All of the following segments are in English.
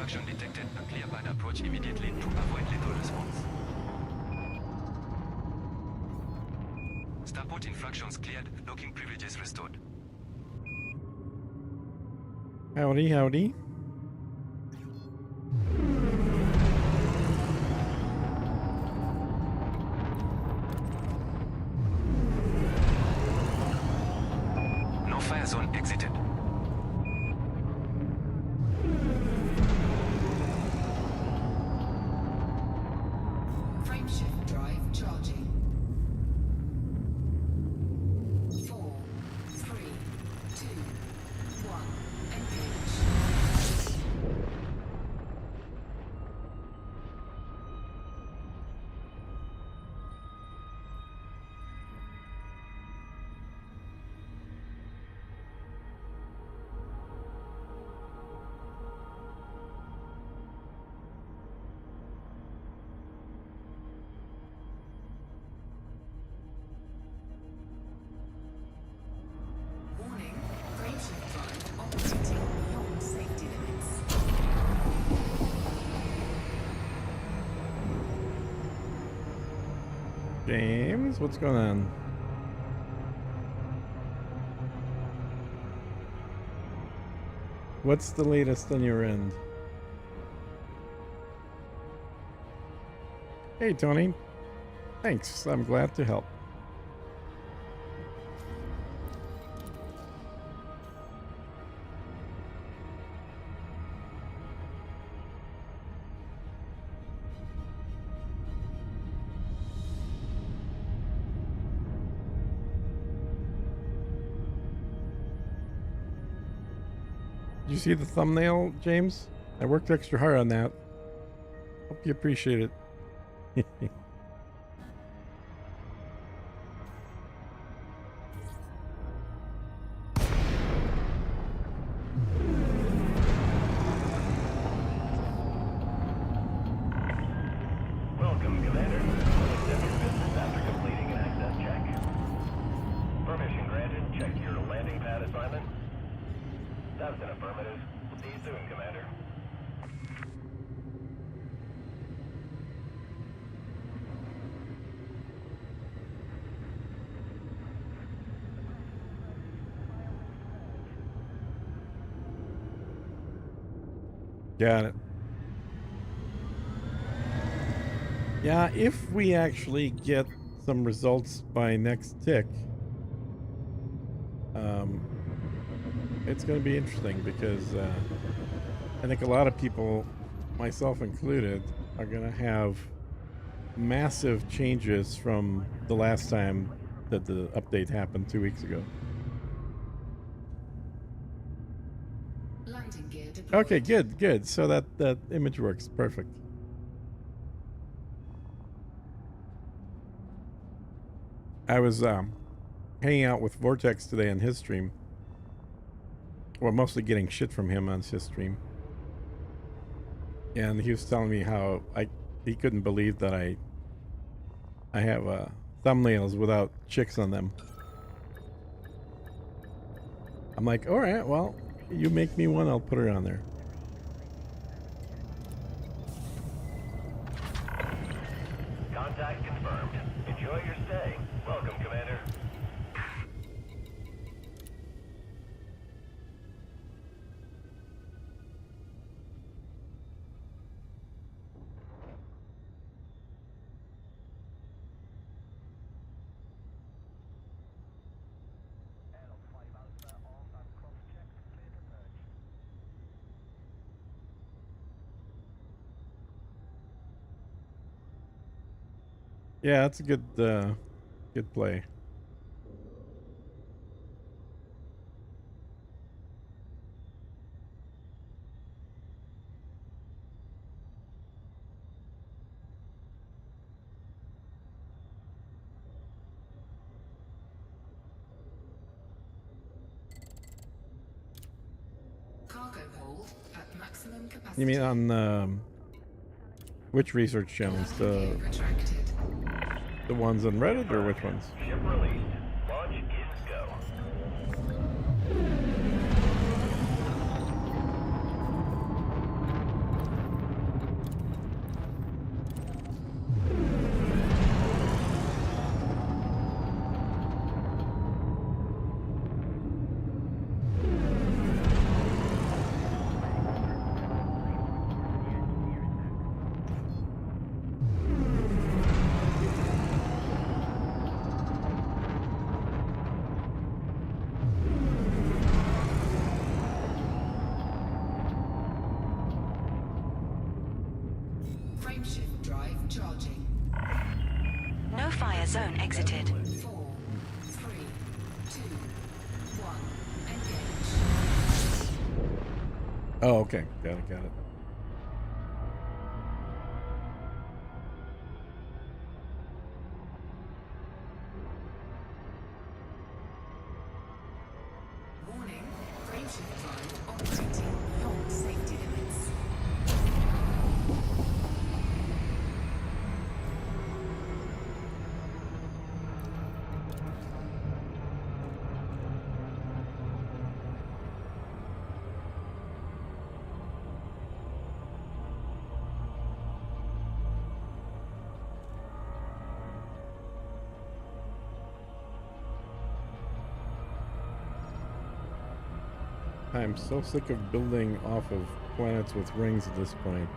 infraction detected. A clear bad approach immediately to avoid lethal response. Starport infractions cleared. Locking privileges restored. Howdy, howdy. No fire zone exited. Frameshift drive charging. 4, 3, 2, 1. Engage. Warning, frameshift drive operating beyond safety limits. James, what's going on? What's the latest on your end? Hey, Tony. Thanks. I'm glad to help. Did you see the thumbnail, James? I worked extra hard on that. Hope you appreciate it. Welcome, Commander. Accept your business after completing an access check. Permission granted. Check your landing pad assignment. That's an affirmative. See you soon, Commander. Got it. Yeah, if we actually get some results by next tick, it's going to be interesting because I think a lot of people, myself included, are going to have massive changes from the last time that the update happened 2 weeks ago. Landing gear deployed. Okay, good. So that image works perfect. I was hanging out with Vortex today on his stream. Well, mostly getting shit from him on his stream. And he was telling me how he couldn't believe that I have thumbnails without chicks on them. I'm like, all right, well, you make me one, I'll put her on there. Contact confirmed. Enjoy your stay. Welcome, Commander. Yeah, that's a good play. Cargo hold at maximum capacity. You mean on which research channels? Landing gear retracted. The ones on Reddit or which ones? Ship released. Launch is go. Frameshift drive charging. No fire zone exited. 4, 3, 2, 1. Engage. Oh, okay. Got it. Got it. Warning. Frameshift drive operating beyond safety limits. I'm so sick of building off of planets with rings at this point.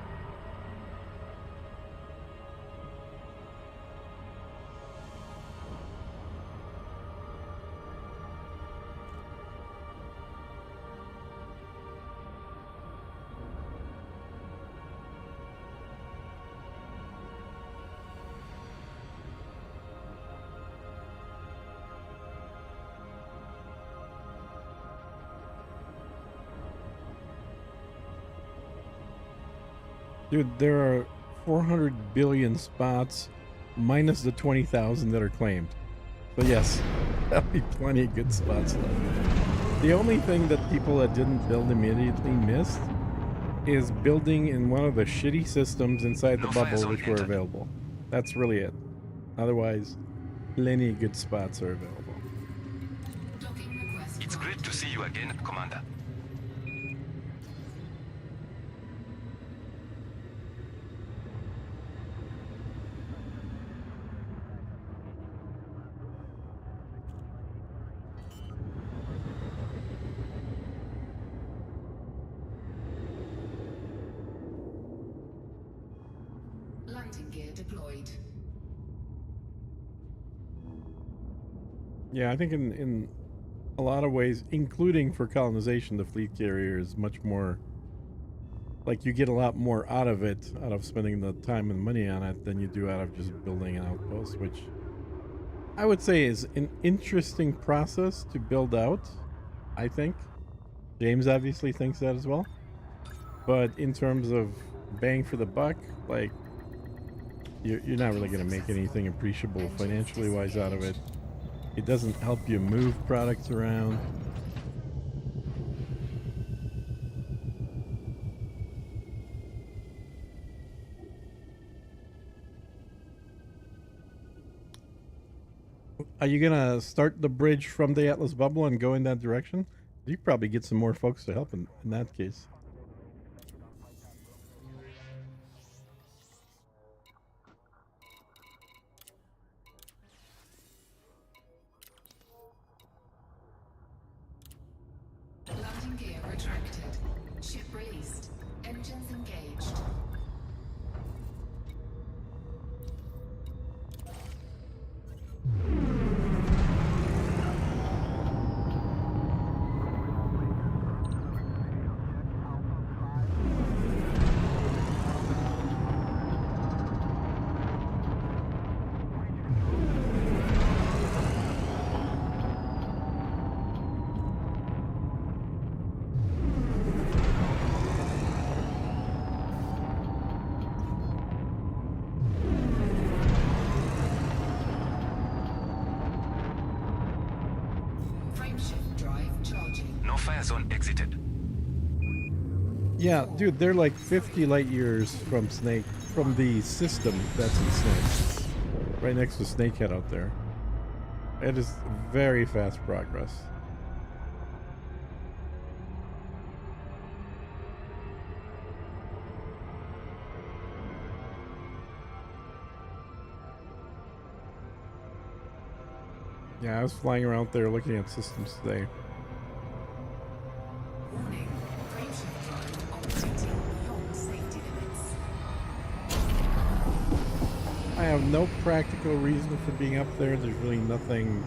Dude, there are 400 billion spots minus the 20,000 that are claimed. So yes, that'll be plenty of good spots left. The only thing that people that didn't build immediately missed is building in one of the shitty systems inside the No fire bubble zone which were entered. available. That's really it. Otherwise, plenty of good spots are available. Docking request. It's great to see you again, Commander. Landing gear deployed. Yeah, I think in a lot of ways, including for colonization, the fleet carrier is much more like you get a lot more out of it, out of spending the time and money on it than you do out of just building an outpost, which I would say is an interesting process to build out, I think. James obviously thinks that as well. But in terms of bang for the buck, like you're not really going to make anything appreciable financially wise out of it. It doesn't help you move products around. Are you gonna start the bridge from the Atlas bubble and go in that direction? You probably get some more folks to help in that case. Landing gear retracted. Ship released. Engines engaged. Frameshift drive charging. No fire zone exited. Yeah, dude, they're like 50 light years from Snake, from the system that's in Snake. Right next to Snakehead out there. It is very fast progress. Yeah, I was flying around there looking at systems today. Warning. Frameshift drive operating beyond safety limits. I have no practical reason for being up there. There's really nothing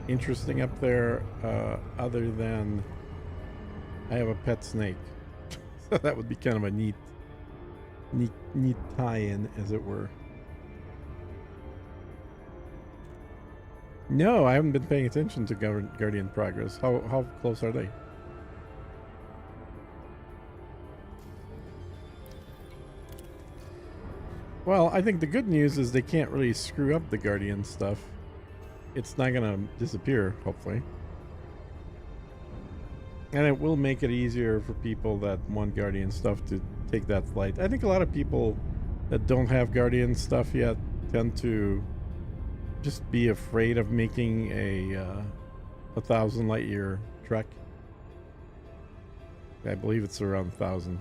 interesting up there other than I have a pet snake. So that would be kind of a neat neat tie-in, as it were. No, I haven't been paying attention to Guardian progress. How close are they? Well, I think the good news is they can't really screw up the Guardian stuff. It's not gonna disappear, hopefully. And it will make it easier for people that want Guardian stuff to take that flight. I think a lot of people that don't have Guardian stuff yet tend to just be afraid of making a 1,000 light year trek. I believe it's around 1,000.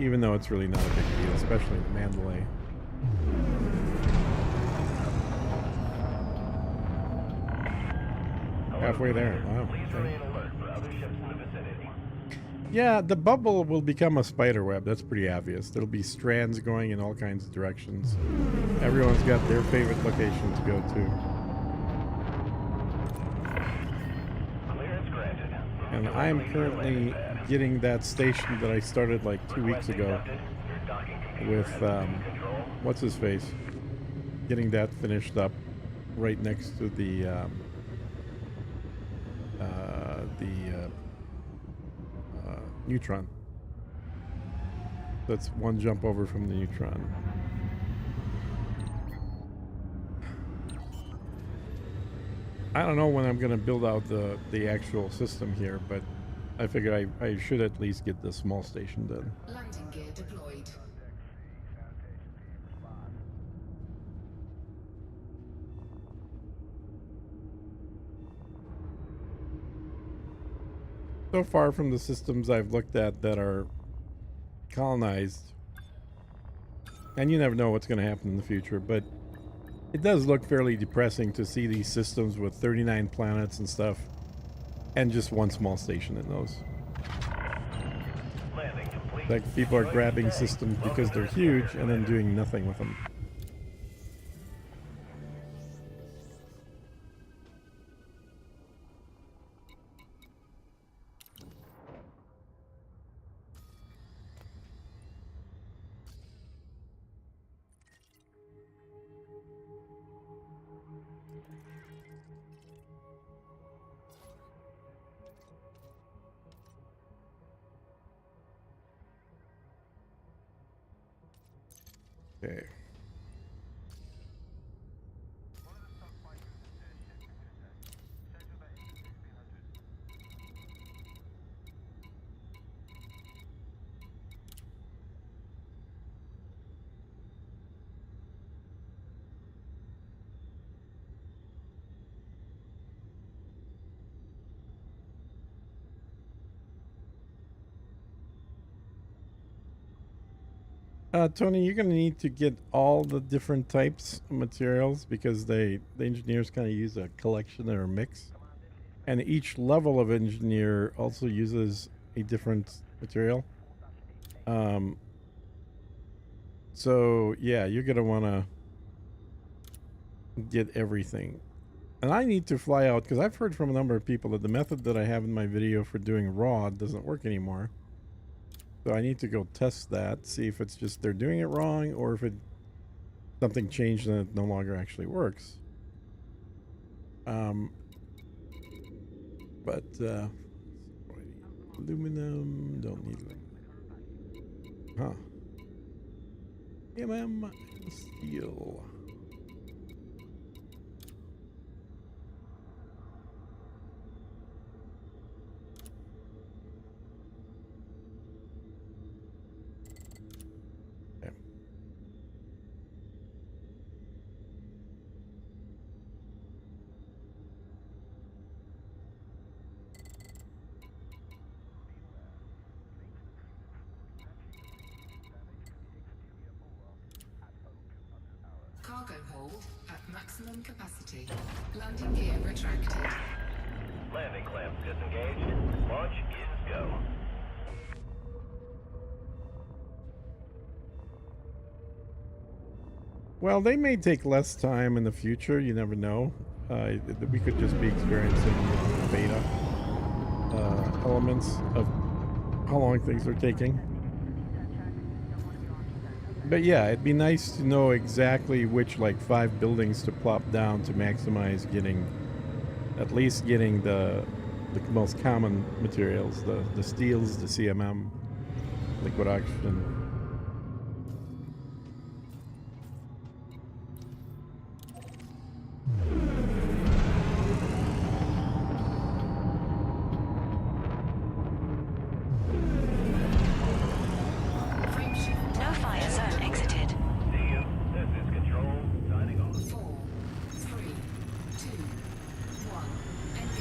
Even though it's really not a big deal, especially in Mandalay. Halfway there. Wow. Please remain alert for other ships in the vicinity. Yeah, the bubble will become a spider web. That's pretty obvious. There'll be strands going in all kinds of directions. Everyone's got their favorite location to go to. Clearance granted. And I'm currently getting that station that I started like 2 weeks ago with, what's his face? Getting that finished up right next to the Neutron. That's one jump over from the Neutron. I don't know when I'm going to build out the actual system here, but I figure I should at least get the small station done. Landing gear deployed. So far from the systems I've looked at that are colonized, and you never know what's going to happen in the future, but it does look fairly depressing to see these systems with 39 planets and stuff, and just one small station in those. Landing complete. Like people are grabbing systems because they're huge and then doing nothing with them. Okay. Tony, you're going to need to get all the different types of materials because the engineers kind of use a collection or a mix. And each level of engineer also uses a different material. So, yeah, you're going to want to get everything. And I need to fly out because I've heard from a number of people that the method that I have in my video for doing raw doesn't work anymore. So I need to go test that, see if it's just they're doing it wrong or if something changed and it no longer actually works. But aluminum, don't need aluminum. Huh. Steel. Cargo hold at maximum capacity. Landing gear retracted. Landing clamp disengaged. Launch is go. Well, they may take less time in the future. You never know. We could just be experiencing beta. elements of how long things are taking. But yeah, it'd be nice to know exactly which like 5 buildings to plop down to maximize getting, at least getting the most common materials, the steels, the CMM, liquid oxygen. Frameshift No fire zone exited. See you. This is Control, signing off. 4, 3, 2, 1. Engage.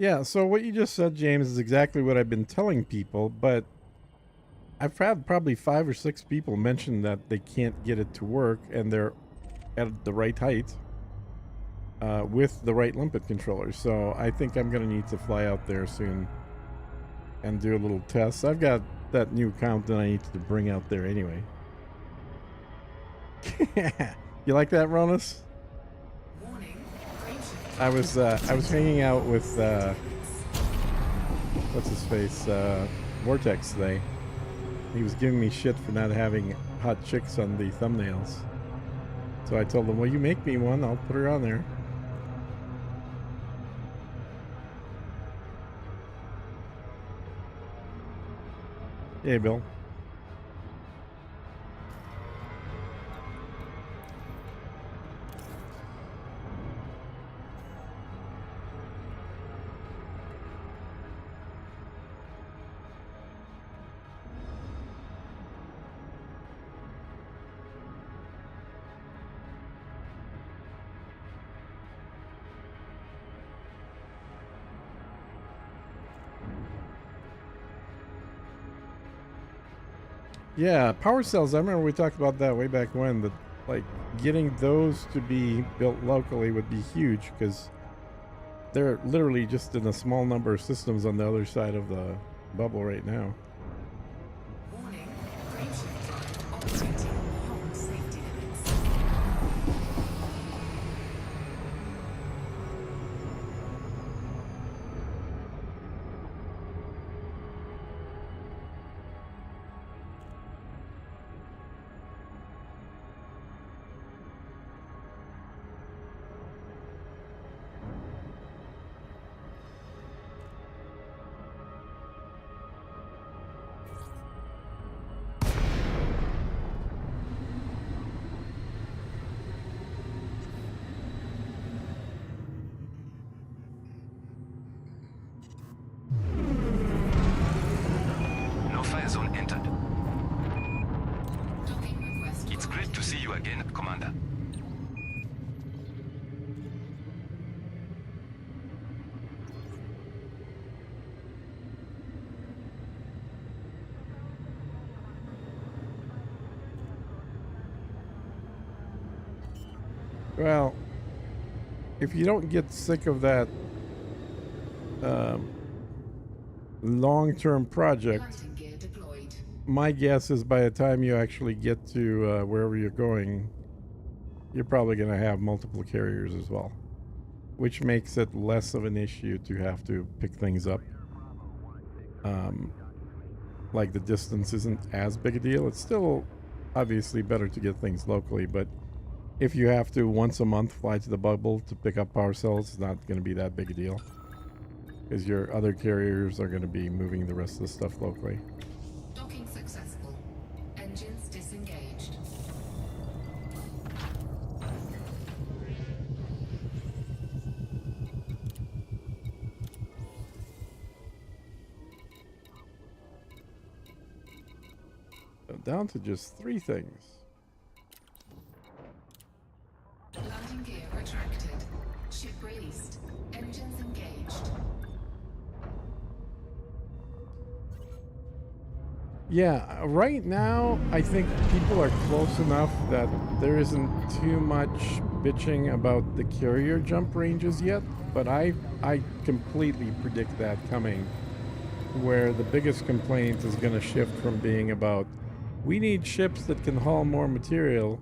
Yeah, so what you just said, James, is exactly what I've been telling people, but I've had probably 5 or 6 people mention that they can't get it to work and they're at the right height with the right limpet controller. So I think I'm going to need to fly out there soon and do a little test. I've got that new count that I need to bring out there anyway. You like that, Ronus? Warning. Frameshift I was hanging out with what's his face, Vortex today. He was giving me shit for not having hot chicks on the thumbnails. So I told him, well, you make me one, I'll put her on there. Hey, Bill. Yeah, power cells. I remember we talked about that way back when. That like getting those to be built locally would be huge because they're literally just in a small number of systems on the other side of the bubble right now. Warning. Frameshift drive operating beyond safety limits. No fire zone entered. Docking request. It's great to see you again, Commander. Well, if you don't get sick of that long-term project, Lighting gear deployed. my guess is by the time you actually get to wherever you're going, you're probably going to have multiple carriers as well, which makes it less of an issue to have to pick things up. Like the distance isn't as big a deal. It's still obviously better to get things locally, but if you have to once a month fly to the bubble to pick up power cells, it's not going to be that big a deal because your other carriers are going to be moving the rest of the stuff locally. Docking successful. Engines disengaged. So down to just 3 things. Landing gear retracted. Ship released. Engines engaged. Yeah, right now I think people are close enough that there isn't too much bitching about the carrier jump ranges yet, but I completely predict that coming, where the biggest complaint is going to shift from being about we need ships that can haul more material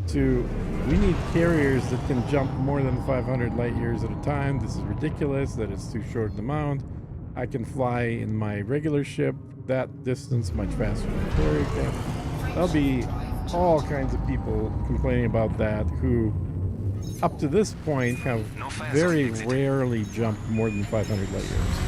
to we need carriers that can jump more than 500 light years at a time. This is ridiculous that it's too short an amount. I can fly in my regular ship that distance much faster than a carrier can. There'll be all kinds of people complaining about that who up to this point have very rarely jumped more than 500 light years.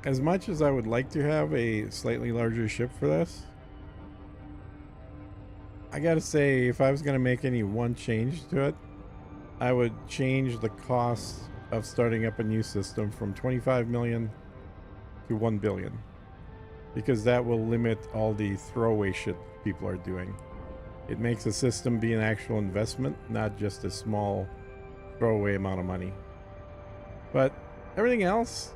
As much as I would like to have a slightly larger ship for this, I gotta say, if I was gonna make any one change to it, I would change the cost of starting up a new system from 25 million to 1 billion. Because that will limit all the throwaway shit people are doing. It makes a system be an actual investment, not just a small throwaway amount of money. But everything else,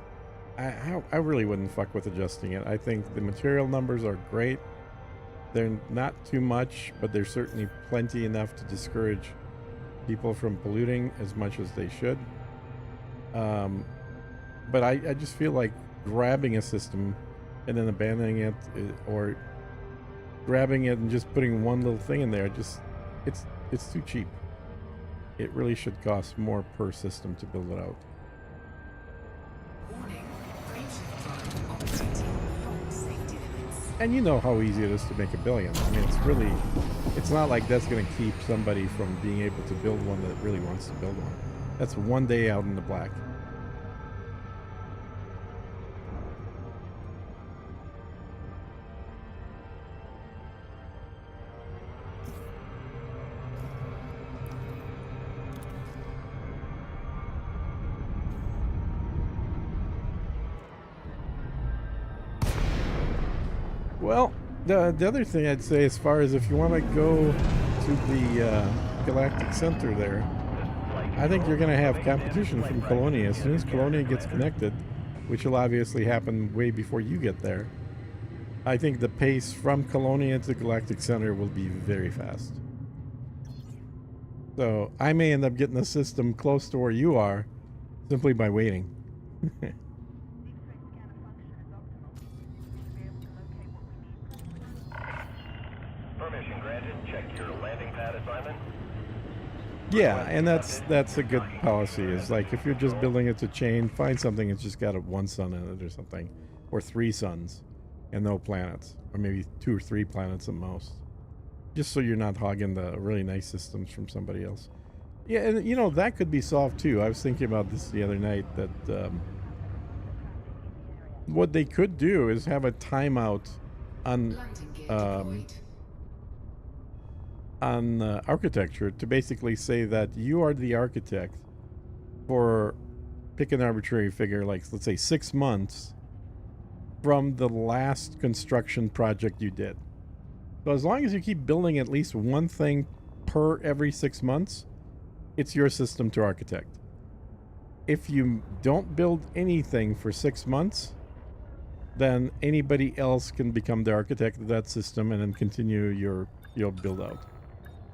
I really wouldn't fuck with adjusting it. I think the material numbers are great. They're not too much, but they're certainly plenty enough to discourage people from polluting as much as they should. But I just feel like grabbing a system and then abandoning it, or grabbing it and just putting one little thing in there, it's too cheap. It really should cost more per system to build it out. Warning. Breach drive operating beyond safety limits. And you know how easy it is to make a billion. I mean, it's not like that's going to keep somebody from being able to build one that really wants to build one. That's one day out in the black. Well, the other thing I'd say, as far as if you want to go to the Galactic Center there, I think you're going to have competition from Colonia. As soon as Colonia gets connected, which will obviously happen way before you get there, I think the pace from Colonia to the Galactic Center will be very fast. So I may end up getting a system close to where you are simply by waiting. Permission granted. Check your landing pad assignment. Yeah, and that's a good policy. Is like, if you're just building it to chain, find something that's just got one sun in it or something, or 3 suns and no planets, or maybe 2 or 3 planets at most, just so you're not hogging the really nice systems from somebody else. Yeah, and you know, that could be solved too. I was thinking about this the other night, that what they could do is have a timeout on Landing gear deployed. Architecture, to basically say that you are the architect for, pick an arbitrary figure, like let's say 6 months from the last construction project you did. So as long as you keep building at least one thing per every 6 months, it's your system to architect. If you don't build anything for 6 months, then anybody else can become the architect of that system and then continue your build out.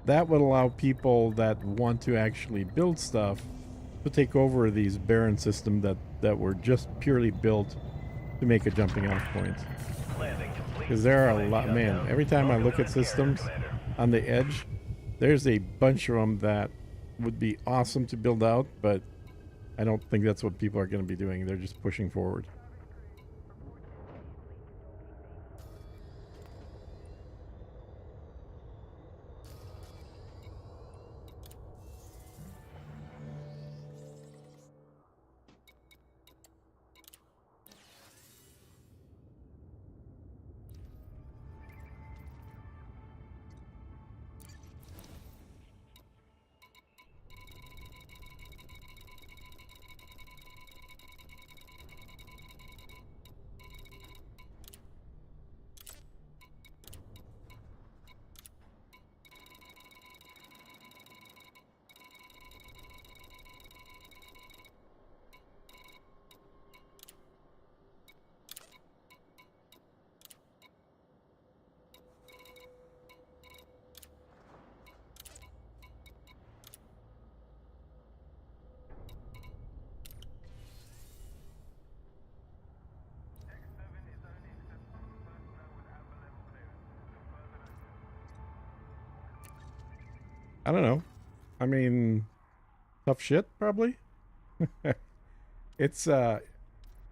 That would allow people that want to actually build stuff to take over these barren systems that were just purely built to make a jumping off point. Landing complete. Because there are a lot, man, every time I look at systems on the edge, there's a bunch of them that would be awesome to build out, but I don't think that's what people are going to be doing. They're just pushing forward. I don't know. I mean, tough shit, probably. It's the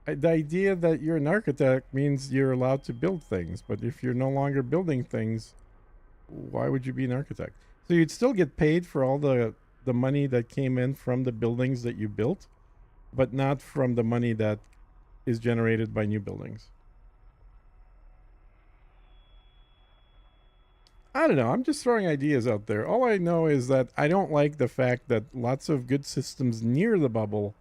idea that you're an architect means you're allowed to build things, but if you're no longer building things, why would you be an architect? So you'd still get paid for all the money that came in from the buildings that you built, but not from the money that is generated by new buildings. I don't know. I'm just throwing ideas out there. All I know is that I don't like the fact that lots of good systems near the bubble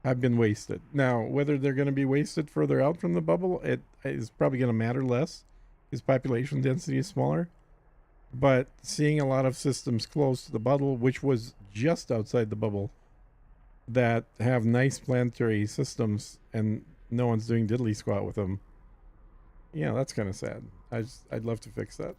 have been wasted. Now, whether they're going to be wasted further out from the bubble, it is probably going to matter less because population density is smaller. But seeing a lot of systems close to the bubble, which was just outside the bubble, that have nice planetary systems and no one's doing diddly squat with them, yeah, that's kind of sad. I'd love to fix that.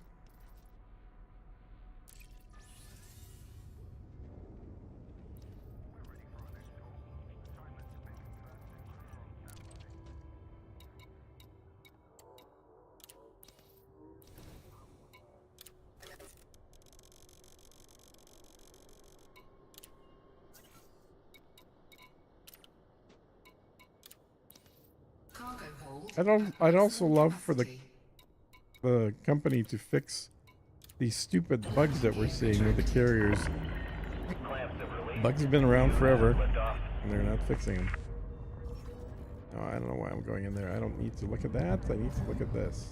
Cargo hold. I'd also love for capacity. the company to fix these stupid bugs that we're seeing with the carriers. Clamps have released. Bugs have been around forever, Liftoff. and they're not fixing them. No, I don't know why I'm going in there. I don't need to look at that. I need to look at this.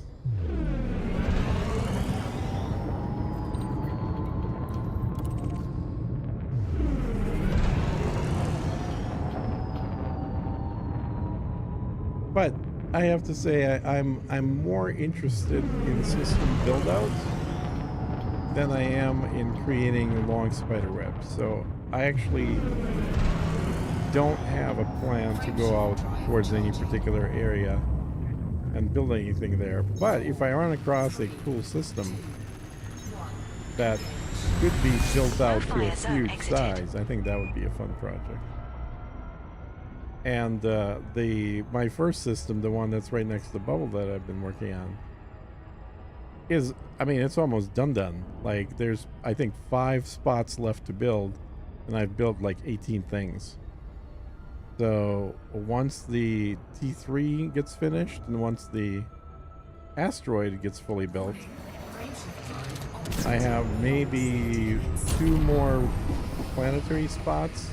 But I have to say I'm more interested in system build-outs than I am in creating long spider webs. So I actually don't have a plan to go out towards any particular area and build anything there. But if I run across a cool system that could be built out to a huge size, I think that would be a fun project. And my first system, the one that's right next to the bubble that I've been working on, is, I mean, it's almost done. Like, there's, I think, 5 spots left to build, and I've built like 18 things. So once the T3 gets finished, and once the asteroid gets fully built, I have maybe 2 more planetary spots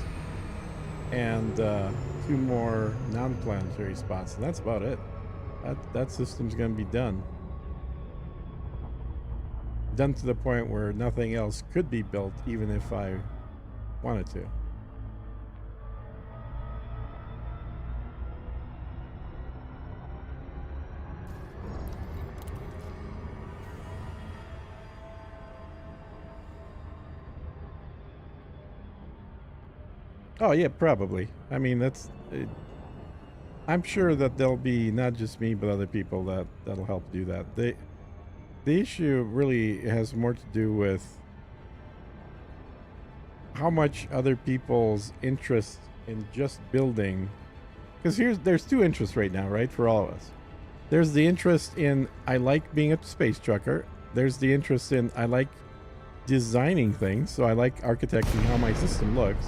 and 2 more non-planetary spots, and that's about it. That system's gonna be done. Done to the point where nothing else could be built, even if I wanted to. Oh yeah, probably. I mean, that's. I'm sure that there'll be not just me, but other people that'll help do that. The issue really has more to do with how much other people's interest in just building. Because there's 2 interests right now, right, for all of us. There's the interest in I like being a space trucker. There's the interest in I like designing things, so I like architecting how my system looks.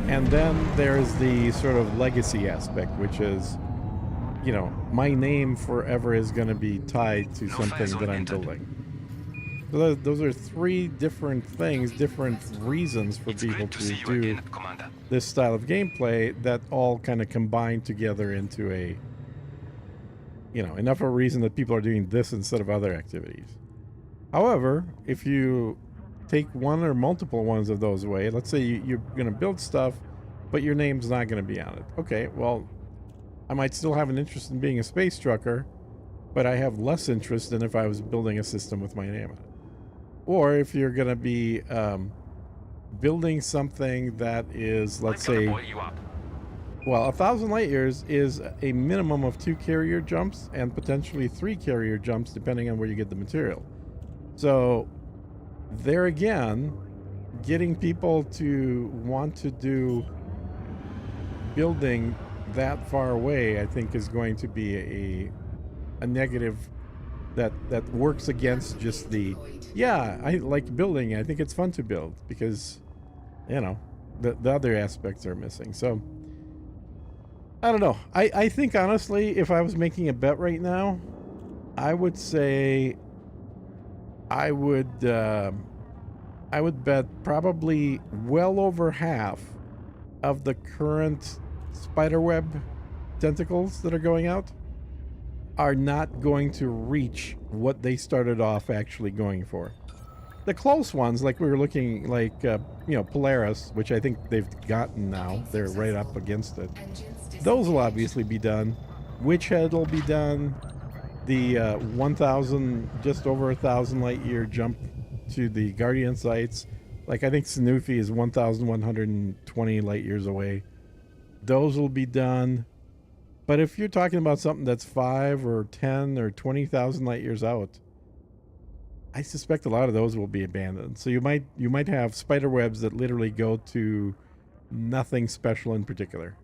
And then there's the sort of legacy aspect, which is, you know, my name forever is going to be tied to something that I'm building. So those are 3 different things, different reasons for It's people great to to see you do again, Commander. this style of gameplay that all kind of combine together into a, you know, enough of a reason that people are doing this instead of other activities. However, if you take one or multiple ones of those away, let's say you're going to build stuff, but your name's not going to be on it. Okay, well, I might still have an interest in being a space trucker, but I have less interest than if I was building a system with my name on it. Or if you're going to be building something that is, let's I'm gonna say, boil you up. well, 1,000 light years is a minimum of 2 carrier jumps and potentially 3 carrier jumps depending on where you get the material. So there again, getting people to want to do building that far away, I think, is going to be a negative that works against just the, yeah, I like building. I think it's fun to build because, you know, the other aspects are missing. So I don't know. I think honestly, if I was making a bet right now, I would say I would bet probably well over half of the current spiderweb tentacles that are going out are not going to reach what they started off actually going for. The close ones, like we were looking, like Polaris, which I think they've gotten now, they're right up against it. Those will obviously be done. Witchhead will be done. The 1,000, just over 1,000 light year jump to the Guardian sites. Like I think Sanofi is 1,120 light years away. Those will be done. But if you're talking about something that's 5 or 10 or 20,000 light years out, I suspect a lot of those will be abandoned. So you might have spider webs that literally go to nothing special in particular.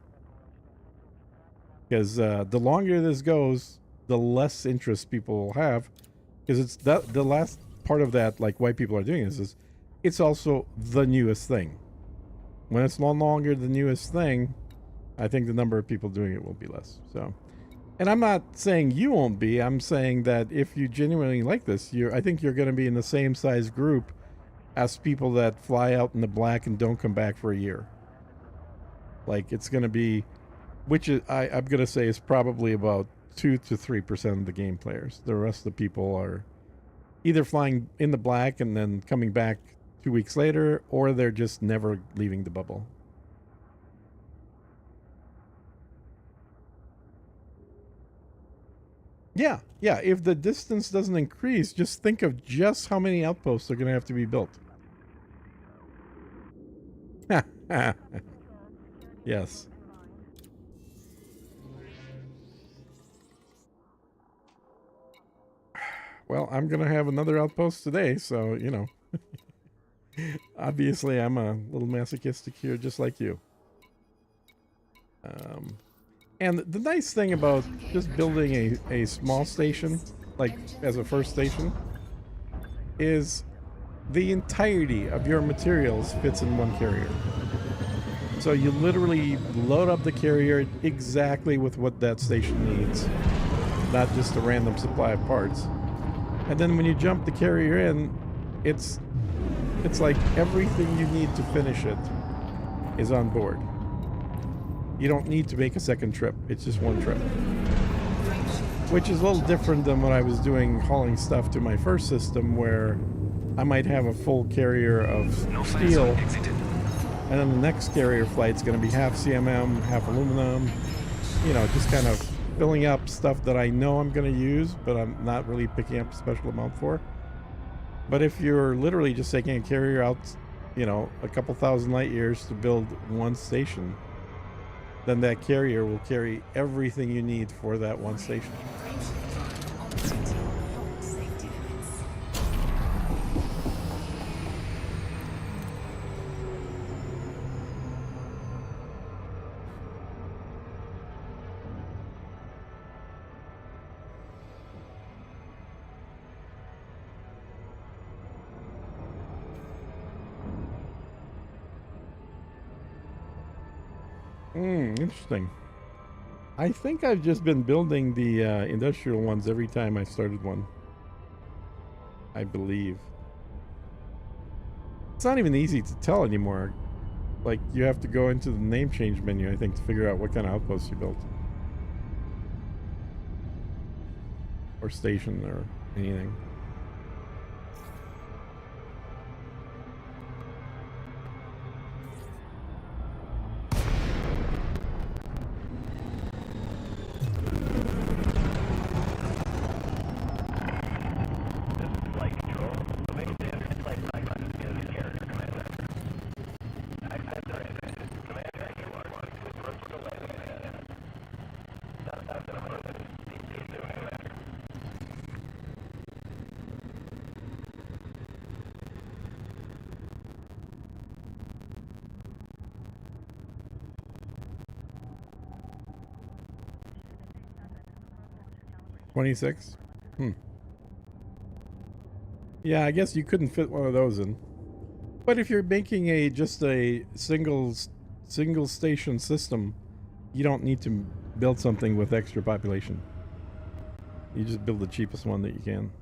Because the longer this goes, the less interest people will have. Because it's the last part of that, like why people are doing this, is it's also the newest thing. When it's no longer the newest thing, I think the number of people doing it will be less. So, and I'm not saying you won't be. I'm saying that if you genuinely like this, I think you're going to be in the same size group as people that fly out in the black and don't come back for a year. Like it's going to be, which is, I'm going to say is probably about 2 to 3% of the game players. The rest of the people are either flying in the black and then coming back 2 weeks later, or they're just never leaving the bubble. Yeah. If the distance doesn't increase, just think of just how many outposts are going to have to be built. Yes. Well, I'm going to have another outpost today, so, you know. Obviously, I'm a little masochistic here, just like you. And the nice thing about just building a small station, like as a first station, is the entirety of your materials fits in one carrier. So you literally load up the carrier exactly with what that station needs, not just a random supply of parts. And then when you jump the carrier in, it's like everything you need to finish it is on board. You don't need to make a second trip. It's just one trip. Which is a little different than what I was doing hauling stuff to my first system, where I might have a full carrier of No fire steel, zone exited. and then the next carrier flight's going to be half CMM, half aluminum. You know, just kind of filling up stuff that I know I'm going to use, but I'm not really picking up a special amount for. But if you're literally just taking a carrier out, you know, a couple thousand light years to build one station, then that carrier will carry everything you need for that one station. Interesting. I think I've just been building the industrial ones every time I started one. I believe. It's not even easy to tell anymore. Like, you have to go into the name change menu, I think, to figure out what kind of outpost you built. Or station or anything. $26? Yeah, I guess you couldn't fit one of those in. But if you're making just a single station system, you don't need to build something with extra population. You just build the cheapest one that you can.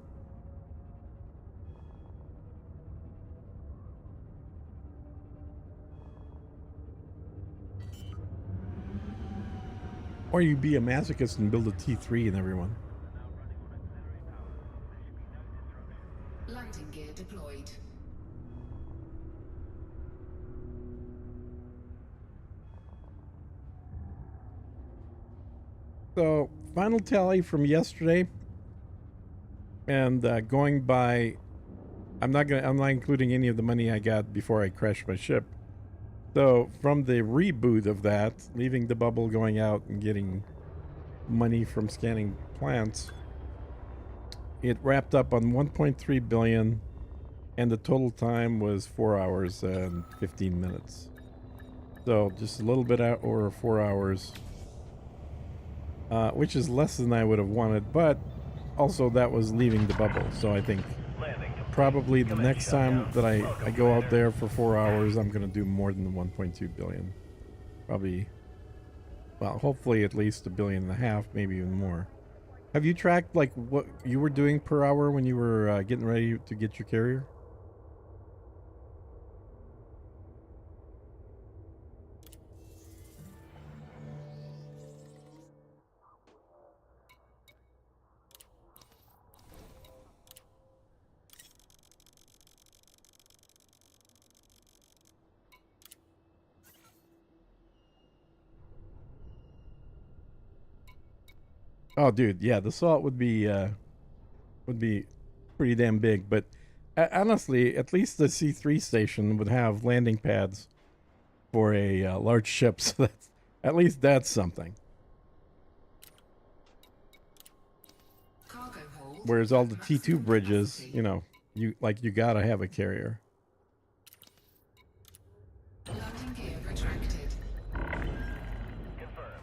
Or you be a masochist and build a T3 in everyone. Landing gear deployed. So, final tally from yesterday, and going by, I'm not including any of the money I got before I crashed my ship. So, from the reboot of that, leaving the bubble, going out and getting money from scanning plants, it wrapped up on 1.3 billion, and the total time was 4 hours and 15 minutes. So, just a little bit over 4 hours. Which is less than I would have wanted, but also that was leaving the bubble. So I think probably the next time that I go out there for 4 hours, I'm going to do more than the 1.2 billion. Probably, well, hopefully at least $1.5 billion, maybe even more. Have you tracked like what you were doing per hour when you were getting ready to get your carrier? Oh, dude, yeah, the salt would be pretty damn big. But honestly, at least the C3 station would have landing pads for a large ship, so that's at least that's something. Cargo hold. Whereas all the at T2 maximum bridges, capacity. you know, you gotta have a carrier. Landing gear retracted. Confirmed.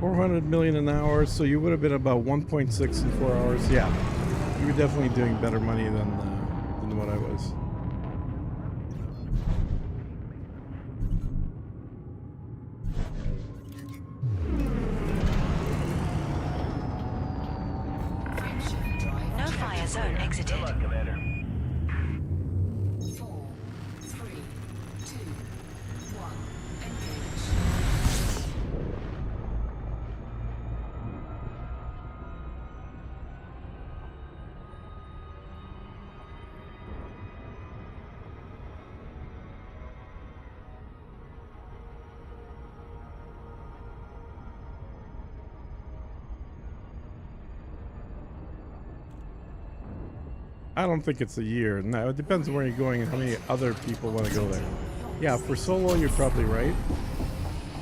400 million an hour, so you would have been about 1.6 in 4 hours. Yeah, you were definitely doing better money than what I was. Frameshift drive. No fire zone Good exited. luck, Commander. 4, 3, 2, 1. Engage. I don't think it's a year. No, it depends on where you're going and how many other people want to go there. Yeah, for solo, you're probably right.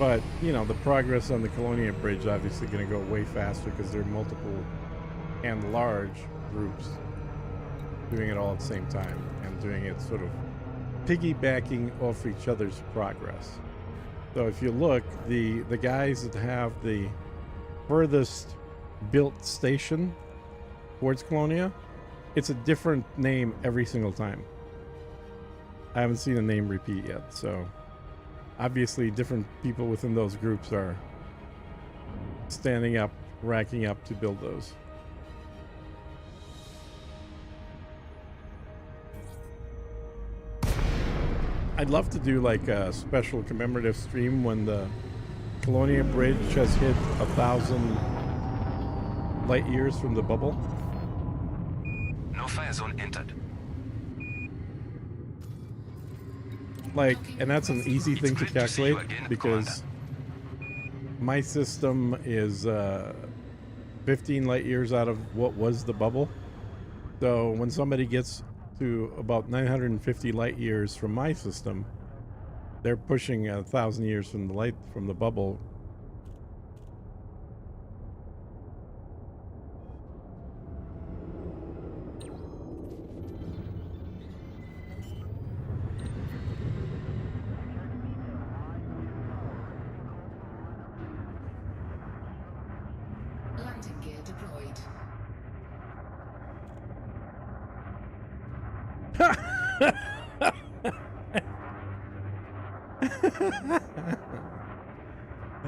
But, you know, the progress on the Colonia Bridge is obviously going to go way faster because there are multiple and large groups doing it all at the same time and doing it sort of piggybacking off each other's progress. So if you look, the guys that have the furthest built station towards Colonia, it's a different name every single time. I haven't seen a name repeat yet, so obviously different people within those groups are standing up, racking up to build those. I'd love to do like a special commemorative stream when the Colonia Bridge has hit 1,000 light years from the bubble. No fire zone entered. Like, and that's an easy thing to calculate because my system is 15 light years out of what was the bubble. So when somebody gets to about 950 light years from my system, they're pushing 1,000 years from the bubble. Landing gear deployed.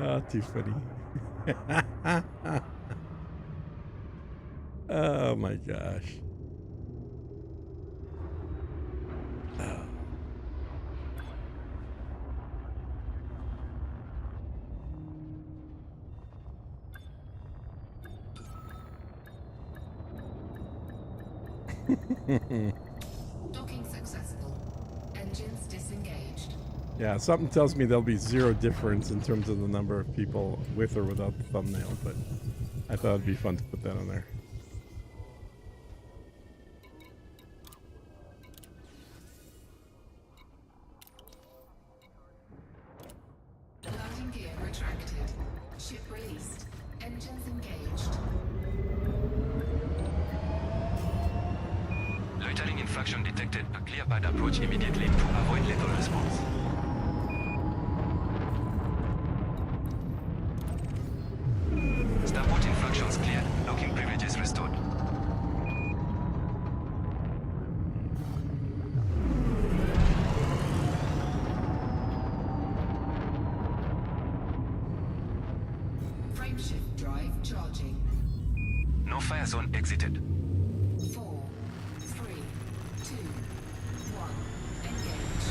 Oh, too funny. Oh my gosh. Oh. Docking successful. Engines disengaged. Yeah, something tells me there'll be zero difference in terms of the number of people with or without the thumbnail, but I thought it'd be fun to put that on there. Landing gear retracted. Ship released. Engines engaged. Loitering infraction detected. A clear path approach immediately to avoid lethal response. Starboard infractions cleared. Docking privileges restored. Frameshift drive charging. No fire zone exited. 4, 3, 2, 1. Engage.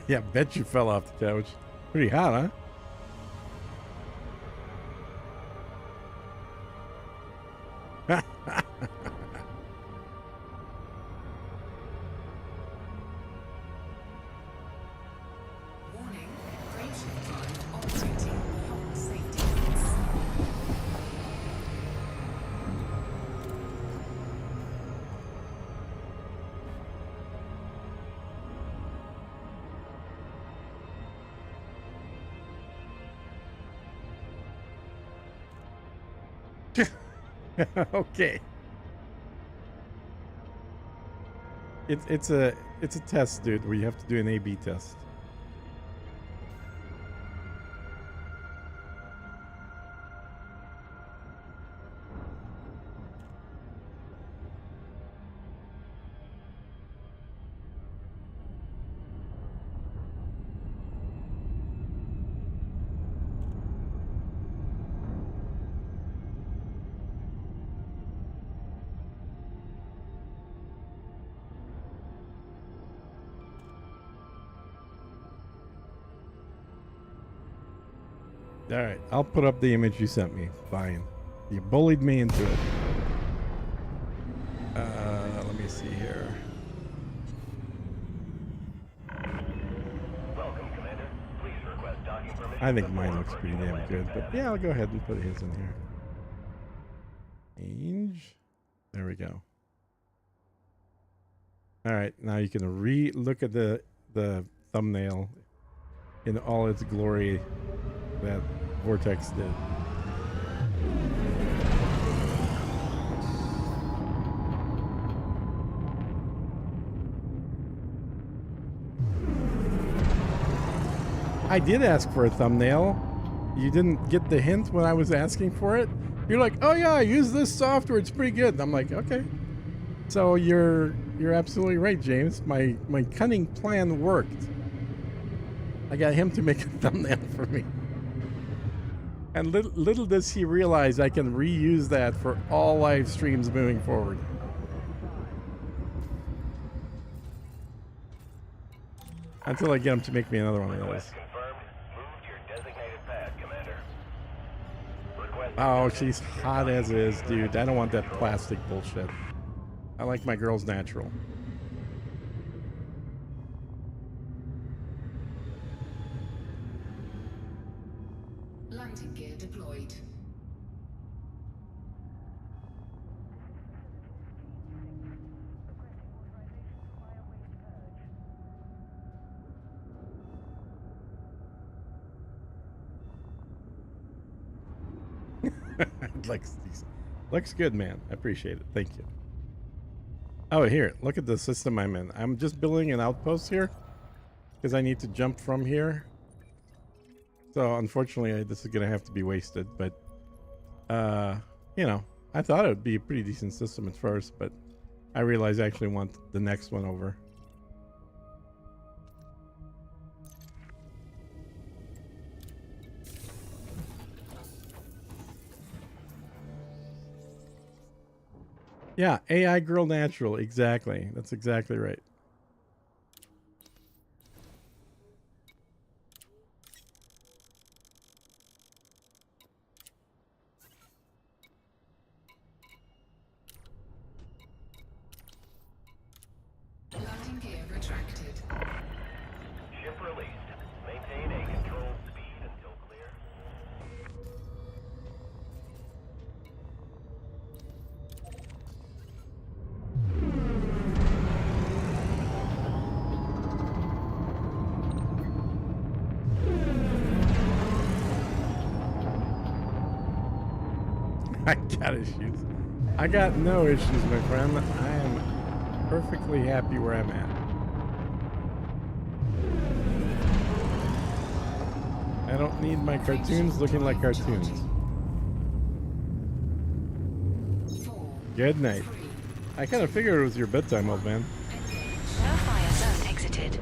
Yeah, bet you fell off the couch. Pretty hot, huh? Warning. Frameshift drive operating beyond safety limits. Okay. It's a test, dude, where you have to do an A/B test. All right, I'll put up the image you sent me. Fine. You bullied me into it. Let me see here. Welcome, Commander. Please request docking permission. I think before mine looks pretty approaching the damn good, landing but pad. yeah, I'll go ahead and put his in here. Change. There we go. All right, now you can re-look at the thumbnail in all its glory that Vortex did. I did ask for a thumbnail. You didn't get the hint when I was asking for it. You're like, "Oh yeah, use this software. It's pretty good." I'm like, "Okay." So you're absolutely right, James. My cunning plan worked. I got him to make a thumbnail for me. And little does he realize I can reuse that for all live streams moving forward. Until I get him to make me another one of those. Request confirmed. Move to your designated pad, Commander. Request Oh, she's hot as is, dude. I don't want that plastic bullshit. I like my girls natural. Landing gear deployed. Looks good, man. I appreciate it. Thank you. Oh, here. Look at the system I'm in. I'm just building an outpost here because I need to jump from here. So unfortunately, this is gonna have to be wasted. But you know, I thought it would be a pretty decent system at first, but I realized I actually want the next one over. Yeah, AI girl natural. Exactly. That's exactly right. Landing gear retracted. Ship released. Maintain a controlled speed until clear. I got issues. I got no issues, my friend. I am perfectly happy where I'm at. I don't need my cartoons looking like cartoons. 4, Good night. 3, I kind of figured it was your bedtime, old man. No fire zone exited.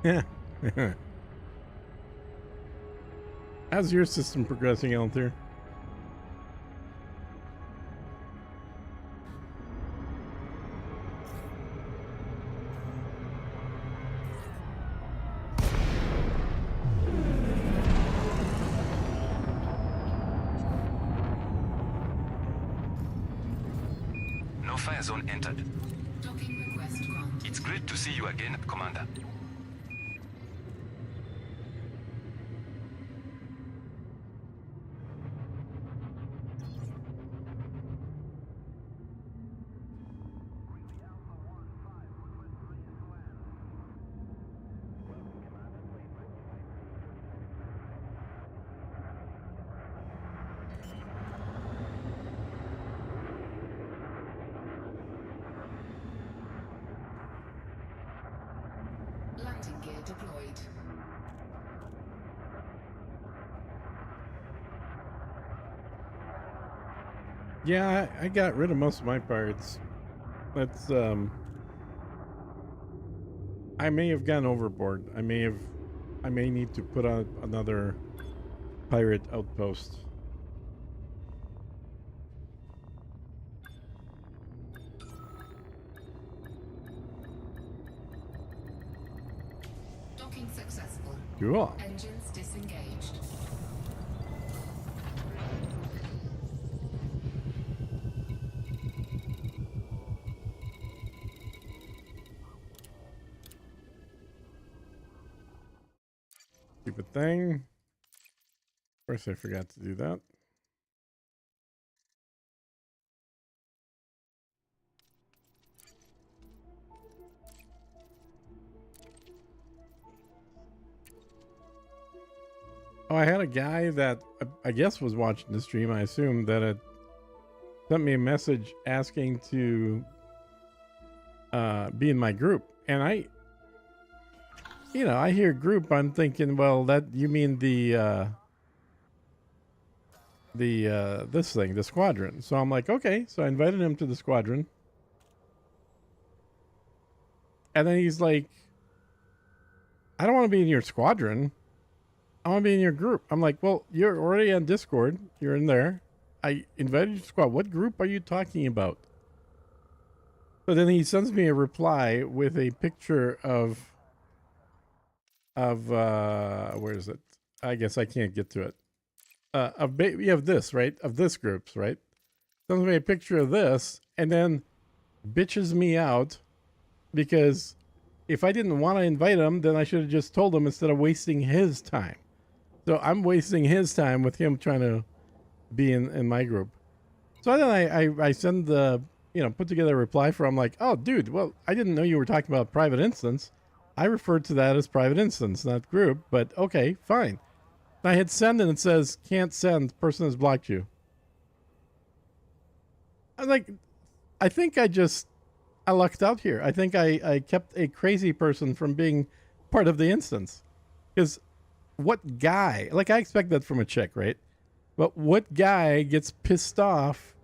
Yeah. How's your system progressing, Altair? No fire zone entered. Docking request granted. It's great to see you again, Commander. Landing gear deployed. Yeah, I got rid of most of my pirates. That's I may have gone overboard. I may need to put on another pirate outpost. Docking successful. Cool. Engines disengaged. Stupid thing. Of course I forgot to do that. Oh, I had a guy that I guess was watching the stream. I assume that had sent me a message asking to be in my group, and I hear group. I'm thinking, well, that you mean the this thing, the squadron. So I'm like, okay. So I invited him to the squadron, and then he's like, I don't want to be in your squadron. I want to be in your group. I'm like, well, you're already on Discord. You're in there. I invited you to squad. What group are you talking about? So then he sends me a reply with a picture of where is it? I guess I can't get to it. We have this, right? Of this groups, right? Sends me a picture of this and then bitches me out because if I didn't want to invite him, then I should have just told him instead of wasting his time. So I'm wasting his time with him trying to be in my group. So then I send the, put together a reply for him like, oh, dude, well, I didn't know you were talking about private instance. I referred to that as private instance, not group, but okay, fine. I hit send and it says, can't send, person has blocked you. I was like, I think I lucked out here. I think I kept a crazy person from being part of the instance. Because what guy, like I expect that from a chick, right? But what guy gets pissed off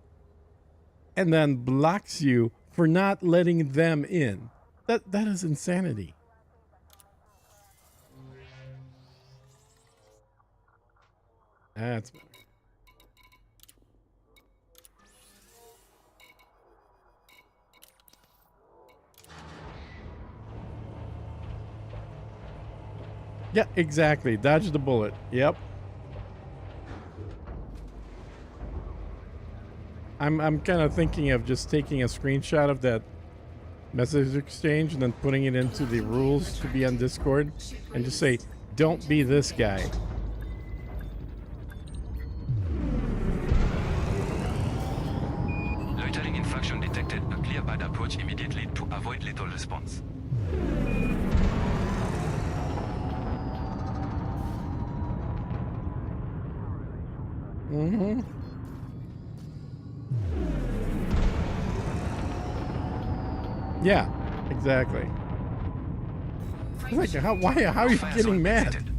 and then blocks you for not letting them in? That is insanity. That's better. Yeah, exactly. Dodge the bullet. Yep. I'm kind of thinking of just taking a screenshot of that message exchange and then putting it into the rules to be on Discord and just say, don't be this guy. Loitering infraction detected. A clear bad approach immediately to avoid lethal response. Mm-hmm. Yeah, exactly. Like, how are you Fire getting zone mad? exited.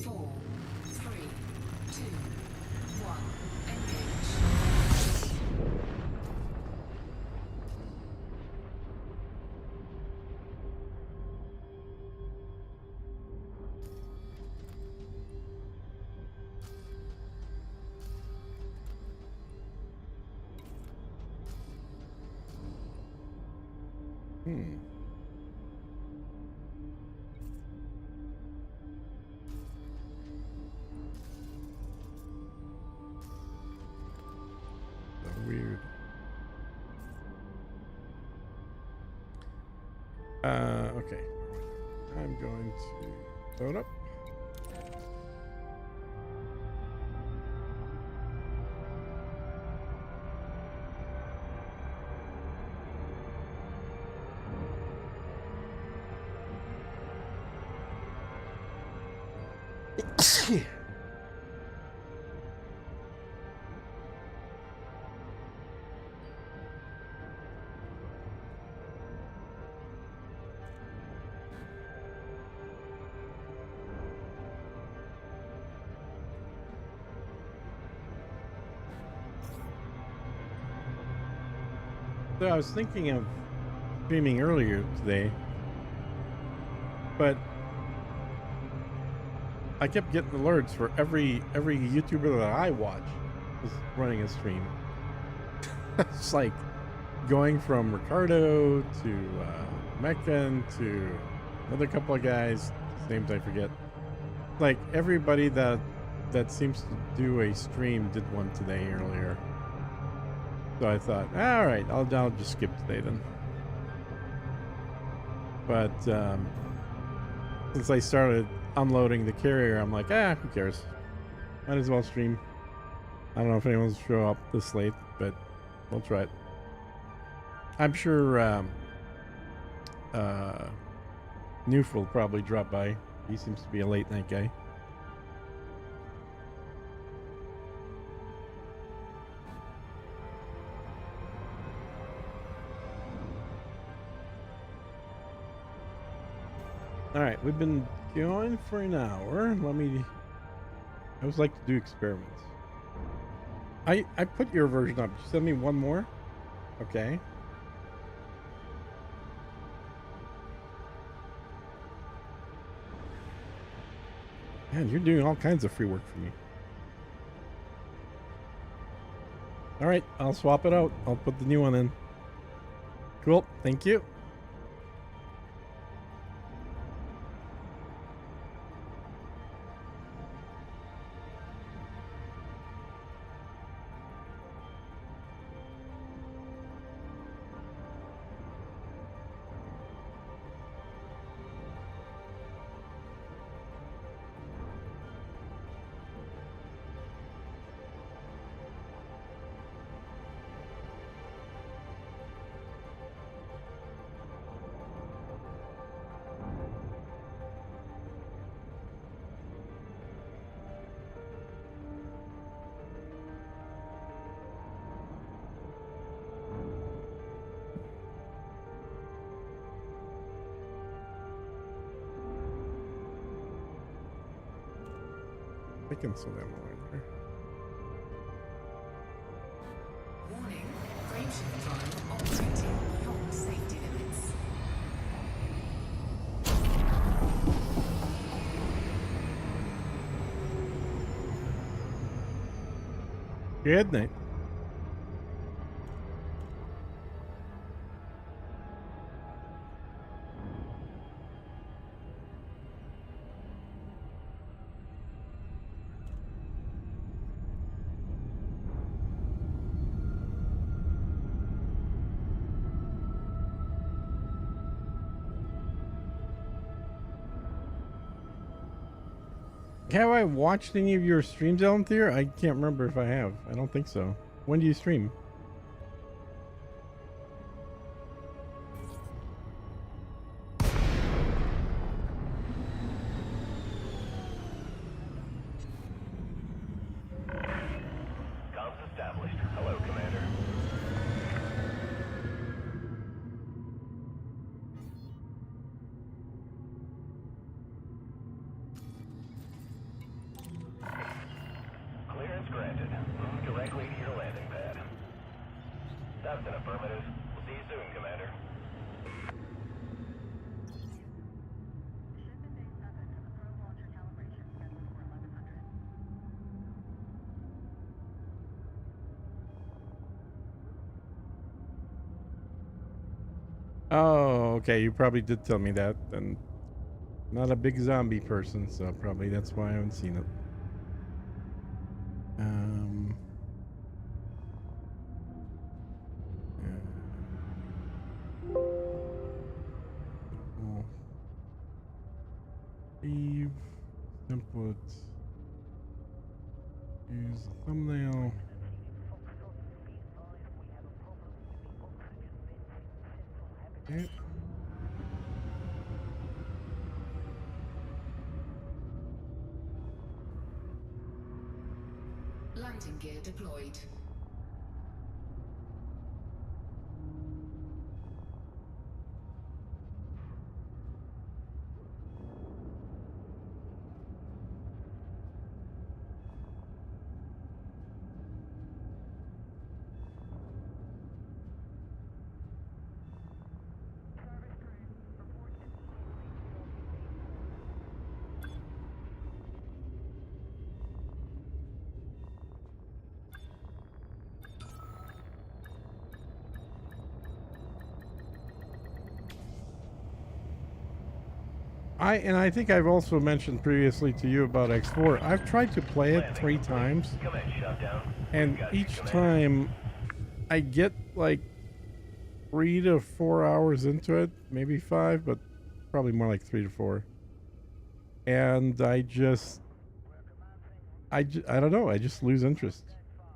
4, 3, 2, 1. Engage. Hmm. So weird. Okay. I'm going to load up. So I was thinking of streaming earlier today, but I kept getting alerts for every YouTuber that I watch is running a stream. It's like going from Ricardo to Meccan to another couple of guys, whose names I forget. Like everybody that seems to do a stream did one today earlier. So I thought, all right, I'll just skip today then. But since I started unloading the carrier, I'm like, who cares? Might as well stream. I don't know if anyone's show up this late, but we'll try it. I'm sure Noof will probably drop by. He seems to be a late night guy. All right, we've been going for an hour. I always like to do experiments. I put your version up. Did you send me one more? Okay. Man, you're doing all kinds of free work for me. All right, I'll swap it out. I'll put the new one in. Cool. Thank you. I can slow down later. Warning, frameshift drive operating beyond safety limits. Good night. Have I watched any of your streams, Ellen Thier? I can't remember if I have. I don't think so. When do you stream? Comms established. Hello, Commander. Clearance granted. Move directly to your landing pad. That's an affirmative. We'll see you soon, Commander. Oh, okay. You probably did tell me that. And not a big zombie person, so probably that's why I haven't seen it. Leave template. Use a thumbnail. Okay. Landing gear deployed. I think I've also mentioned previously to you about X4. I've tried to play it 3 times, Command shutdown. and Got you, each Commander. time I get like 3 to 4 hours into it, maybe 5, but probably more like 3 to 4. And I don't know. I just lose interest.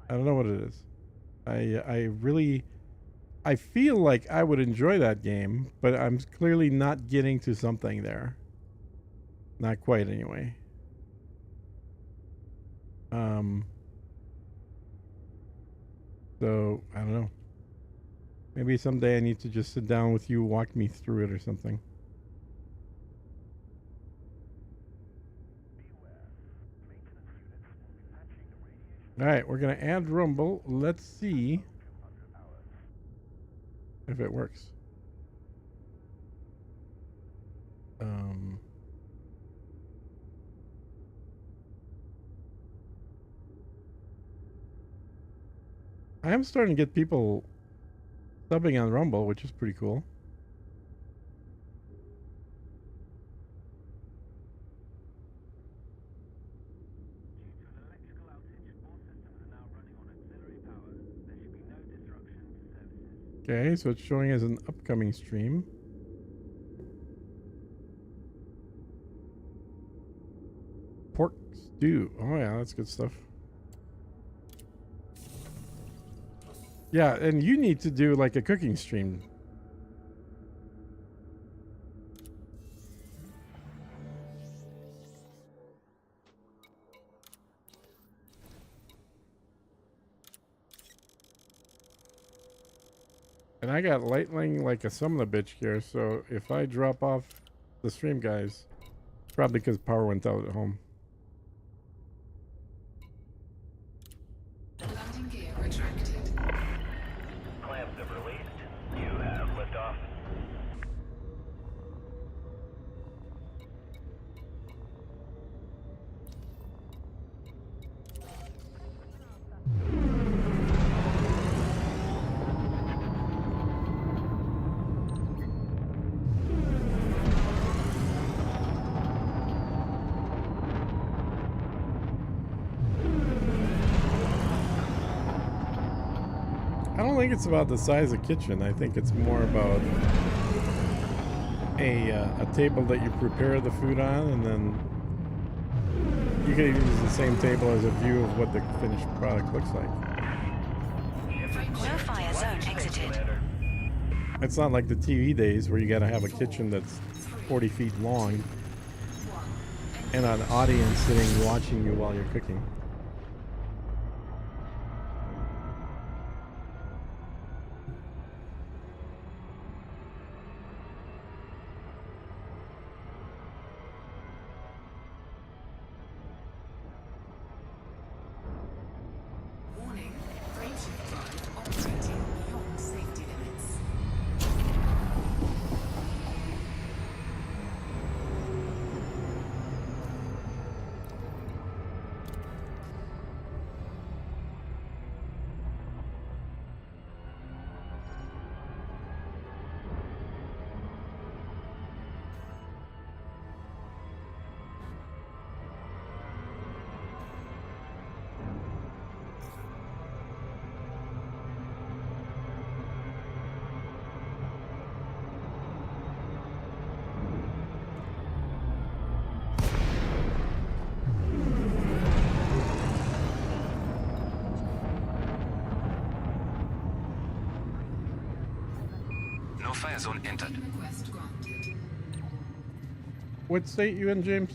I don't know what it is. I feel like I would enjoy that game, but I'm clearly not getting to something there. Not quite, anyway. So I don't know. Maybe someday I need to just sit down with you, walk me through it or something. All right, we're gonna add Rumble. Let's see if it works. I am starting to get people subbing on Rumble, which is pretty cool. Okay, so it's showing as an upcoming stream. Pork stew. Oh yeah, that's good stuff. Yeah, and you need to do like a cooking stream. And I got lightning like a son of a bitch here, so if I drop off the stream, guys, probably because power went out at home. Landing gear retracted. Clamps have released. You have liftoff. I don't think it's about the size of kitchen. I think it's more about a table that you prepare the food on, and then you can use the same table as a view of what the finished product looks like. No fire zone exited. Commander. It's not like the TV days where you got to have a kitchen that's 40 feet long and an audience sitting watching you while you're cooking. Warning, frameshift drive operating beyond safety limits. No fire zone entered. Request granted. What state you in, James?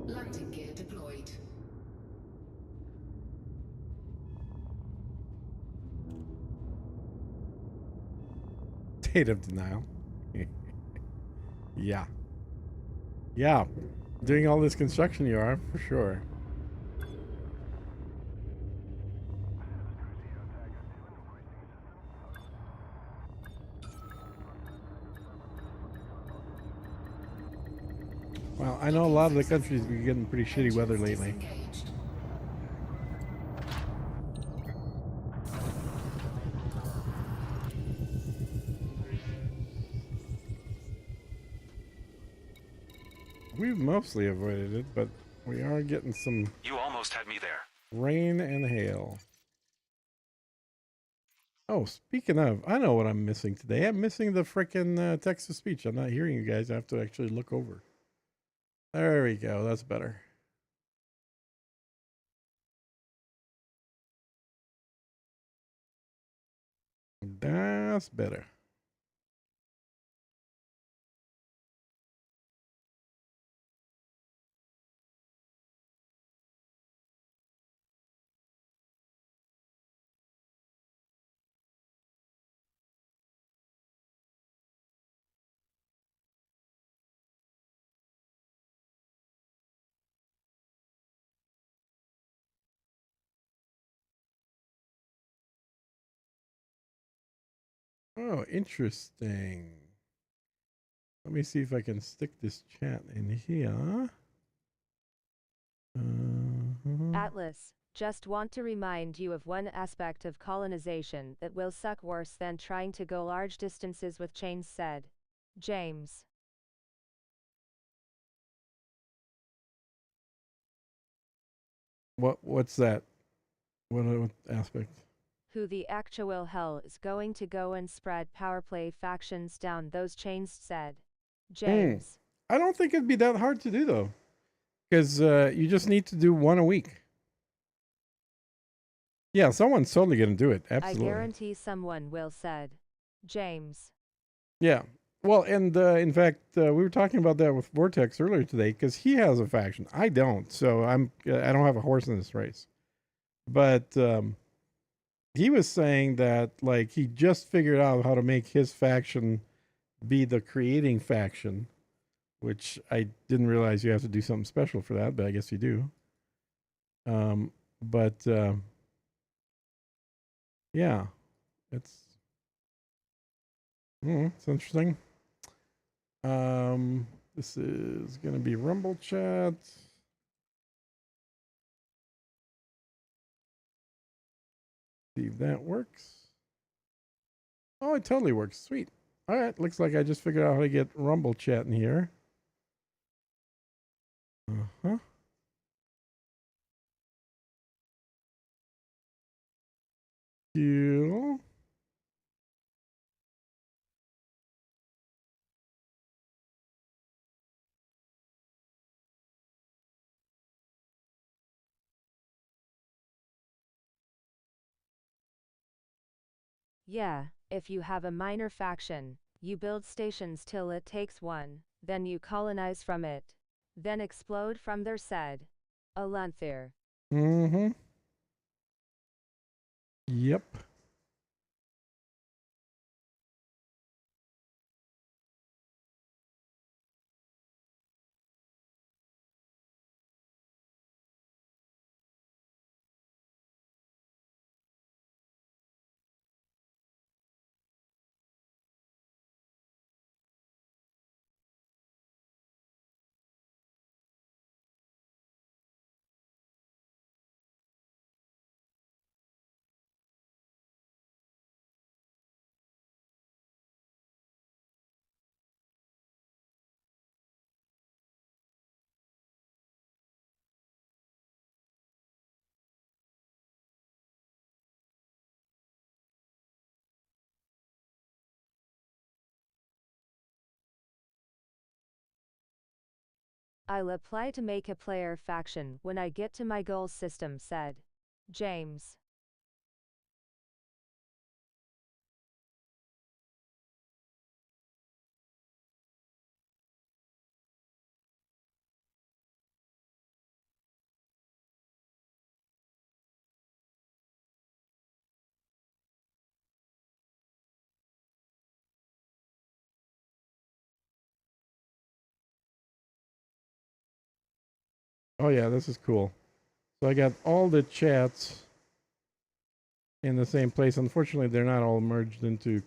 Landing gear deployed. State of denial. Yeah. Yeah. Doing all this construction you are, for sure. Well, I know a lot of the countries have been getting pretty shitty weather lately. Disengaged. We've mostly avoided it, but we are getting some You almost had me there. rain and hail. Oh, speaking of, I know what I'm missing today. I'm missing the frickin' text to speech. I'm not hearing you guys. I have to actually look over. There we go. That's better. That's better. Oh, interesting. Let me see if I can stick this chat in here. Atlas, just want to remind you of one aspect of colonization that will suck worse than trying to go large distances with chains, said James. What's that? What aspect? Who the actual hell is going to go and spread power play factions down those chains, said James. I don't think it'd be that hard to do though, because you just need to do one a week. Yeah, someone's totally gonna do it. Absolutely. I guarantee someone will, said James. Yeah. Well, and in fact, we were talking about that with Vortex earlier today because he has a faction. I don't, so I don't have a horse in this race. But he was saying that like he just figured out how to make his faction be the creating faction, which I didn't realize you have to do something special for that, but I guess you do. But yeah, it's interesting. This is gonna be Rumble chat. See if that works. Oh, it totally works. Sweet. All right, looks like I just figured out how to get Rumble chat in here. Uh-huh. Cool. Yeah, if you have a minor faction, you build stations till it takes one, then you colonize from it. Then explode from there, said Alanthir. Mm-hmm. Yep. I'll apply to make a player faction when I get to my goals system, said James. Oh yeah, this is cool. So I got all the chats in the same place. Unfortunately, they're not all merged into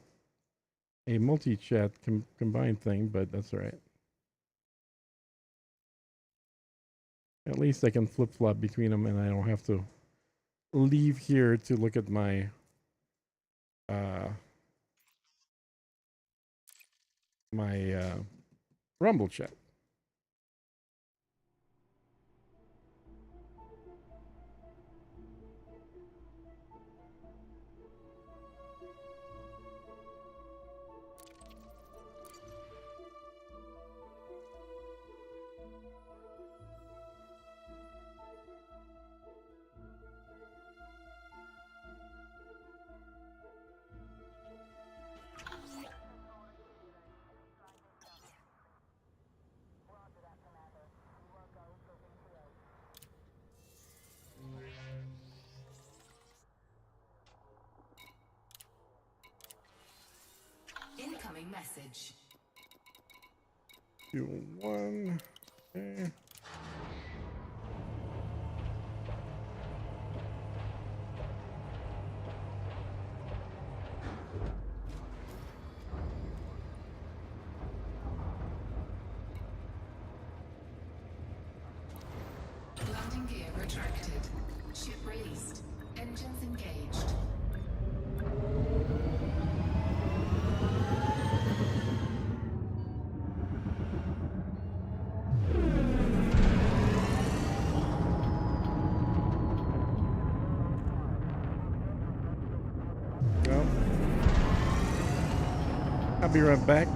a multi-chat combined thing, but that's all right. At least I can flip-flop between them, and I don't have to leave here to look at my Rumble chat. Incoming message. 2-1. Okay. Landing gear retracted. Ship released. Engines engaged. Well, I'll be right back.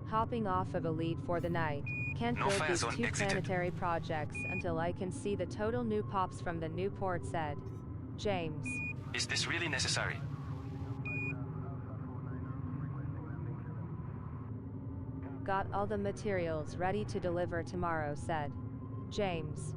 Hopping off of Elite for the night. Can't No build fire these zone 2 exited. planetary projects until I can see the total new pops from the new port, said James. Is this really necessary? Got all the materials ready to deliver tomorrow, said James.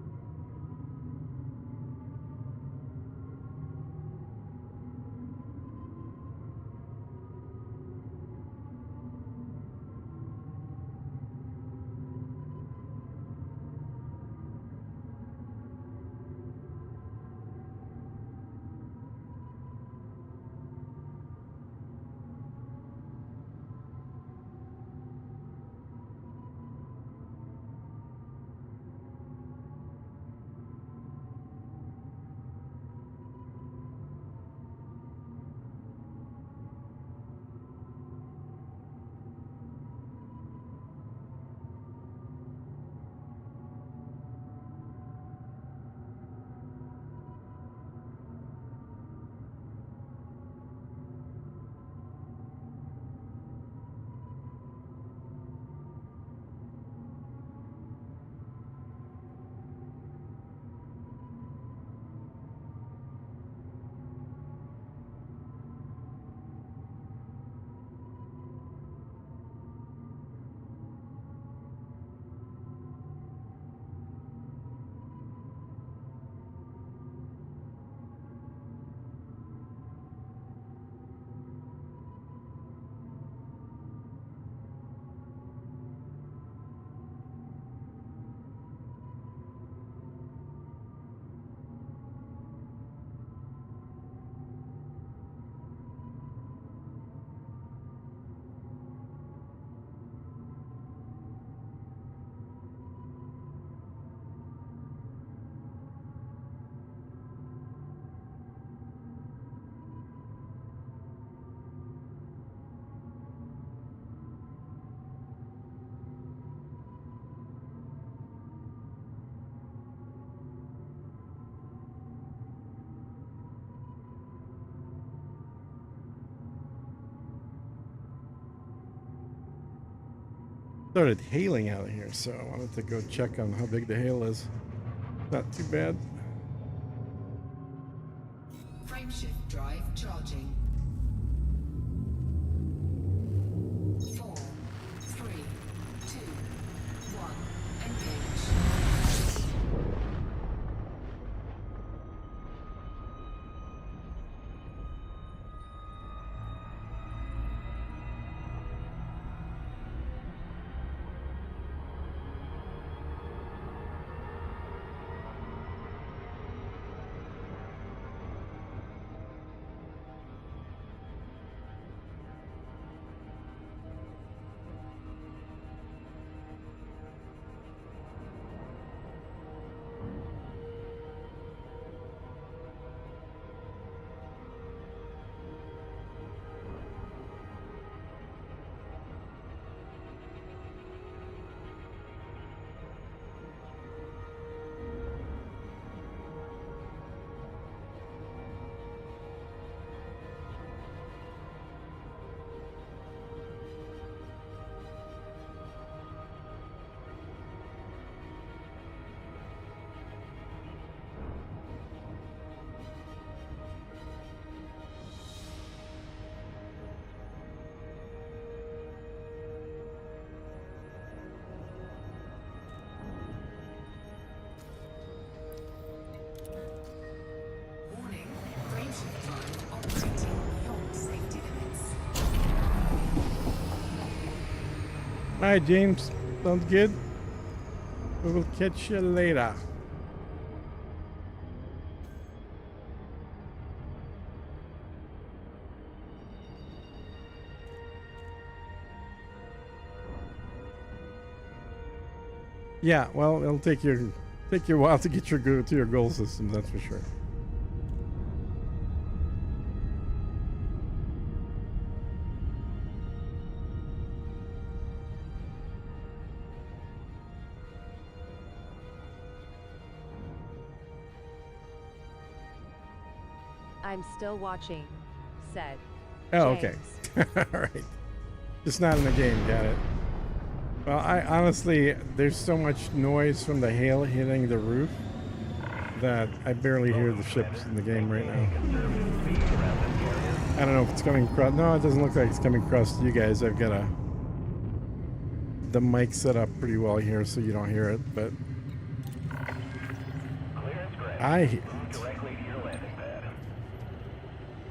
Started hailing out of here, so I wanted to go check on how big the hail is. Not too bad. Frameshift drive charging. 4, 3, 2, 1. Engage. Warning, frameshift drive operating beyond safety limits. Alright, James. Sounds good. We will catch you later. Yeah, well, it'll take you a while to get to your goal system, that's for sure. I'm still watching, said. Oh, okay. James. All right. Just not in the game, got it. Well, I honestly, there's so much noise from the hail hitting the roof that I barely hear the ships in the game right now. I don't know if it's coming across. No, it doesn't look like it's coming across to you guys. I've got the mic set up pretty well here so you don't hear it, but Clearance granted. I hear Move it. directly to your landing pad.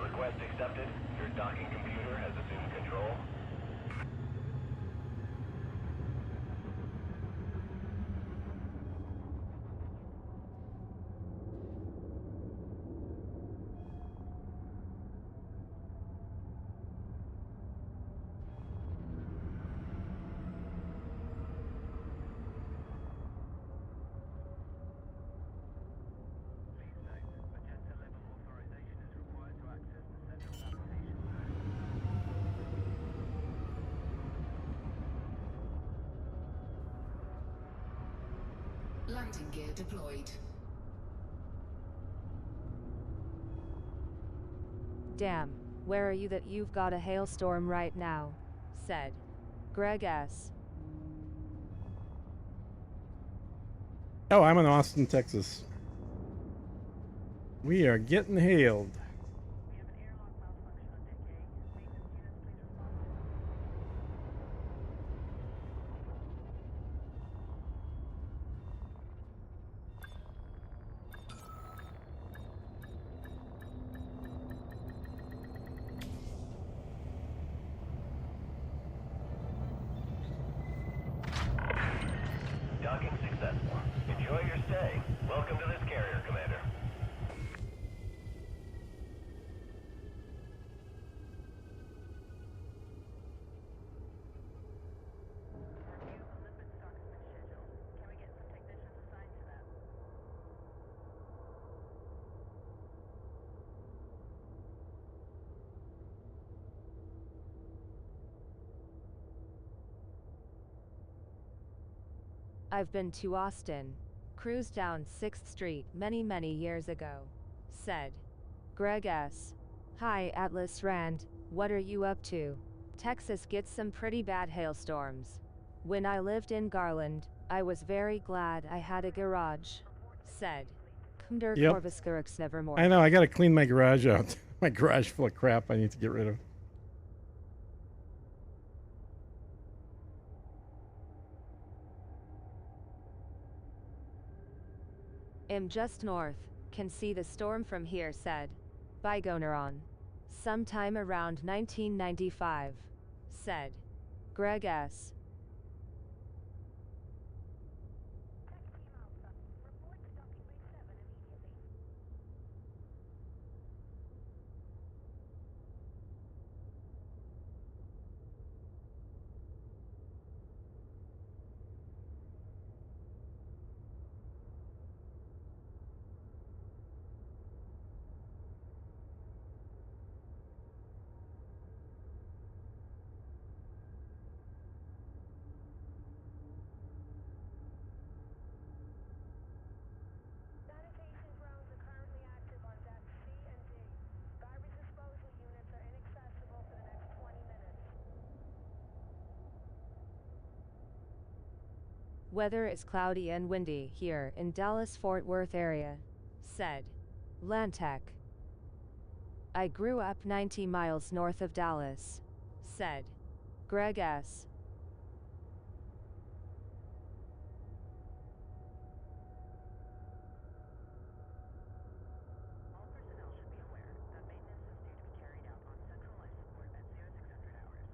Request accepted. Your docking computer has assumed control. Landing gear deployed. Damn, where are you that you've got a hailstorm right now? Said. Greg S. Oh, I'm in Austin, Texas. We are getting hailed. Docking successful. Enjoy your stay. Welcome to this carrier, Commander. I've been to Austin. Cruised down 6th Street many years ago. Said. Greg S. Hi Atlas Rand, what are you up to? Texas gets some pretty bad hailstorms. When I lived in Garland, I was very glad I had a garage, said. Kumder Yep. Korviskurks nevermore. I know, I gotta clean my garage out. My garage full of crap I need to get rid of. Am just north, can see the storm from here, said. Bygoneron. Sometime around 1995, said. Greg S. Sanitation drones are currently active on decks C and D. Garbage disposal units are inaccessible for the next 20 minutes. Weather is cloudy and windy here in Dallas-Fort Worth area, said. Lantec. I grew up 90 miles north of Dallas, said. Greg S. All personnel should be aware that maintenance is due to be carried out on central life support at 0600 hours.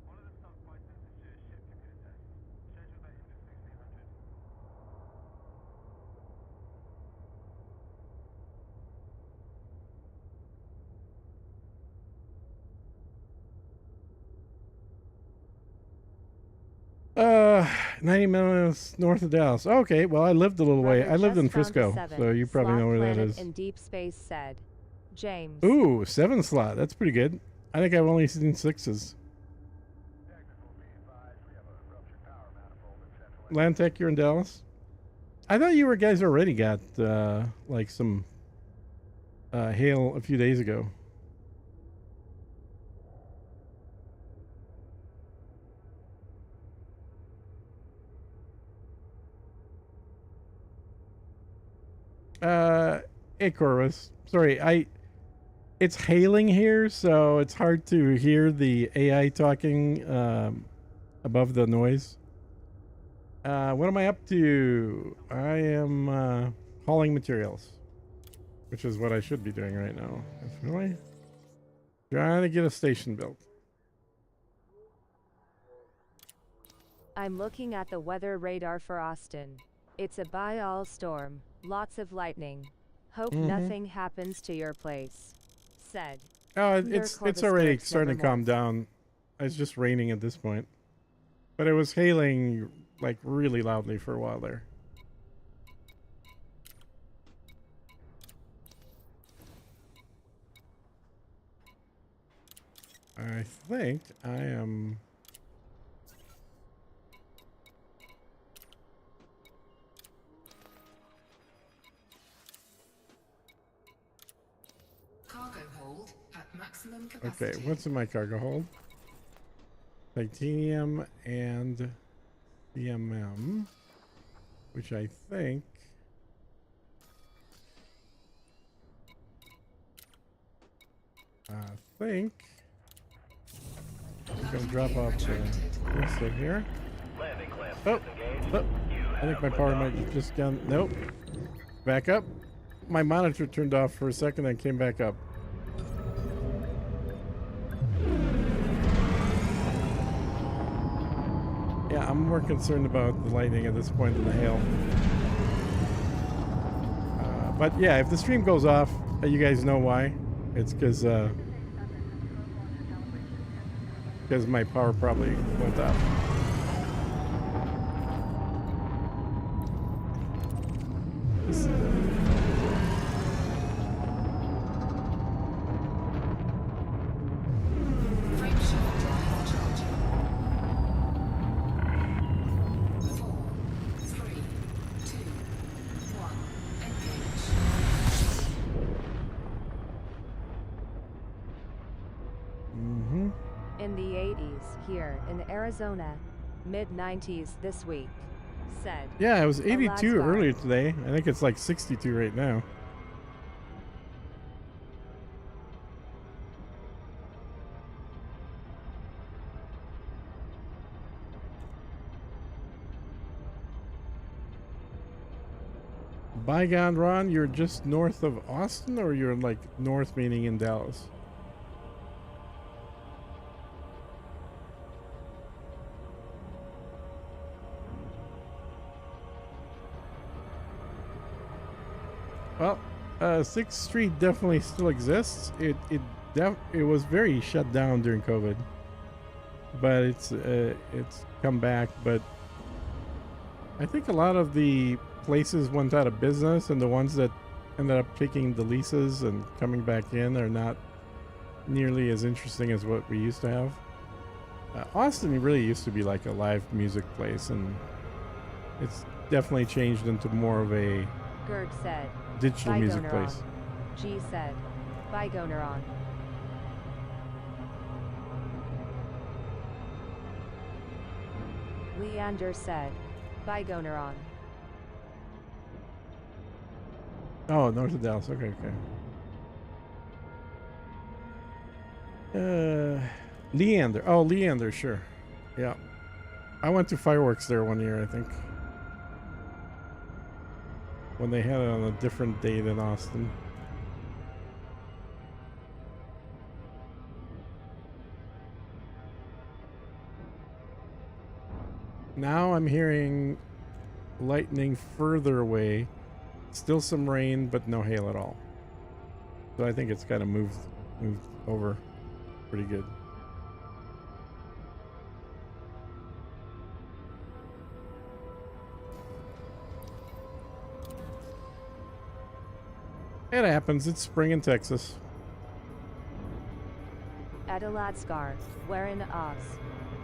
One of the stock prices is due a ship computer test, scheduled at Index 1600. Uh, 90 minutes north of Dallas. Okay, well, I lived a little way. Brother I lived in just found a Frisco, seven so you probably know slot where that planet is. in deep space, said. James. Ooh, 7 slot. That's pretty good. I think I've only seen 6s. Technical be advised, we have a ruptured power manifold in central. Lantec, you're in Dallas? I thought you were guys already got, like some, hail a few days ago. Hey Corvus. Sorry, it's hailing here, so it's hard to hear the AI talking above the noise. What am I up to? I am hauling materials, which is what I should be doing right now. Really? Trying to get a station built. I'm looking at the weather radar for Austin. It's a by-all storm, lots of lightning. Hope nothing happens to your place, said. Oh, Near it's Corvus already Christi, starting to calm Nevermore. down. It's just raining at this point, but it was hailing like really loudly for a while there. I think I am. Cargo hold at maximum capacity. Okay, what's in my cargo hold? Titanium and CMM, which I think. I'm gonna drop off this in here. Landing clamp Oh, disengaged. oh, I think my power might have just gone. Nope. Back up. My monitor turned off for a second and came back up. Yeah, I'm more concerned about the lightning at this point than the hail. But yeah, if the stream goes off, you guys know why. It's because my power probably went off. the 80s here in Arizona, mid 90s this week, said. Yeah, it was 82 Alaska. earlier today. I think it's like 62 right now. Bygone Ron, you're just north of Austin, or you're like north meaning in Dallas? Well, 6th Street definitely still exists. It was very shut down during COVID, but it's come back. But I think a lot of the places went out of business, and the ones that ended up taking the leases and coming back in are not nearly as interesting as what we used to have. Austin really used to be like a live music place, and it's definitely changed into more of a Gerg said. digital music Bygoner place. on. G said. Bygoner on. Leander said. Bygoner on. Oh, north of Dallas. Okay, okay. Leander. Oh, Leander, sure. Yeah. I went to fireworks there one year, I think. When they had it on a different day than Austin. Now I'm hearing lightning further away. Still some rain, but no hail at all. So I think it's kind of moved over pretty good. It happens. It's spring in Texas. Adeladskar, where in Oz.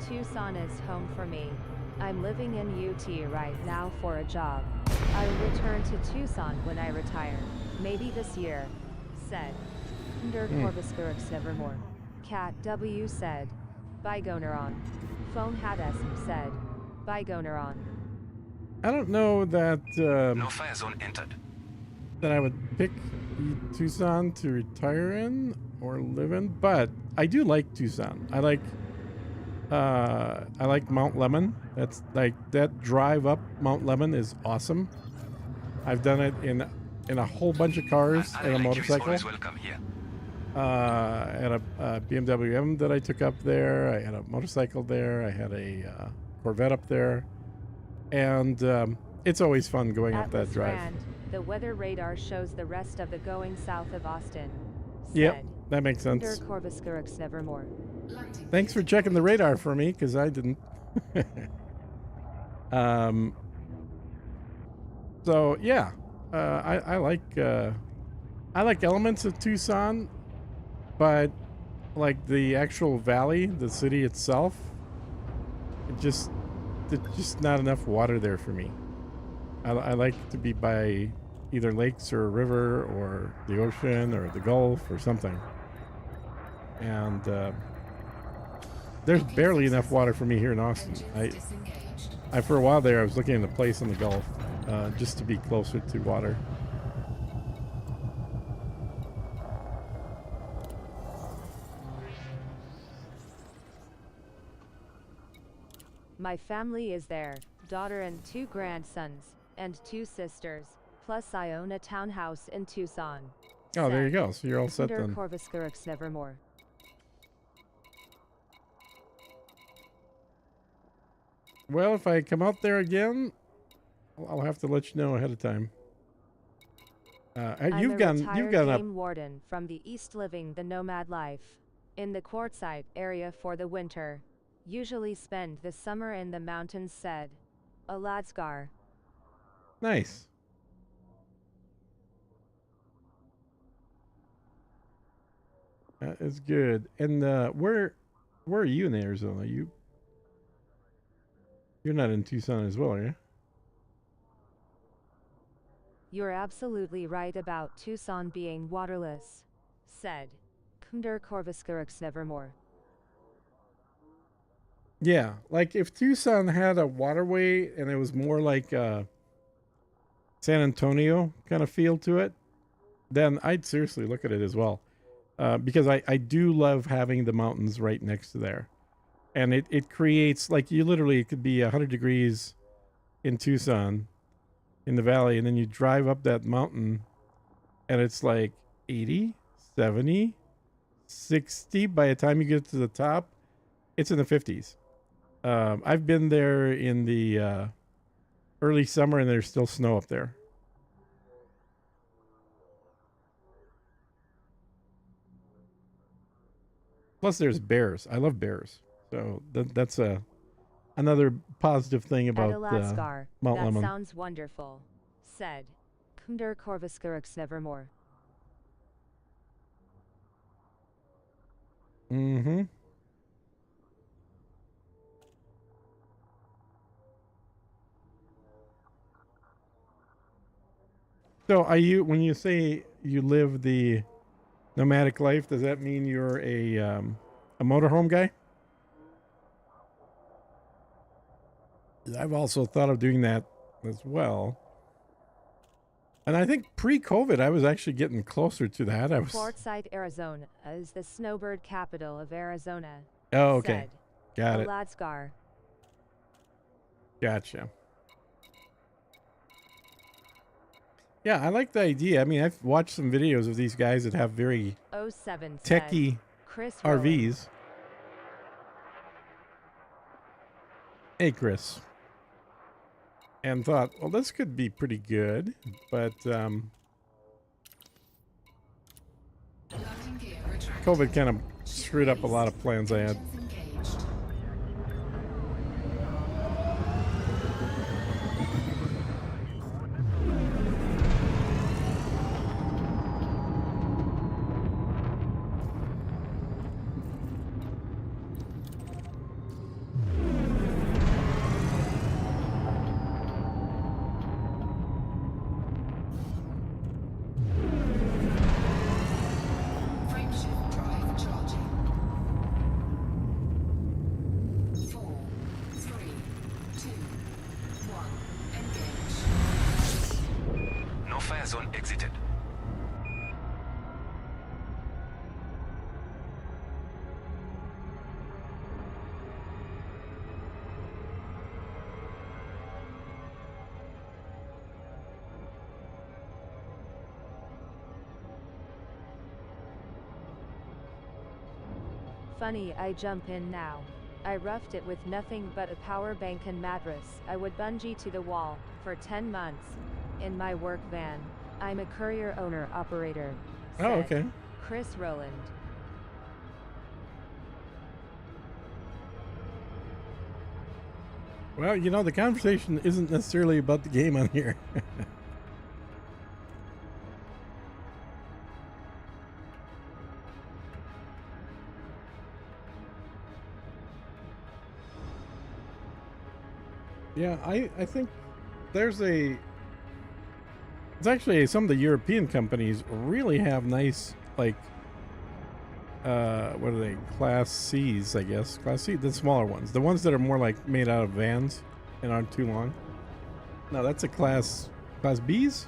Tucson is home for me. I'm living in UT right now for a job. I'll return to Tucson when I retire. Maybe this year, said. Der Corvus Nevermore. Cat W said. Bygoner on. Phone had said. Bygoner on. I don't know that No fire zone entered. that I would pick Tucson to retire in or live in, but I do like Tucson. I like Mount Lemon. That's like that drive up Mount Lemon is awesome. I've done it in a whole bunch of cars and a Electric is motorcycle. always welcome here. I had a BMW M that I took up there. I had a motorcycle there. I had a Corvette up there, and it's always fun going up that Atlas drive. Rand, the weather radar shows the rest of the going south of Austin. Yep, Said. that makes Der sense. Corvus Nevermore. Landing Thanks for checking the radar for me, because I didn't. So yeah, I like elements of Tucson, but like the actual valley, the city itself, there's just not enough water there for me. I like to be by either lakes or a river or the ocean or the Gulf or something. And there's barely enough water for me here in Austin. I for a while there, I was looking at a place in the Gulf just to be closer to water. My family is there, daughter and 2 grandsons, and 2 sisters, plus I own a townhouse in Tucson. Oh, there Said. you go. So you're all set Der then. Corvus Nevermore. Well, if I come out there again, I'll have to let you know ahead of time. I'm You've a gone retired up. game warden from the East living the nomad life. In the Quartzsite area for the winter. Usually spend the summer in the mountains, said. Aladskar. Nice. That is good. And where are you in Arizona? You're not in Tucson as well, are you? You're absolutely right about Tucson being waterless, said. Der Corvus Nevermore. Yeah, like if Tucson had a waterway and it was more like San Antonio kind of feel to it, then I'd seriously look at it as well. Because I do love having the mountains right next to there. And it creates, like, you literally, it could be 100 degrees in Tucson in the valley, and then you drive up that mountain and it's like 80, 70, 60. By the time you get to the top, it's in the 50s. I've been there in the early summer and there's still snow up there. Plus, there's bears. I love bears. So that's another positive thing At about Alaskar, Mount that Lemmon. sounds wonderful, said Kunder Korviskurux Nevermore. Mm-hmm. So are you, when you say you live the nomadic life, does that mean you're a motorhome guy? I've also thought of doing that as well. And I think pre-COVID, I was actually getting closer to that. I was. Quartzsite, Arizona is the snowbird capital of Arizona. Oh, okay. Said Got it. Alaskar. Gotcha. Yeah, I like the idea. I mean, I've watched some videos of these guys that have very 07 said techie Chris Rowland. RVs. Hey, Chris. And thought, well, this could be pretty good, but COVID kind of screwed up a lot of plans I had. Frameshift drive charging. 4, 3, 2, 1. Engage. No fire zone exited. Funny, I jump in now. I roughed it with nothing but a power bank and mattress. I would bungee to the wall for 10 months in my work van. I'm a courier owner operator. Oh, said okay. Chris Rowland. Well, you know, the conversation isn't necessarily about the game on here. Yeah, I think there's it's actually some of the European companies really have nice, like, what are they? Class C's, I guess. Class C, the smaller ones. The ones that are more like made out of vans and aren't too long. No, that's a class B's?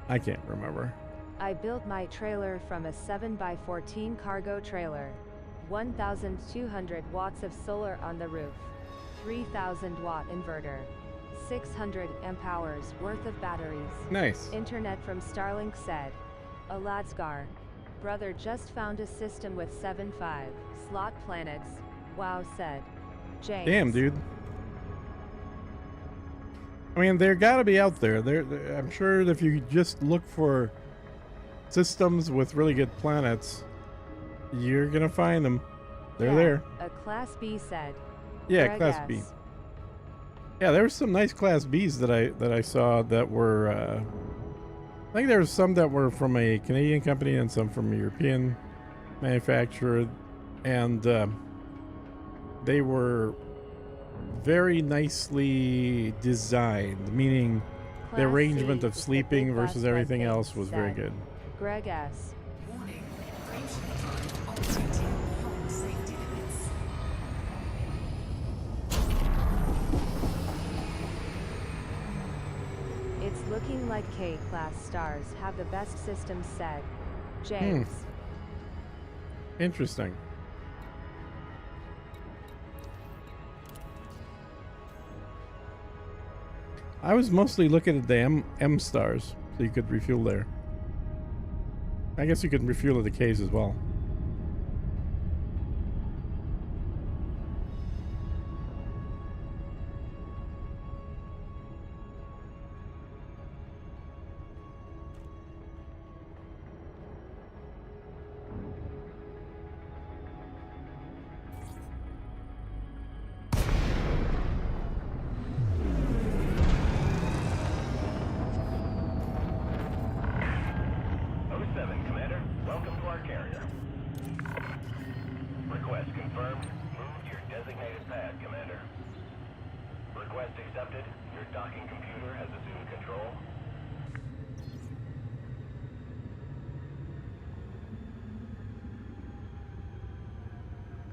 I can't remember. I built my trailer from a 7x14 cargo trailer. 1,200 watts of solar on the roof. 3,000 watt inverter. 600 amp hours worth of batteries. Nice. Internet from Starlink said. Alaskar. Brother just found a system with 7.5 slot planets. Wow, said James. Damn, dude. I mean, they're got to be out there. I'm sure that if you just look for systems with really good planets, you're gonna find them. They're Yeah, there. A Class B said. Yeah, Greg Class B. S. Yeah, there were some nice Class Bs that I saw that were. I think there was some that were from a Canadian company and some from a European manufacturer, and they were very nicely designed, meaning the Class arrangement C of is the sleeping big versus bus everything red else thing, was very said good. Greg S. Warning. Frameshift drive operating beyond safety limits. like K-class stars have the best systems, said James. Interesting. I was mostly looking at the M stars, so you could refuel there. I guess you could refuel at the Ks as well.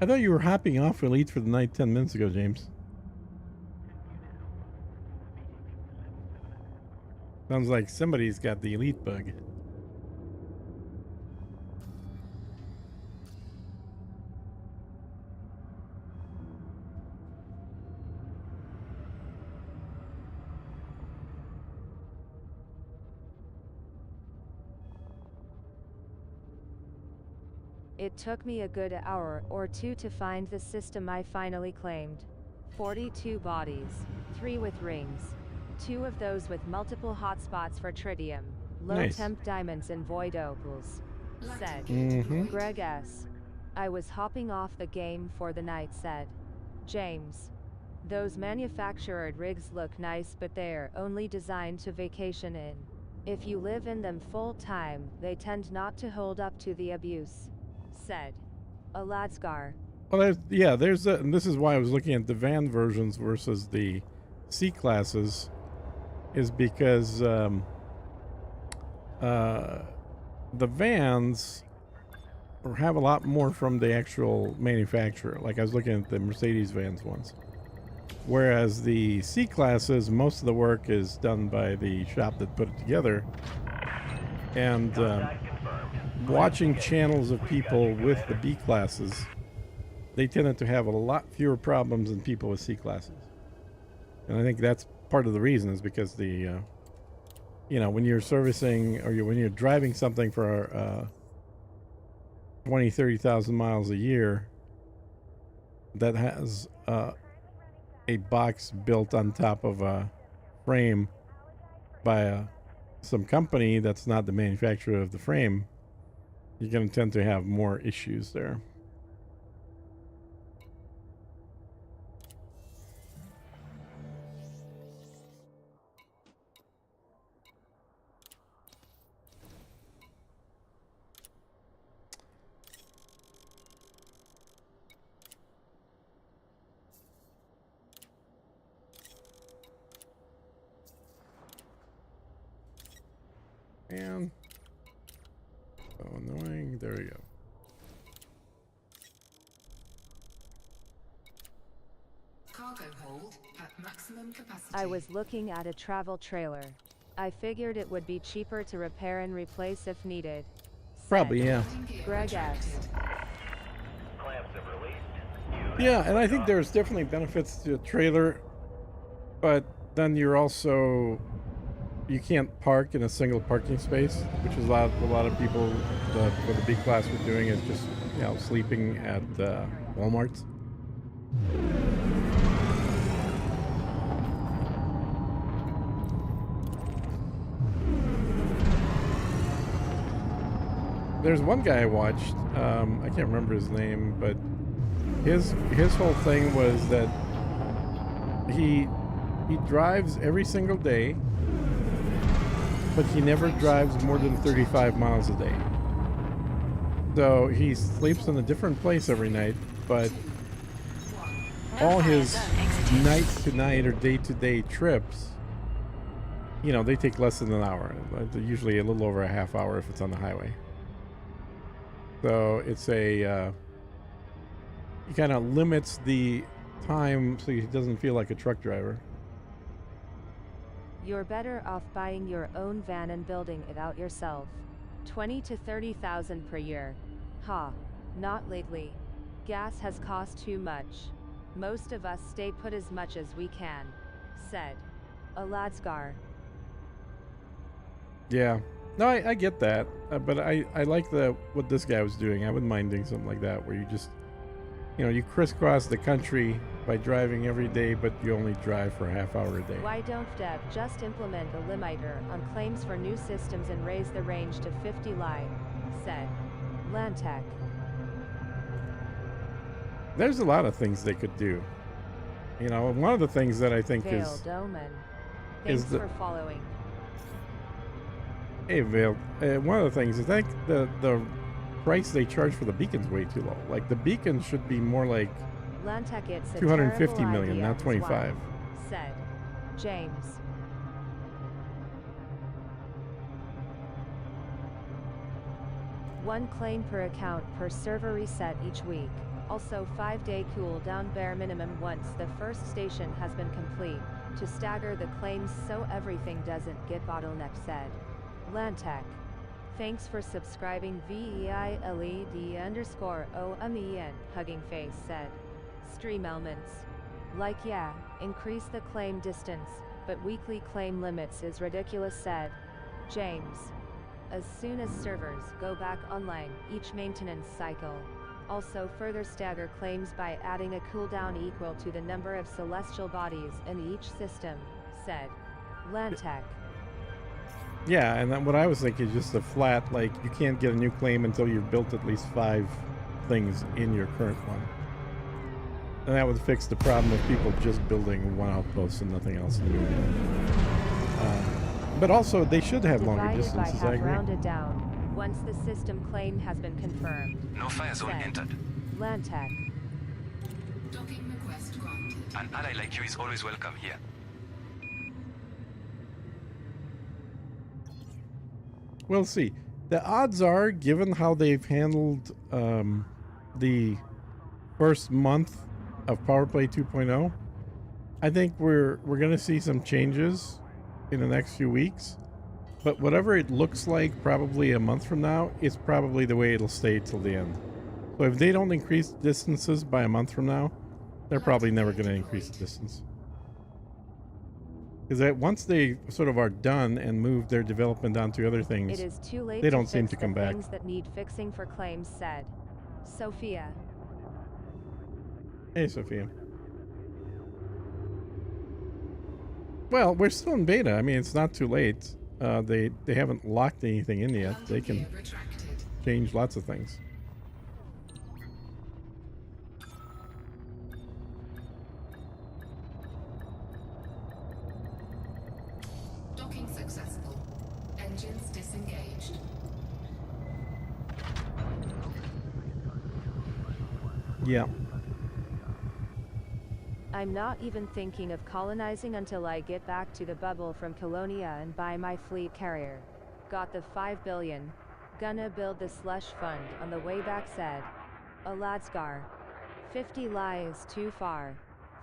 I thought you were hopping off Elite for the night 10 minutes ago, James. Sounds like somebody's got the Elite bug. It took me a good hour or two to find the system I finally claimed. 42 bodies, 3 with rings. 2 of those with multiple hotspots for tritium, Nice. low-temp diamonds and void opals. Said Mm-hmm. Greg S. I was hopping off the game for the night, said James. Those manufactured rigs look nice, but they're only designed to vacation in. If you live in them full time, they tend not to hold up to the abuse. Said Aladskar. Well, and this is why I was looking at the van versions versus the C classes, is because the vans have a lot more from the actual manufacturer. Like I was looking at the Mercedes vans ones, whereas the C classes, most of the work is done by the shop that put it together. And watching channels of people with the B classes, they tended to have a lot fewer problems than people with C classes. And I think that's part of the reason, is because the, when you're servicing or when you're driving something for 20, 30,000 miles a year that has a box built on top of a frame by some company that's not the manufacturer of the frame, you're going to tend to have more issues there. And so annoying. There we go. Cargo hold at maximum capacity. I was looking at a travel trailer. I figured it would be cheaper to repair and replace if needed. Said Probably, yeah. Greg S. Clamps have released. Yeah, and I think there's definitely benefits to a trailer, but then you can't park in a single parking space, which is a lot of people with the B class were doing, is just sleeping at Walmarts. There's one guy I watched, I can't remember his name, but his whole thing was that he drives every single day, but he never drives more than 35 miles a day. So he sleeps in a different place every night, but all his night to night or day to day trips, they take less than an hour. Usually a little over a half hour if it's on the highway. So it's he kind of limits the time so he doesn't feel like a truck driver. You're better off buying your own van and building it out yourself. 20 to 30,000 per year. Ha. Not lately. Gas has cost too much. Most of us stay put as much as we can, said Aladskar. Yeah. No, I get that, but I like what this guy was doing. I wouldn't mind doing something like that, where you just, you crisscross the country by driving every day, but you only drive for a half hour a day. Why don't Dev just implement a limiter on claims for new systems and raise the range to 50 li, said Lantec. There's a lot of things they could do. One of the things that I think Vale is Doman. is Thanks the- for following. Hey, Vale, one of the things is, I think the price they charge for the beacon's way too low. Like, the beacon should be more like Lantec, it's a 250 terrible million, idea not as 25. well, said James. One claim per account per server reset each week. Also 5-day cooldown bare minimum once the first station has been complete, to stagger the claims so everything doesn't get bottlenecked, said Lantec. Thanks for subscribing. VEILED_OMEN hugging face, said Stream Elements. Like, yeah, increase the claim distance, but weekly claim limits is ridiculous, said James. As soon as servers go back online, each maintenance cycle. Also further stagger claims by adding a cooldown equal to the number of celestial bodies in each system, said Lantec. Yeah, and then what I was thinking is just a flat, like, you can't get a new claim until you've built at least 5 things in your current one. And that would fix the problem of people just building one outpost and nothing else new. But also, they should have longer Divided by distances, I half agree. rounded down, once the system claim has been confirmed, No fire zone said entered. Lantec. Docking request granted. An ally like you is always welcome here. We'll see. The odds are, given how they've handled the first month of PowerPlay 2.0, I think we're going to see some changes in the next few weeks. But whatever it looks like probably a month from now is probably the way it'll stay till the end. So if they don't increase distances by a month from now, they're probably never going to increase the distance. Because once they sort of are done and move their development onto other things, It is too late they to don't seem fix to come the back. things that need fixing for claims, said Sophia. Hey, Sophia. Well, we're still in beta. I mean, it's not too late. They haven't locked anything in yet. They can Gear retracted. change lots of things. Docking successful. Engines disengaged. Yeah. I'm not even thinking of colonizing until I get back to the bubble from Colonia and buy my fleet carrier. Got the 5 billion. Gonna build the slush fund on the way back, said Aladskar. 50 li is too far.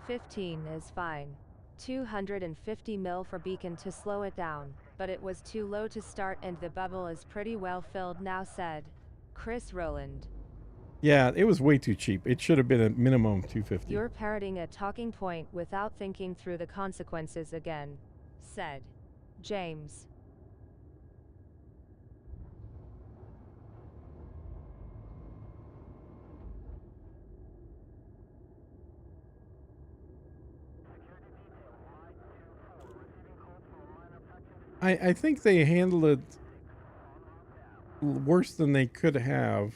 15 is fine. 250 mil for beacon to slow it down, but it was too low to start and the bubble is pretty well filled now, said Chris Rowland. Yeah, it was way too cheap. It should have been a minimum of 250. You're parroting a talking point without thinking through the consequences again, said James. I think they handled it worse than they could have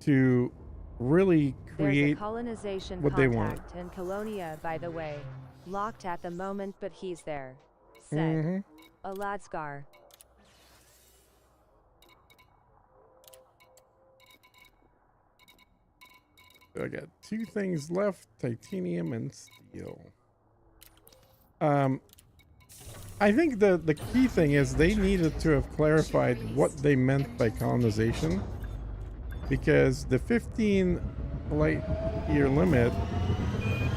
to really There's a create colonization what they want. contact in Colonia, by the way. Locked at the moment, but he's there, said Mhm. Aladskar. I got 2 things left: titanium and steel. I think the key thing is they needed to have clarified what they meant by colonization, because the 15 light year limit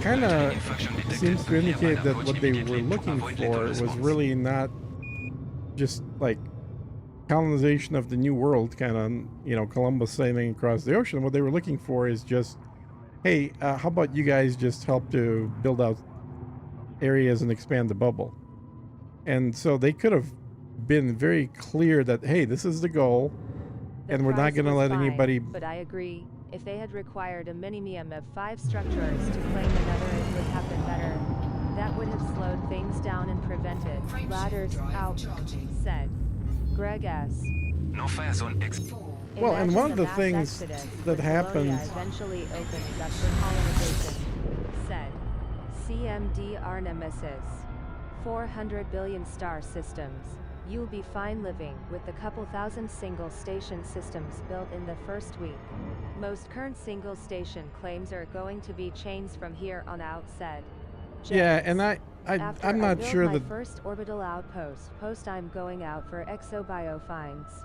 kind of Infraction detected seems to per clear indicate by that approach what they were immediately to looking avoid lethal for was response. really not just like colonization of the new world, kind of, you know, Columbus sailing across the ocean. What they were looking for is just, hey, how about you guys just help to build out areas and expand the bubble? And so they could have been very clear that, hey, this is the goal, The and we're not price going to was let fine, anybody. But I agree. If they had required a minimum of 5 structures to claim another, it would have been better. That would have slowed things down and prevented Frameshift ladders drive out, charging. said Greg S. No fire zone X. 4. Well, and Imagine one of the mass things exodus that when happened- Bologna eventually opens up for colonization, said CMD Arnemesis. 400 billion star systems. You'll be fine living with the couple thousand single station systems built in the first week. Most current single station claims are going to be chains from here on out, said Yeah, James. and After I'm I not build sure my that first orbital outpost, I'm going out for exobio finds.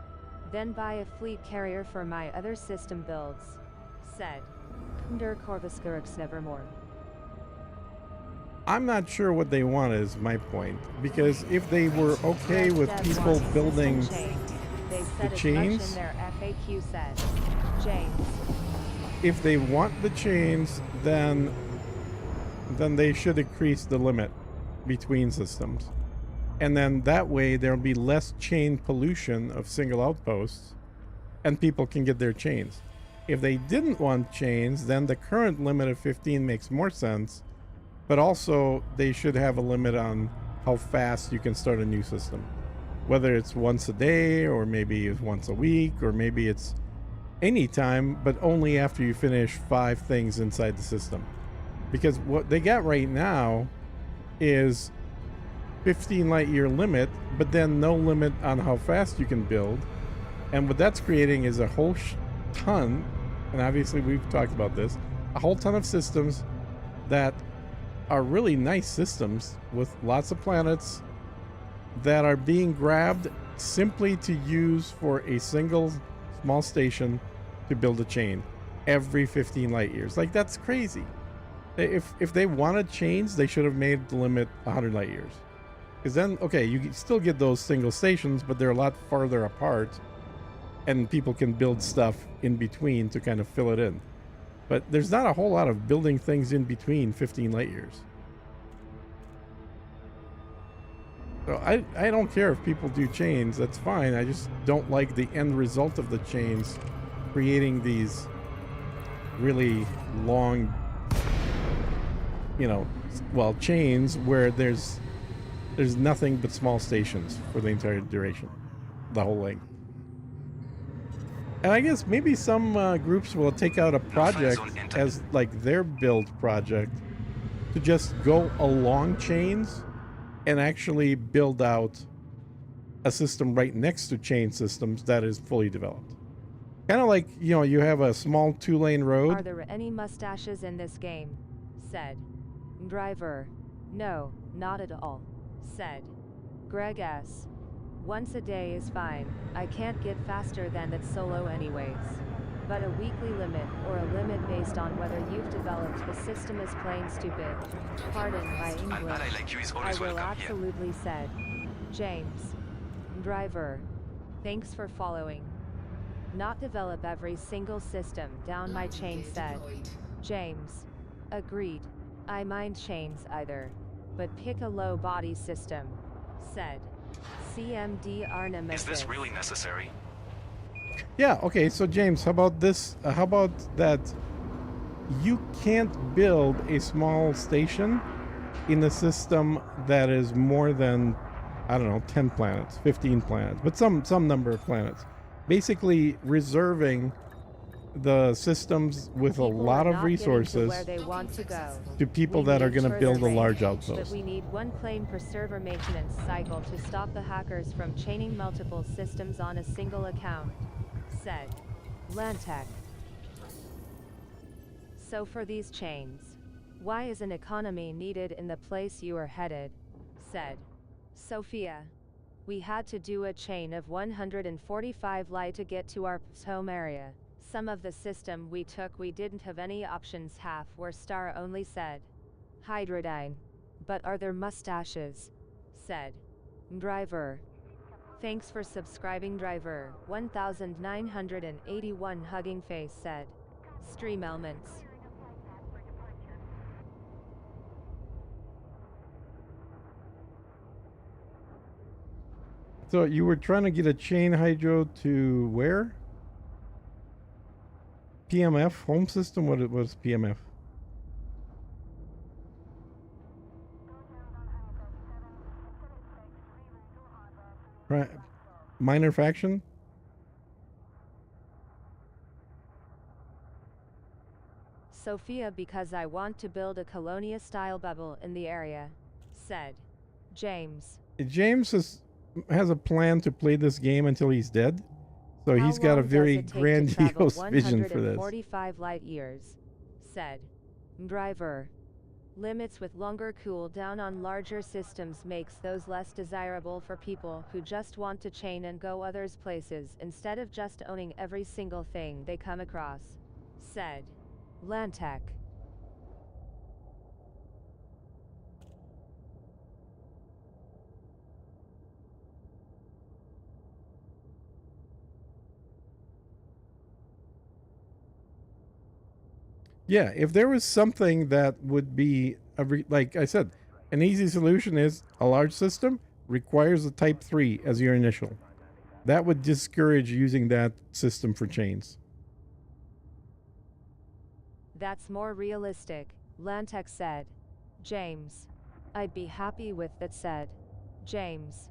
Then buy a fleet carrier for my other system builds, said Der Corvuscurix Nevermore. I'm not sure what they want is my point, because if they were okay with Dev people wants building, system chain. They said as much chains? in their FAQ, said James. if they want the chains, then they should increase the limit between systems. And then that way there'll be less chain pollution of single outposts and people can get their chains. If they didn't want chains, then the current limit of 15 makes more sense, but also they should have a limit on how fast you can start a new system. Whether it's once a day, or maybe it's once a week, or maybe it's anytime, but only after you finish 5 things inside the system. Because what they got right now is 15 light year limit, but then no limit on how fast you can build. And what that's creating is a whole ton, and obviously we've talked about this, a whole ton of systems that are really nice systems with lots of planets that are being grabbed simply to use for a single small station to build a chain every 15 light years. Like, that's crazy. If they wanted chains, they should have made the limit 100 light years. Because then, okay, you can still get those single stations, but they're a lot farther apart, and people can build stuff in between to kind of fill it in. But there's not a whole lot of building things in between 15 light years. So I don't care if people do chains, that's fine. I just don't like the end result of the chains creating these really long, you know, well, chains where there's nothing but small stations for the entire duration, the whole length. And I guess maybe some groups will take out a project as like their build project to just go along chains and actually build out a system right next to chain systems that is fully developed. Kind of like, you know, you have a small 2-lane Are road. there any mustaches in this game? Said Driver. No, not at all. Said Greg S. Once a day is fine. I can't get faster than that solo anyways. But a weekly limit, or a limit based on whether you've developed the system, is plain stupid. Pardon my An English. ally like you is I always will welcome here. absolutely, said James. Driver. Thanks for following. Not develop every single system down my chain, said James. Agreed. I mind chains either. But pick a low body system, said CMD Arnemesis. Is this really necessary? Yeah, okay, so James, how about this? How about that you can't build a small station in a system that is more than, I don't know, 10 planets, 15 planets, but some number of planets. Basically reserving the systems with a People lot are of not getting to resources where they want to go. to people We that are need going to build a further large range, outpost. But we need one claim per server maintenance cycle to stop the hackers from chaining multiple systems on a single account, said Lantec. So for these chains, why is an economy needed in the place you are headed? Said Sophia. We had to do a chain of 145 light to get to our home area. Some of the system we took, we didn't have any options, half were star only, said Hydrodyne. But are there mustaches? Said. Driver. Thanks for subscribing, Driver. 1981 Hugging Face said. Stream elements. So you were trying to get a chain hydro to where? PMF home system? What was PMF? Right. Minor faction? Sophia, because I want to build a Colonia style bubble in the area. Said. James. James has a plan to play this game until he's dead. So How he's got a long very does it take to travel grandiose vision for this. 145 light years. Said. Driver. Limits with longer cooldown on larger systems makes those less desirable for people who just want to chain and go others places instead of just owning every single thing they come across. Said. Lantec. Yeah, if there was something that would be, like I said, an easy solution is a large system requires a Type 3 as your initial. That would discourage using that system for chains. That's more realistic, Lantec said. James. I'd be happy with that, said. James.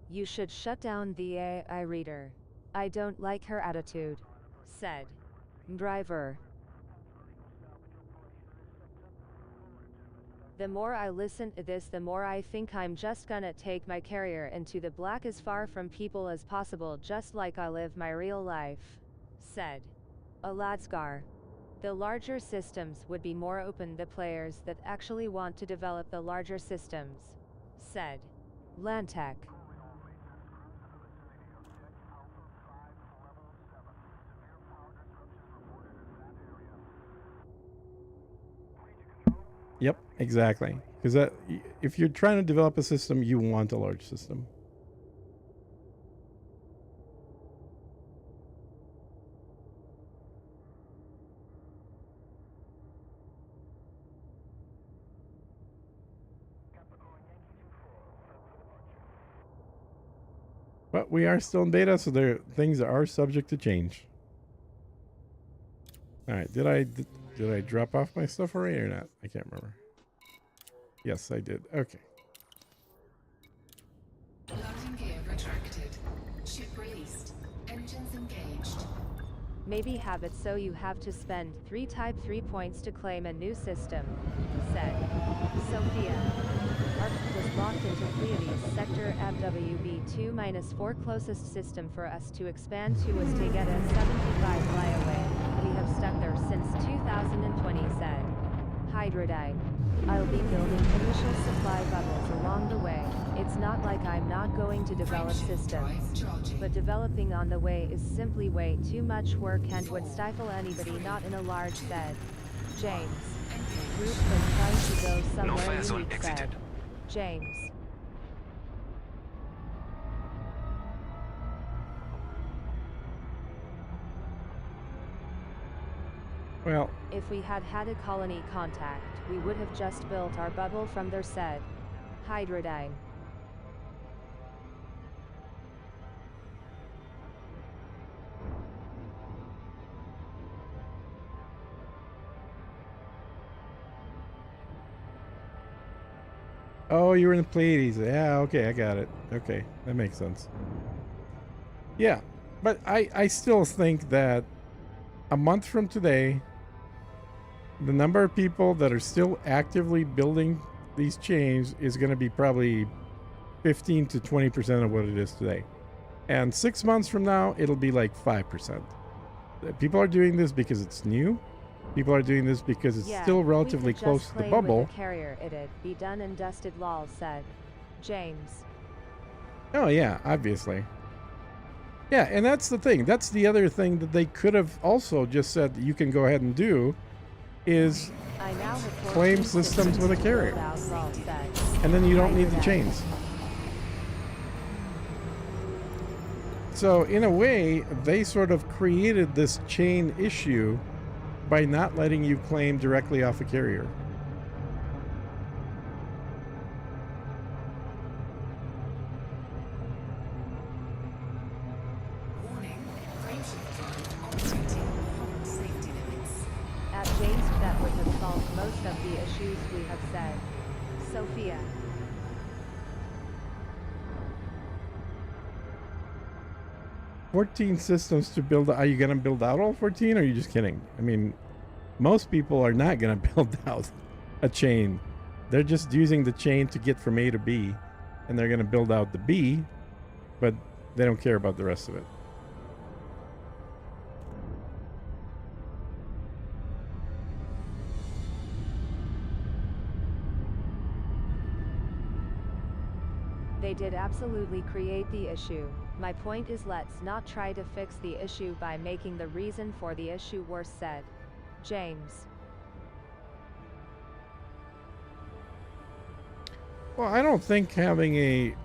You should shut down the AI reader. I don't like her attitude. Said. Driver. The more I listen to this, the more I think I'm just gonna take my career into the black as far from people as possible, just like I live my real life. Said. Aladsgar. The larger systems would be more open to players that actually want to develop the larger systems. Said. Lantec. Yep, exactly. Because that, if you're trying to develop a system, you want a large system. But we are still in beta, so things are subject to change. All right, did I drop off my stuff already or not? I can't remember. Yes, I did. Okay. Landing gear retracted. Ship released. Engines engaged. Maybe have it so you have to spend 3 Type 3 points to claim a new system. Said. Sophia. ARC was locked into Pleiades sector FWB2-4 closest system for us to expand to is Tegeta 75 flyaway. We have stuck there since 2020, said. Hydrodyne. I'll be building initial supply bubbles along the way. It's not like I'm not going to develop systems. But developing on the way is simply way too much work and would stifle anybody not in a large bed. James. Group been trying to go No somewhere fire zone unique, exited. said. James. Well, If we had had a colony contact, we would have just built our bubble from there, said. Hydrodyne. oh, you were in the Pleiades. Yeah, okay, I got it. Okay, that makes sense. Yeah, but I still think that a month from today, the number of people that are still actively building these chains is going to be probably 15 to 20% of what it is today. And 6 months from now, it'll be like 5%. People are doing this because it's new. People are doing this because it's still relatively close to the bubble. With the carrier, it'd be done and dusted, lol, said. James. Oh yeah, obviously. Yeah, and that's the thing. That's the other thing that they could have also just said that you can go ahead and do. is I now have 14 claim systems with a to carrier. build out, Rawl said. And then you don't need the Hydrodine. chains. So in a way, they sort of created this chain issue by not letting you claim directly off a carrier. Warning. Frameshift drive operating beyond safety limits. At James, that would have solved most of the issues we have said. Sophia. "14 systems to build. Are you going to build out all 14? Or are you just kidding? I mean, most people are not going to build out a chain. They're just using the chain to get from A to B, and they're going to build out the B, but they don't care about the rest of it. They did absolutely create the issue. My point is, let's not try to fix the issue by making the reason for the issue worse, said James. Well, I don't think having a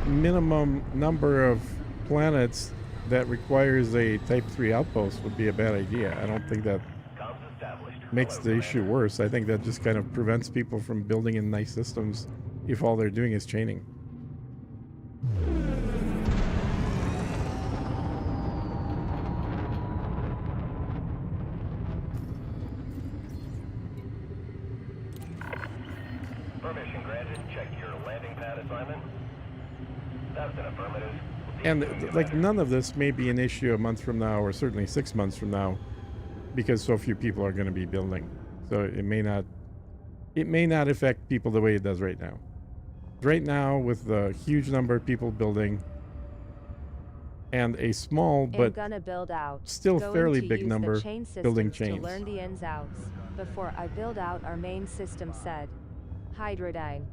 minimum number of planets that requires a Type 3 outpost would be a bad idea. I don't think that Comms established. makes Hello, the issue Commander. worse. I think that just kind of prevents people from building in nice systems if all they're doing is chaining. Permission granted. Check your landing pad assignment. That's an affirmative. And like none of this may be an issue a month from now, or certainly 6 months from now, because so few people are going to be building. So it may not affect people the way it does right now. Right now, with the huge number of people building and a small I'm but gonna build out. still Going fairly to big use number the chain building systems chains. to learn the ins outs before I build out our main system, said Hydrodine.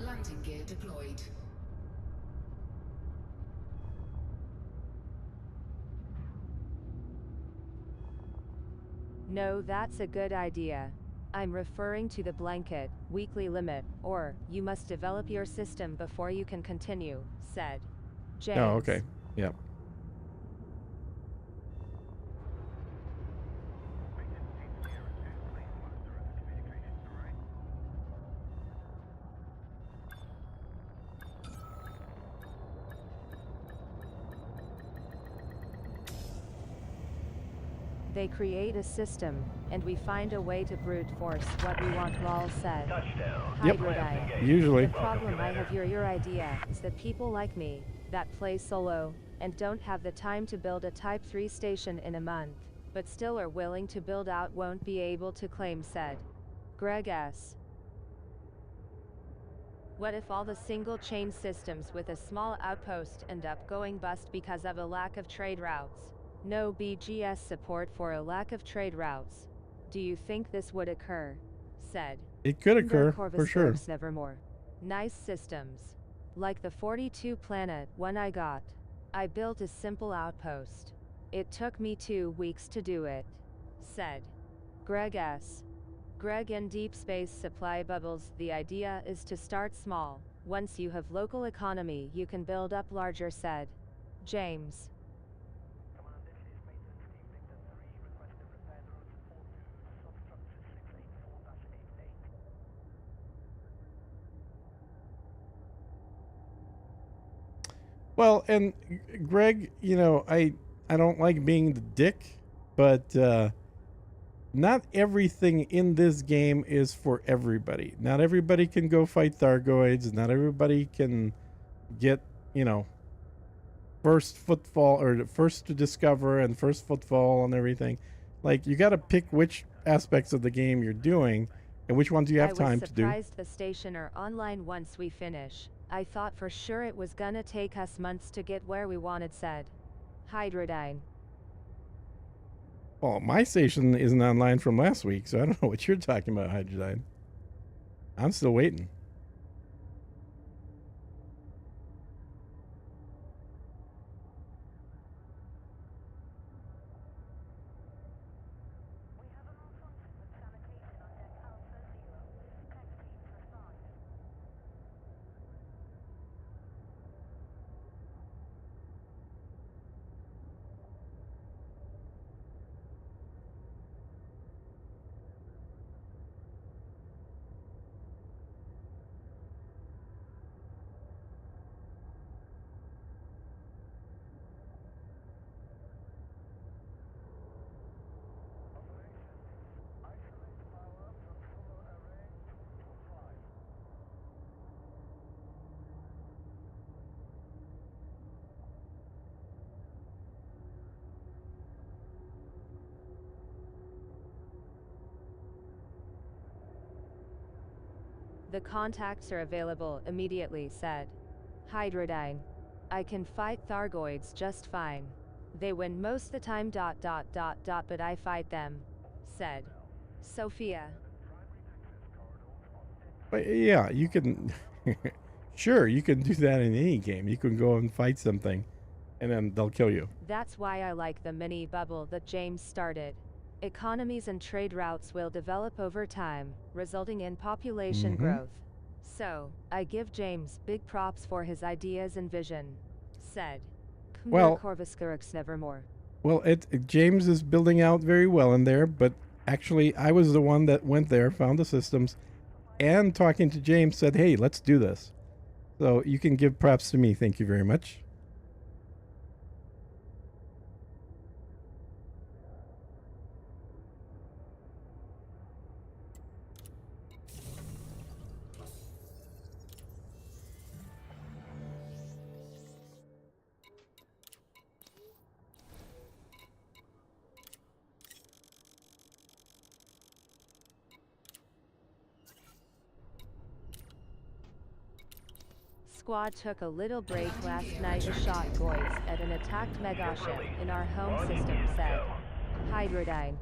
Landing gear deployed. No, that's a good idea. I'm referring to the blanket, weekly limit, or you must develop your system before you can continue, said James. Oh, okay. Yeah. They create a system, and we find a way to brute force what we want, Rawl said. Touchdown. Yep. Hydrodine. Usually. The problem I have your idea is that people like me, that play solo, and don't have the time to build a Type 3 station in a month, but still are willing to build out, won't be able to claim, said Greg S. What if all the single chain systems with a small outpost end up going bust because of a lack of trade routes? No BGS support for a lack of trade routes. Do you think this would occur? Said It could Under occur, Corvus for sure. Corp's Nevermore. Nice systems. Like the 42 planet one I got. I built a simple outpost. It took me 2 weeks to do it. Said Greg S. Greg in Deep Space Supply Bubbles. The idea is to start small. Once you have local economy, you can build up larger, said James. Command, this is Maintenance Team Victor 3, requesting repair route 42 substructure 684-88. Well, and Greg, you know, I don't like being the dick, but not everything in this game is for everybody. Not everybody can go fight Thargoids. Not everybody can get, you know, first footfall or first to discover and first footfall and everything. Like, you got to pick which aspects of the game you're doing and which ones you have time to do. I was surprised the station are online once we finish. I thought for sure it was gonna take us months to get where we wanted, said Hydrodine. Well, my station isn't online from last week, so I don't know what you're talking about, Hydrodine. I'm still waiting. The contacts are available immediately, said Hydrodyne. I can fight Thargoids just fine. They win most the time ... but I fight them, said Sophia. But yeah, you can. Sure, you can do that in any game. You can go and fight something, and then they'll kill you. That's why I like the mini bubble that James started. Economies and trade routes will develop over time, resulting in population growth. So, I give James big props for his ideas and vision, said Well- Corvuscurix Nevermore. Well, James is building out very well in there, but actually, I was the one that went there, found the systems, and talking to James said, "Hey, let's do this." So you can give props to me. Thank you very much. Squad took a little break last night to shot Goids at an attacked megaship in our home system, said Hydrodyne.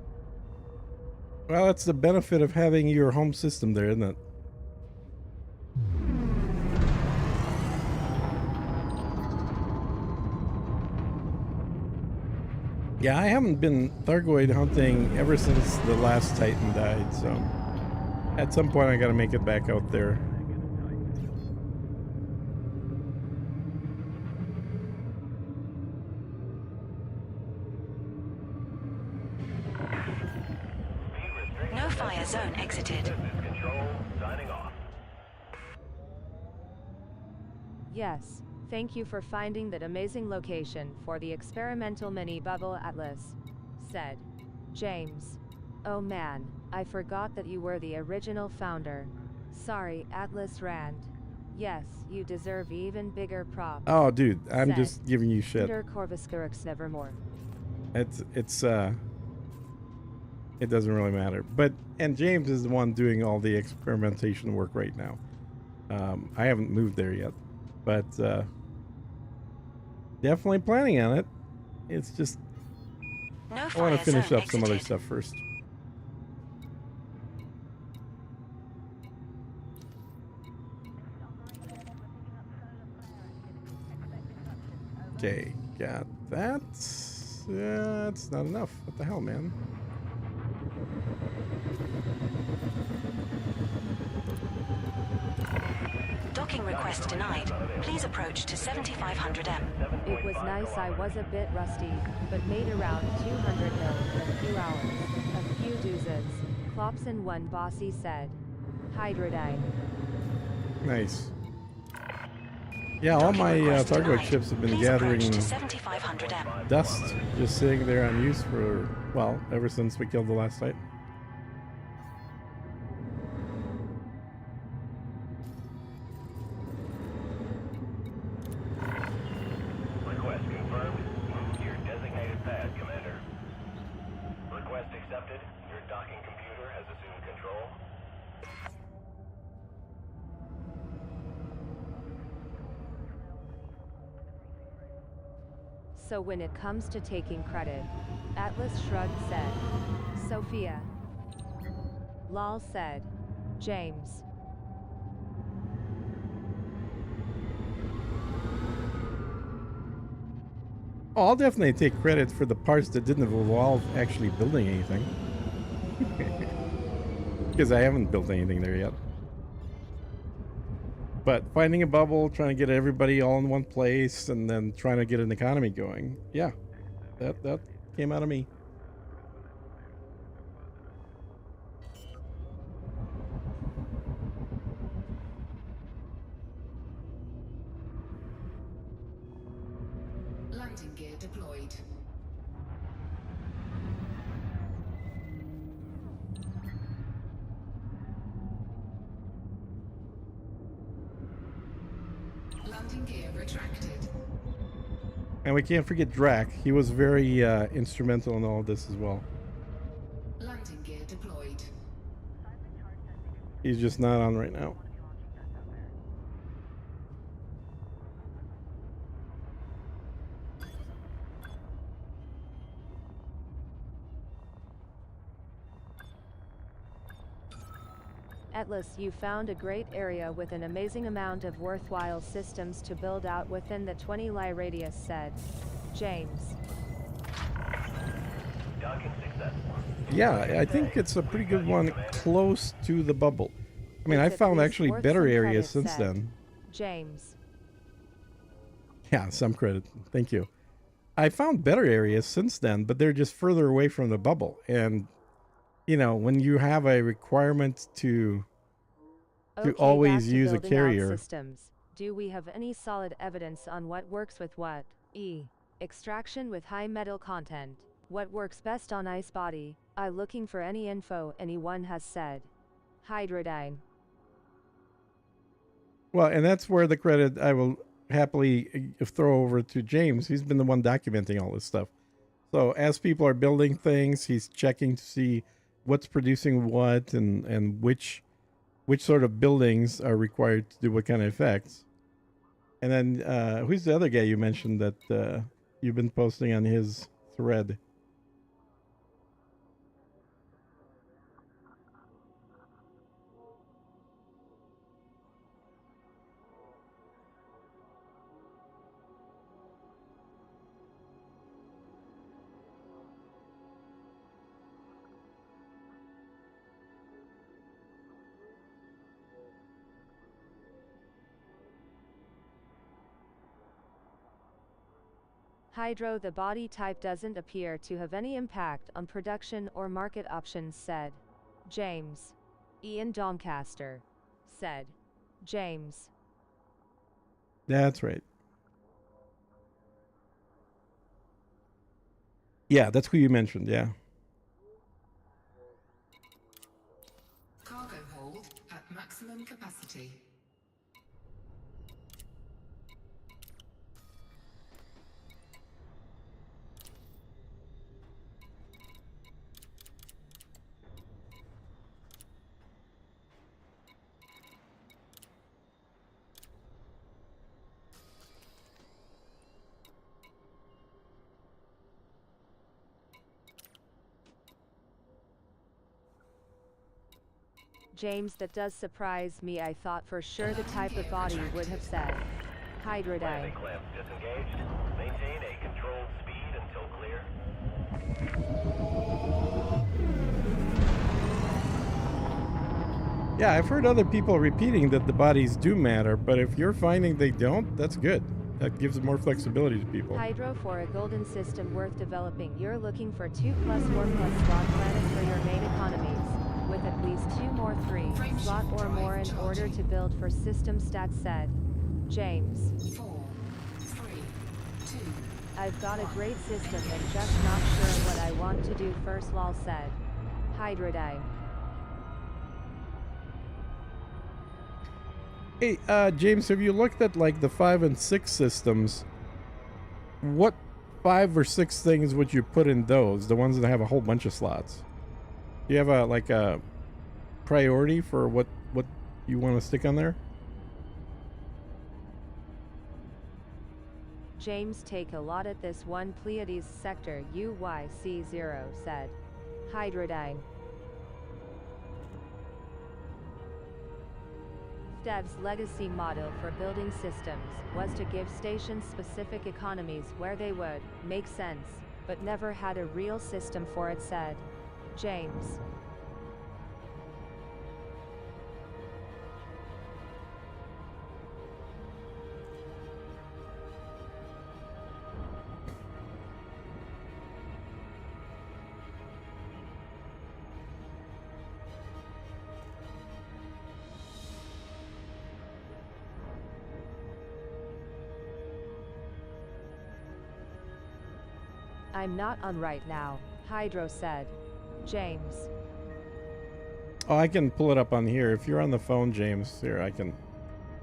Well, that's the benefit of having your home system there, isn't it? Yeah, I haven't been Thargoid hunting ever since the last Titan died, so at some point I gotta make it back out there. No fire zone exited. This is Control, signing off. Yes, thank you for finding that amazing location for the experimental mini bubble Atlas, said James. Oh man, I forgot that you were the original founder. Sorry, Atlas Rand. Yes, you deserve even bigger props. Oh, dude, I'm said just giving you shit. Corvuscurix Nevermore. It doesn't really matter. And James is the one doing all the experimentation work right now. I haven't moved there yet, but definitely planning on it. It's just No I fire want to finish zone up some other exited. stuff first. Okay, got that. That's not enough. What the hell, man? Docking request denied. Please approach to 7500 M. It was nice. I was a bit rusty, but made around 200 mil in a few hours. A few doozes. Clops in one, bossy said. Hydrodyne. Nice. Yeah, all my Thargoid ships have been Please gathering approach to 7500 M. dust, just sitting there unused for, well, ever since we killed the last Titan. Request confirmed. Move to your designated pad, Commander. Request accepted. Your docking computer has assumed control. So when it comes to taking credit, Atlas shrugged, said Sophia. Lol, said James. Oh, I'll definitely take credit for the parts that didn't involve actually building anything. Because I haven't built anything there yet. But finding a bubble, trying to get everybody all in one place, and then trying to get an economy going. Yeah, that came out of me. Landing gear deployed. Landing gear retracted. And we can't forget Drac. He was very instrumental in all of this as well. Landing gear deployed. He's just not on right now. Atlas, you found a great area with an amazing amount of worthwhile systems to build out within the 20-li radius, said James. Docking successful. Yeah, I think it's a pretty good one close to the bubble. I mean, I It's at found least actually worth better some areas credit, since said then. James. Yeah, some credit. Thank you. I found better areas since then, but they're just further away from the bubble. And, you know, when you have a requirement to Okay, always back to use a building out carrier. systems. Do we have any solid evidence on what works with what? Extraction with high metal content. What works best on ice body? I'm looking for any info anyone has said. Hydrodyne. Well, and that's where the credit I will happily throw over to James. He's been the one documenting all this stuff. So as people are building things, he's checking to see what's producing what and which sort of buildings are required to do what kind of effects. And then who's the other guy you mentioned that you've been posting on his thread? Hydro, the body type doesn't appear to have any impact on production or market options, said James. Ian Doncaster. Said James. That's right. Yeah, that's who you mentioned, yeah. Cargo hold at maximum capacity. James, that does surprise me. I thought for sure the type of body would have said Hydrodyne. Landing clamps disengaged. Maintain a controlled speed until clear. Yeah, I've heard other people repeating that the bodies do matter, but if you're finding they don't, that's good. That gives more flexibility to people. Hydro, for a golden system worth developing, you're looking for 2+4+ slot planet for your main economies, with at least 2 more 3 slot or more in order to build for system stats, said James. 4, 3, 2. I've got a great system and just not sure what I want to do first, lol, said Hydrodyne. Hey, James, have you looked at like the 5 and 6 systems? What 5 or 6 things would you put in those? The ones that have a whole bunch of slots. Do you have a priority for what you want to stick on there? James, take a lot at this one. Pleiades sector UYC0, said Hydrodyne. Dev's legacy model for building systems was to give stations specific economies where they would make sense, but never had a real system for it, said James. I'm not on right now, Hydro said James. Oh, I can pull it up on here. If you're on the phone, James, here, I can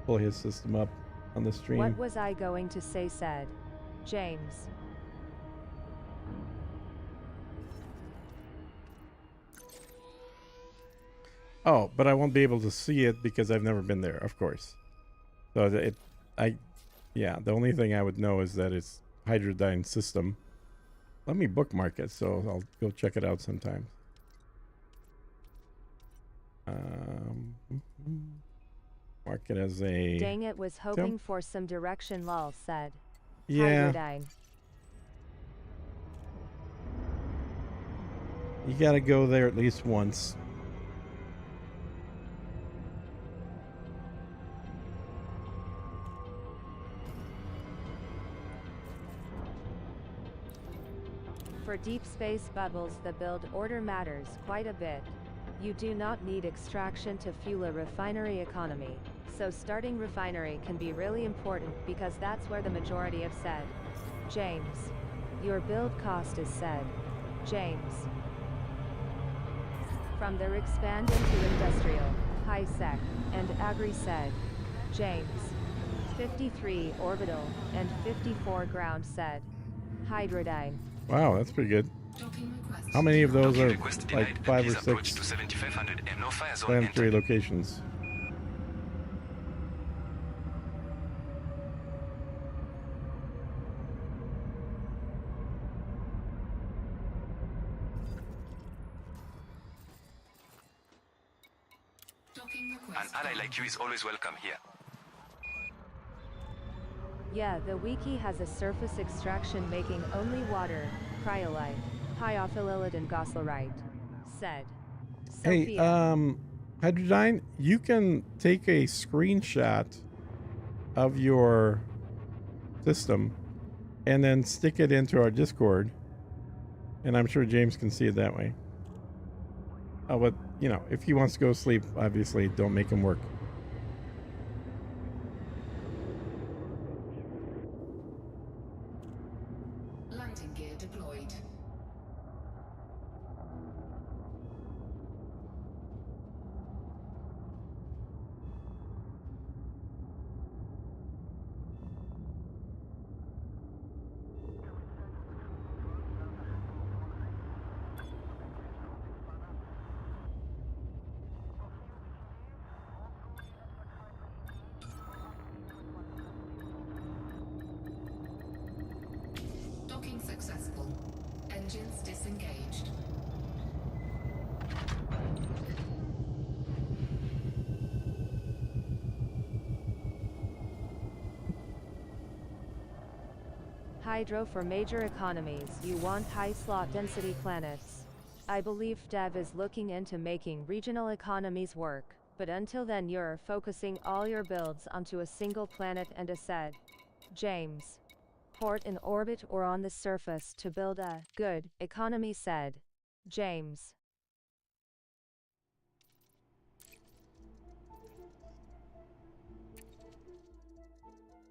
pull his system up on the stream. What was I going to say, said James. Oh, but I won't be able to see it because I've never been there, of course. So yeah, the only thing I would know is that it's Hydrodyne system. Let me bookmark it, so I'll go check it out sometime. Mark it as a. Dang it, was hoping for some direction, lol, said. Yeah. Hydrodyne. You gotta go there at least once. For deep space bubbles, the build order matters quite a bit. You do not need extraction to fuel a refinery economy, so starting refinery can be really important because that's where the majority of said. James. Your build cost is said. James. From there expand into industrial, high-sec, and agri said. James. 53 orbital, and 54 ground said. Hydrodyne. Wow, that's pretty good. Docking request. How many of those Docking are request denied. like 5 or Please approach 6 to 7500 M. No fire zone planetary entered. locations? Docking An request. ally like you is always welcome here. Yeah, the wiki has a surface extraction making only water, cryolite, hyophililite and goslerite. Said. Hey, Sophia. Hydrodyne, you can take a screenshot of your system and then stick it into our Discord, and I'm sure James can see it that way. But, you know, if he wants to go sleep, obviously don't make him work. Landing gear deployed. Docking successful. Engines disengaged. Hydro for major economies, you want high slot density planets. I believe Dev is looking into making regional economies work, but until then you're focusing all your builds onto a single planet and a said. James. Port in orbit or on the surface to build a good economy said. James.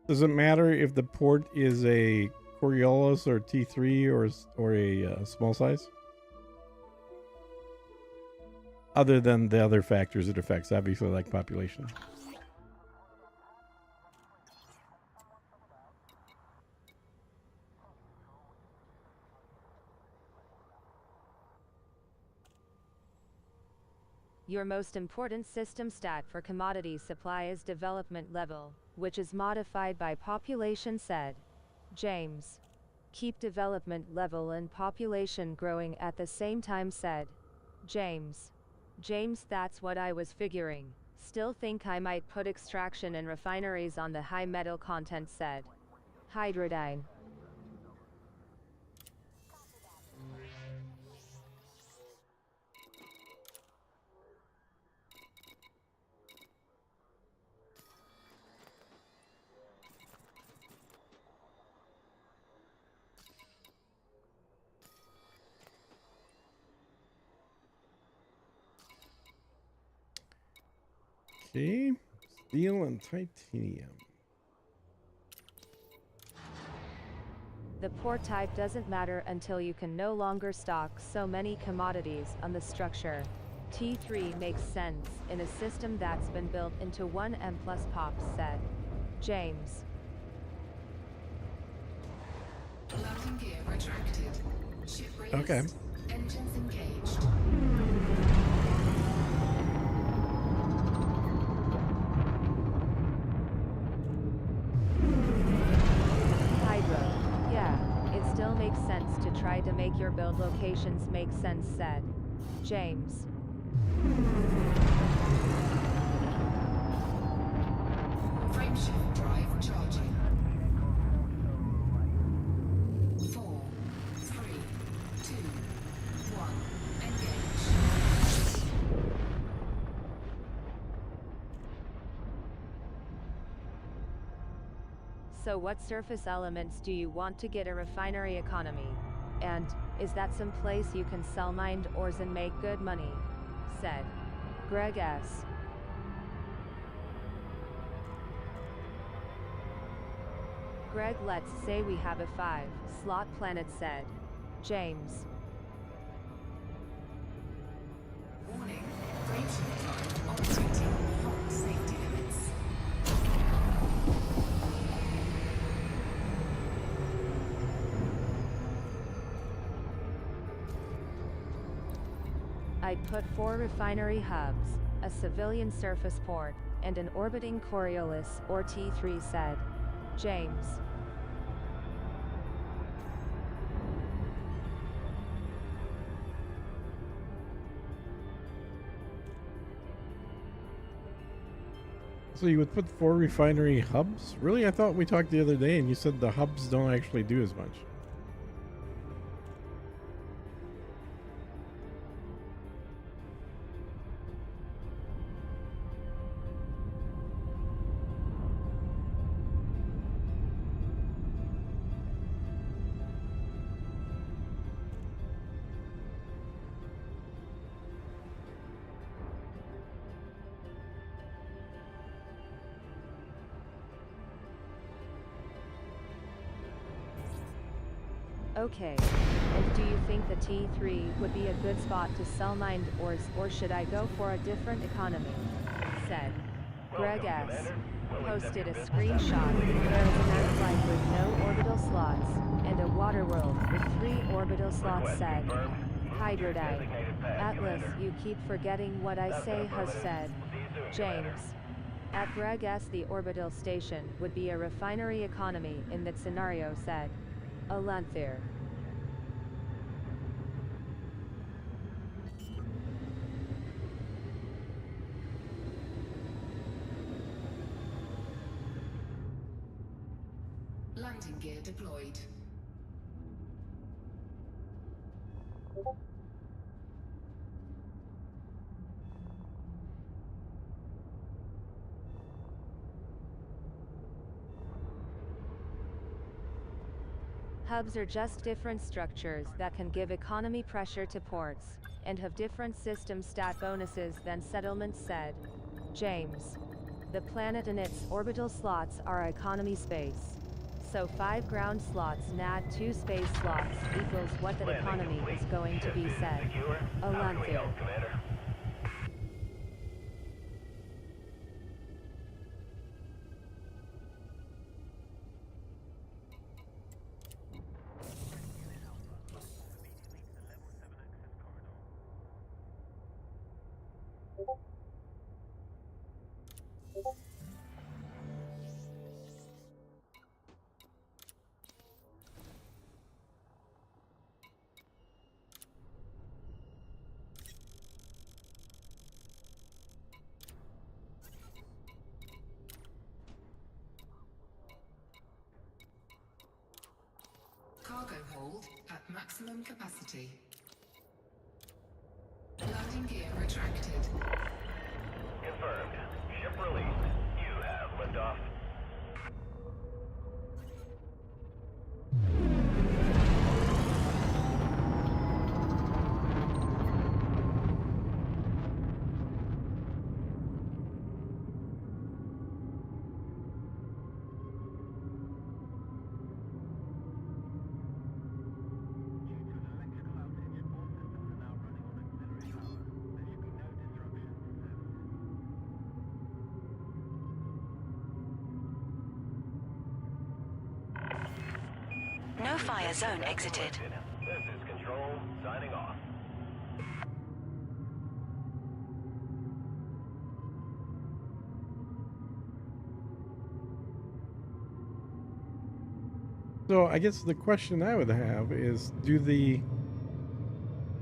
Does it matter if the port is a Coriolis or T3 or a small size? Other than the other factors it affects, obviously, like population. Your most important system stat for commodity supply is development level, which is modified by population said. James. Keep development level and population growing at the same time said. James. James, that's what I was figuring. Still think I might put extraction and refineries on the high metal content said. Hydrodyne. Okay, steel and titanium. The port type doesn't matter until you can no longer stock so many commodities on the structure. T3 makes sense in a system that's been built into 1M plus pops said. James. Landing gear retracted. Ship raised. Okay. Engines engaged. Hydro. Yeah, it still makes sense to try to make your build locations make sense said. James. Frameshift drive charging. 4, 3, 2, 1. Engage. So what surface elements do you want to get a refinery economy? And, is that some place you can sell mined ores and make good money? Said Greg S. Greg, let's say we have a 5-slot planet, said James. Warning. Frameshift drive operating beyond safety limits. I'd put 4 refinery hubs, a civilian surface port, and an orbiting Coriolis or T3, said James. So you would put 4 refinery hubs? Really? I thought we talked the other day and you said the hubs don't actually do as much. Okay. And do you think the T3 would be a good spot to sell mined ores, or should I go for a different economy? Said Greg S. Posted a screenshot. There is an Earth flight with no orbital slots, and a water world with 3 orbital slots, said Hydrodite. Atlas, you keep forgetting what I say, has said James. At Greg S. The orbital station would be a refinery economy in that scenario, said Alanthir. Landing gear deployed. Hubs are just different structures that can give economy pressure to ports, and have different system stat bonuses than settlements, said James. The planet and its orbital slots are economy space. So 5 ground slots and add 2 space slots equals what that economy is going to be, said Alanthir. Cargo hold at maximum capacity. Landing gear retracted. Confirmed. Ship released. You have liftoff. No fire zone exited. This is Control, signing off. So I guess the question I would have is, do the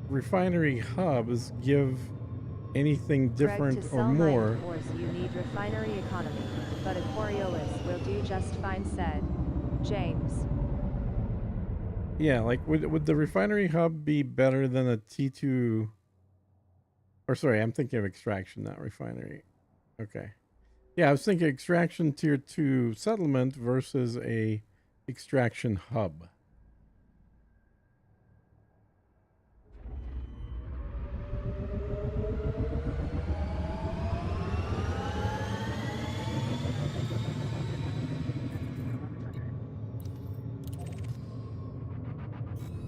refinery hubs give anything different Greg, to or sell more. mining ores, you need refinery economy, but a Coriolis will do just fine, said James. Yeah, like would the refinery hub be better than a T2? Or sorry, I'm thinking of extraction, not refinery. Okay. Yeah, I was thinking extraction tier 2 settlement versus a extraction hub.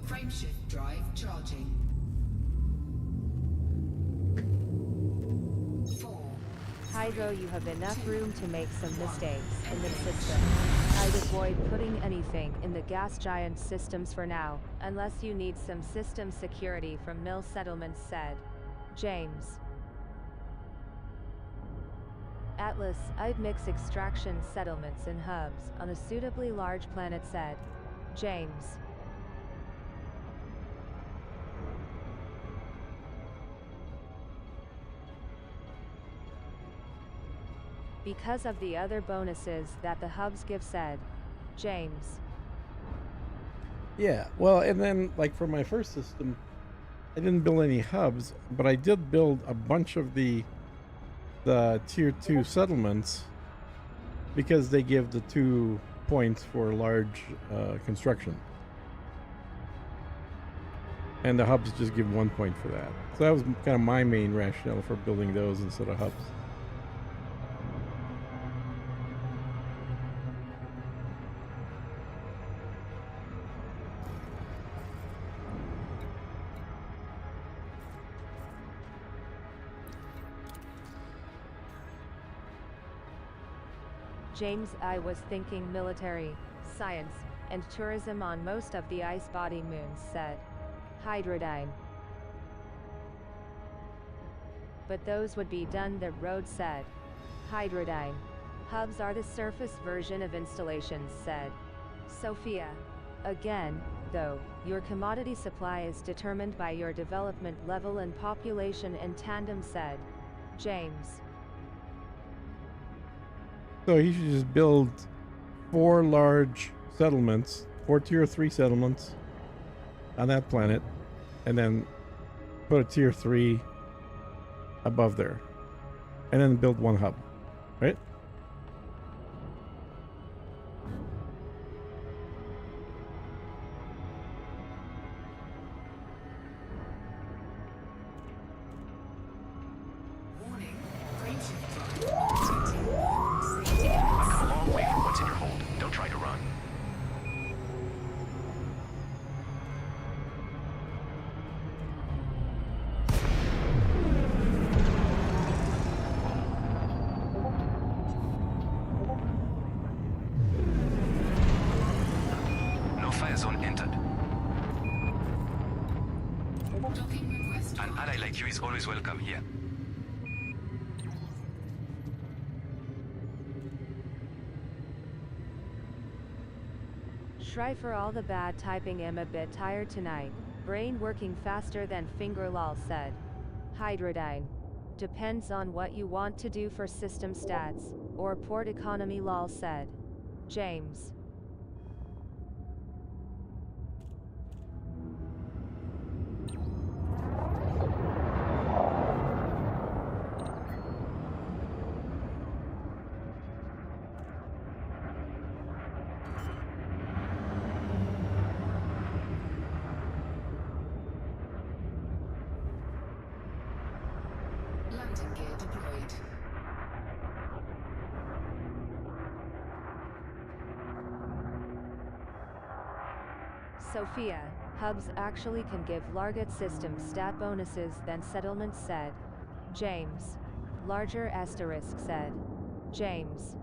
Frameshift drive charging. 4. Hydro, you have enough room to make some mistakes in the system. I'd avoid putting anything in the gas giant systems for now, unless you need some system security from mill settlements, said James. Atlas, I'd mix extraction settlements and hubs on a suitably large planet, said James. Because of the other bonuses that the hubs give, said James. Yeah, well, and then like for my first system, I didn't build any hubs, but I did build a bunch of the tier 2 settlements because they give the 2 points for large construction. And the hubs just give 1 point for that. So that was kind of my main rationale for building those instead of hubs. James, I was thinking military, science, and tourism on most of the ice body moons, said Hydrodyne. But those would be done the road, said Hydrodyne. Hubs are the surface version of installations, said Sophia. Again, though, your commodity supply is determined by your development level and population in tandem, said James. So he should just build 4 large settlements, 4 tier 3 settlements on that planet, and then put a tier 3 above there, and then build 1 hub, right? Warning. Frameshift drive operating beyond safety I've limits. come a long way from what's in your hold. Don't try to run. No fire zone entered. Docking request. An ally like you is always welcome here. Try for all the bad typing, am a bit tired tonight. Brain working faster than finger, lol, said Hydrodyne. Depends on what you want to do for system stats, or port economy, lol, said James. Landing gear deployed. Sophia, hubs actually can give larger system stat bonuses than settlements, said James. Larger asterisk, said James.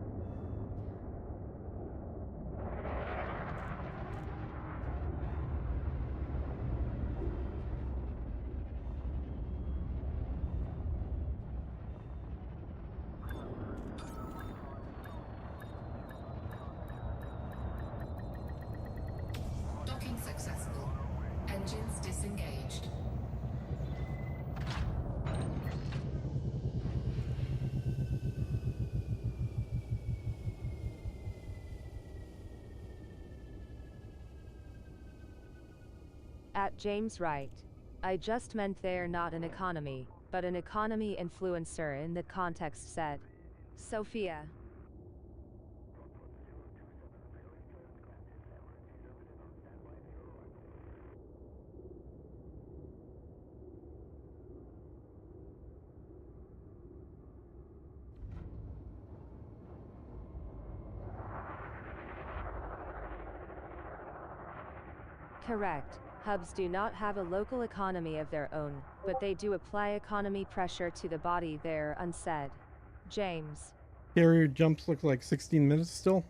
Docking successful. Engines disengaged. At James Wright. I just meant they're not an economy, but an economy influencer in the context said. Sophia. Correct. Hubs do not have a local economy of their own, but they do apply economy pressure to the body there, unsaid. James. Carrier jumps look like 16 minutes still.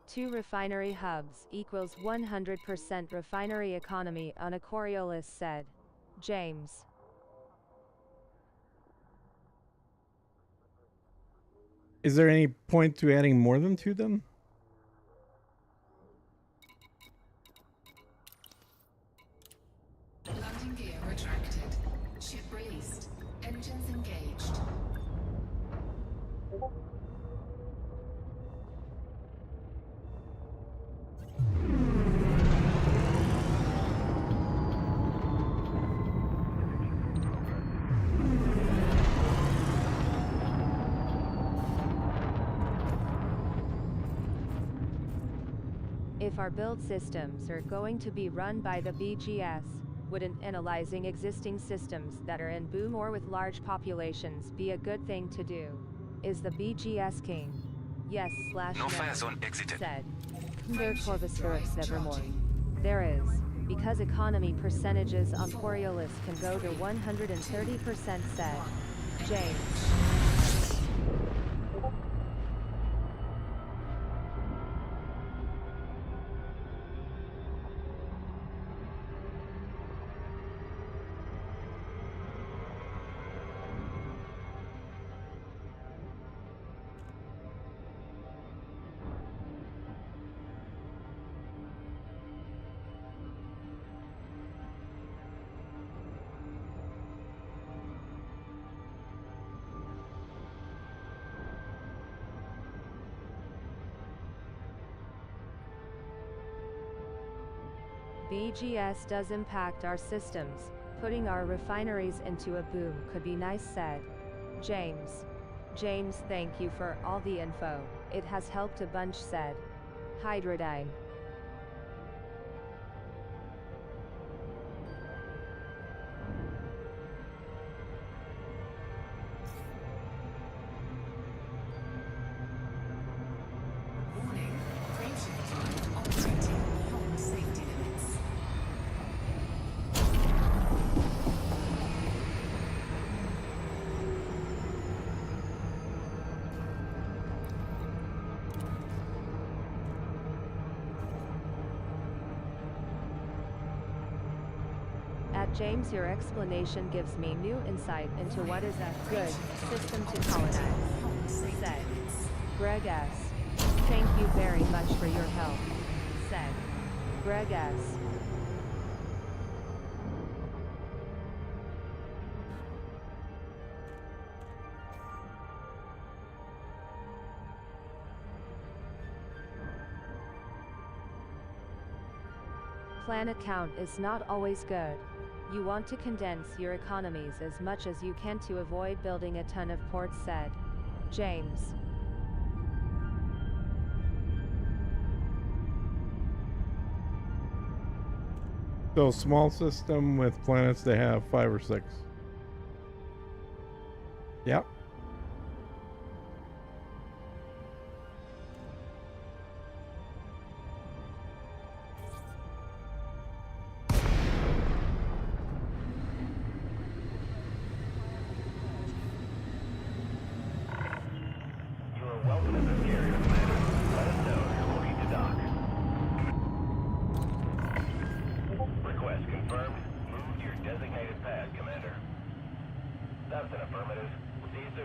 Two refinery hubs equals 100% refinery economy on a Coriolis said. James. Is there any point to adding more than two then? Landing gear retracted. Ship released. Engines engaged. If our build systems are going to be run by the BGS, wouldn't analyzing existing systems that are in boom or with large populations be a good thing to do? Is the BGS king? Yes / No no, fire zone exited. said. Der Corvus Nevermore. There is, because economy percentages on Coriolis can go to 130% said. James. BGS does impact our systems. Putting our refineries into a boom could be nice said. James. James, thank you for all the info. It has helped a bunch said. Hydrodyne. Warning. Creation drive operating beyond safety limits. At James, your explanation gives me new insight into what is a good system to colonize. Said. Greg S. Thank you very much for your help. Said. Greg S. Planet count is not always good. You want to condense your economies as much as you can to avoid building a ton of ports said. James. So small system with planets that have 5 or 6. Yep. You are welcome to this carrier, Commander. Let us know if you're looking to dock. Request confirmed. Move to your designated pad, Commander. That's an affirmative. See you soon.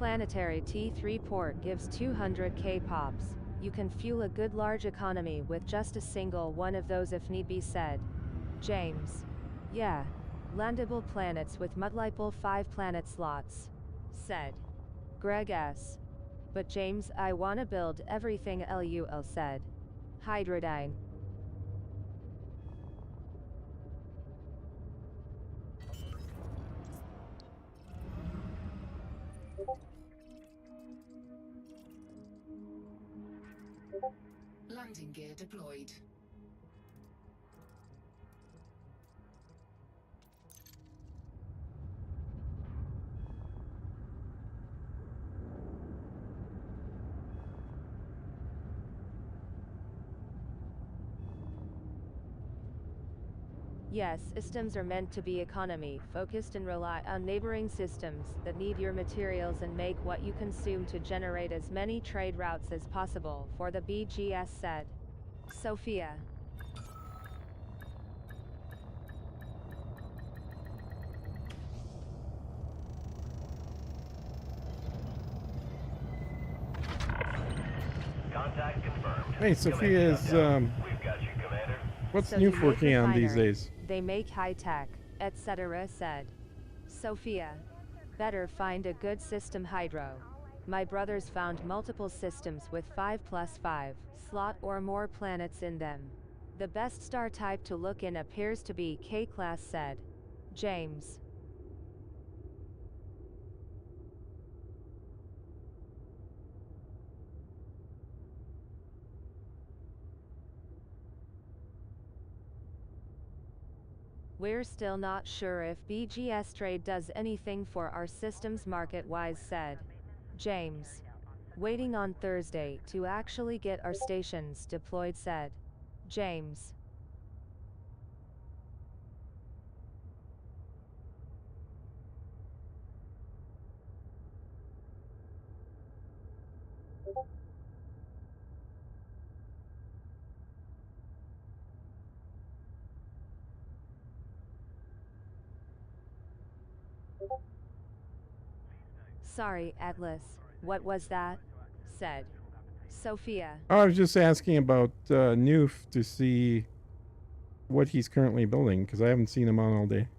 Planetary T3 port gives 200k pops. You can fuel a good large economy with just a single one of those if need be, said James. Yeah. Landable planets with multiple 5-planet slots, said Greg S. But James, I wanna build everything LUL, said Hydrodyne. Landing gear deployed. Yes, systems are meant to be economy focused and rely on neighboring systems that need your materials and make what you consume to generate as many trade routes as possible, for the BGS, said Sophia. Contact confirmed. Hey, Sophia is, We've got you, Commander. what's So new you for make Keon these refinery, days? They make high tech, etc., said Sophia. Better find a good system, Hydro. My brothers found multiple systems with 5+5 slot or more planets in them. The best star type to look in appears to be K-class, said James. We're still not sure if BGS trade does anything for our systems market-wise, said James. Waiting on Thursday to actually get our stations deployed, said James. Sorry, Atlas, what was that? Said Sophia. I was just asking about Noof to see what he's currently building, because I haven't seen him on all day.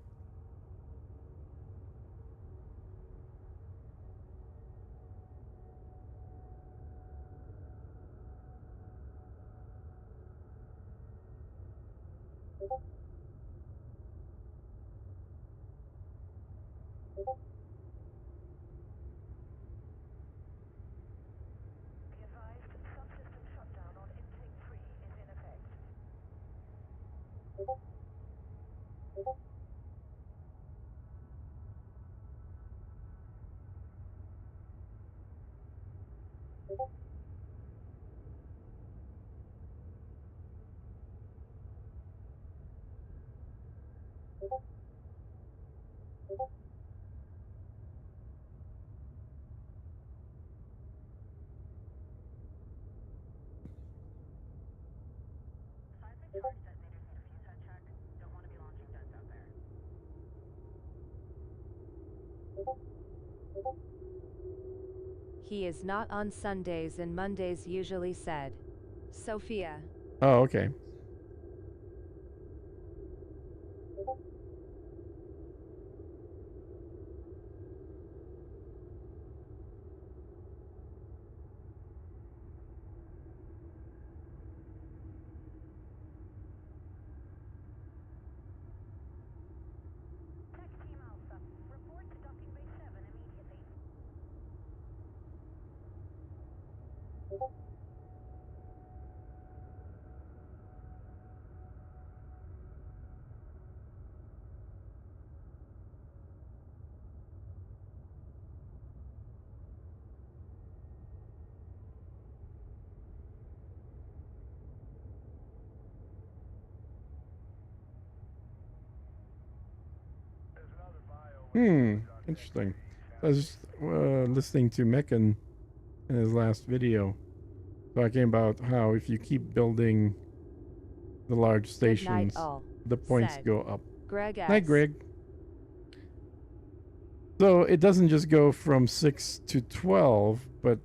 Be advised, subsystem shutdown on intake 3 is in effect. Seismic charge detonators need a fuse head check. Don't want to be launching jets out there. He is not on Sundays and Mondays usually, said Sophia. Oh, okay. Tech Team Alpha, report to docking bay 7 immediately. Interesting. I was listening to Meccan in his last video, talking about how if you keep building the large Good night, stations, all, the points said go up. Greg S. Night, Greg. So it doesn't just go from 6 to 12, but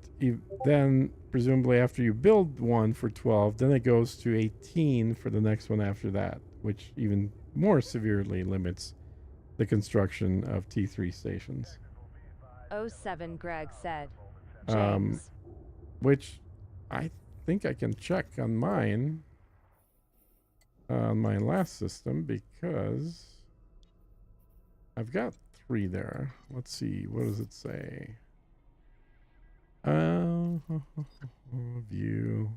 then presumably after you build one for 12, then it goes to 18 for the next one after that, which even more severely limits the construction of T3 stations. 07 Greg said. Um, James. Which I think I can check on mine, on my last system, because I've got 3 there. Let's see, what does it say? View.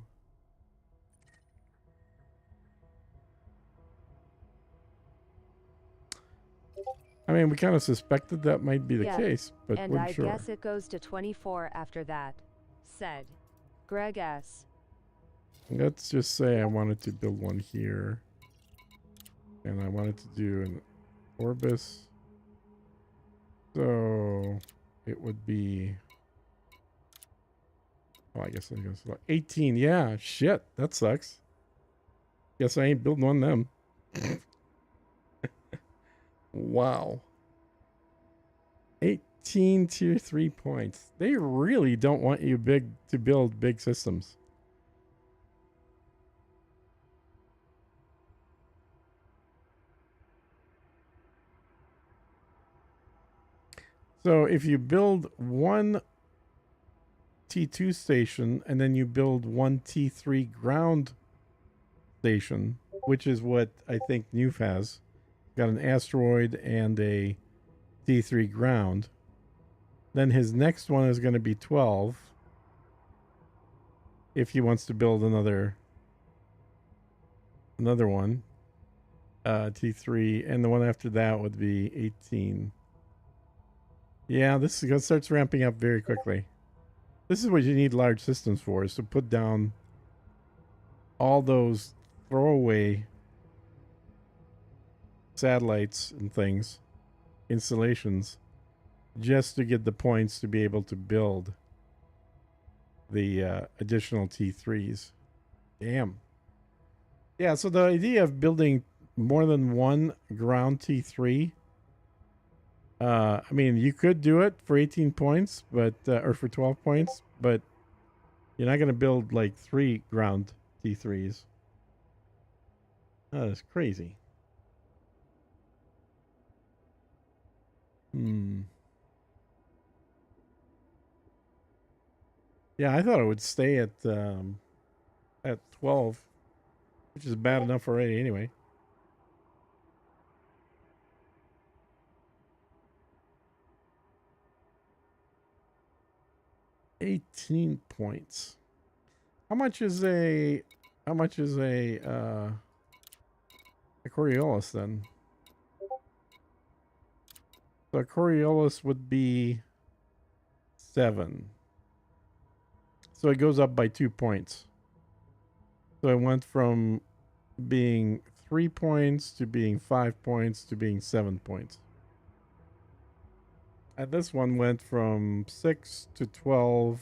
I mean, we kind of suspected that might be the Yeah, case, but and we're I sure. guess it goes to 24 after that. Said. Greg S. Let's just say I wanted to build one here. And I wanted to do an Orbis. So it would be... Oh, I guess I'm going to select 18. Yeah, shit. That sucks. Guess I ain't building one of them. Wow. 18 tier 3 points. They really don't want you to build big systems. So if you build one T2 station and then you build one T3 ground station, which is what I think Newf has, got an asteroid and a T3 ground, then his next one is going to be 12 if he wants to build another one, T3, and the one after that would be 18. Yeah, this starts ramping up very quickly. This is what you need large systems for, is to put down all those throwaway satellites and things, installations, just to get the points to be able to build the additional T3s. Damn. Yeah, so the idea of building more than one ground T3, I mean, you could do it for 18 points, but or for 12 points, but you're not going to build like 3 ground T3s. That is crazy. Yeah, I thought it would stay at 12, which is bad enough already anyway. $18 points. How much is a Coriolis then? So Coriolis would be 7. So it goes up by 2 points. So it went from being 3 points to being 5 points to being 7 points. And this one went from 6 to 12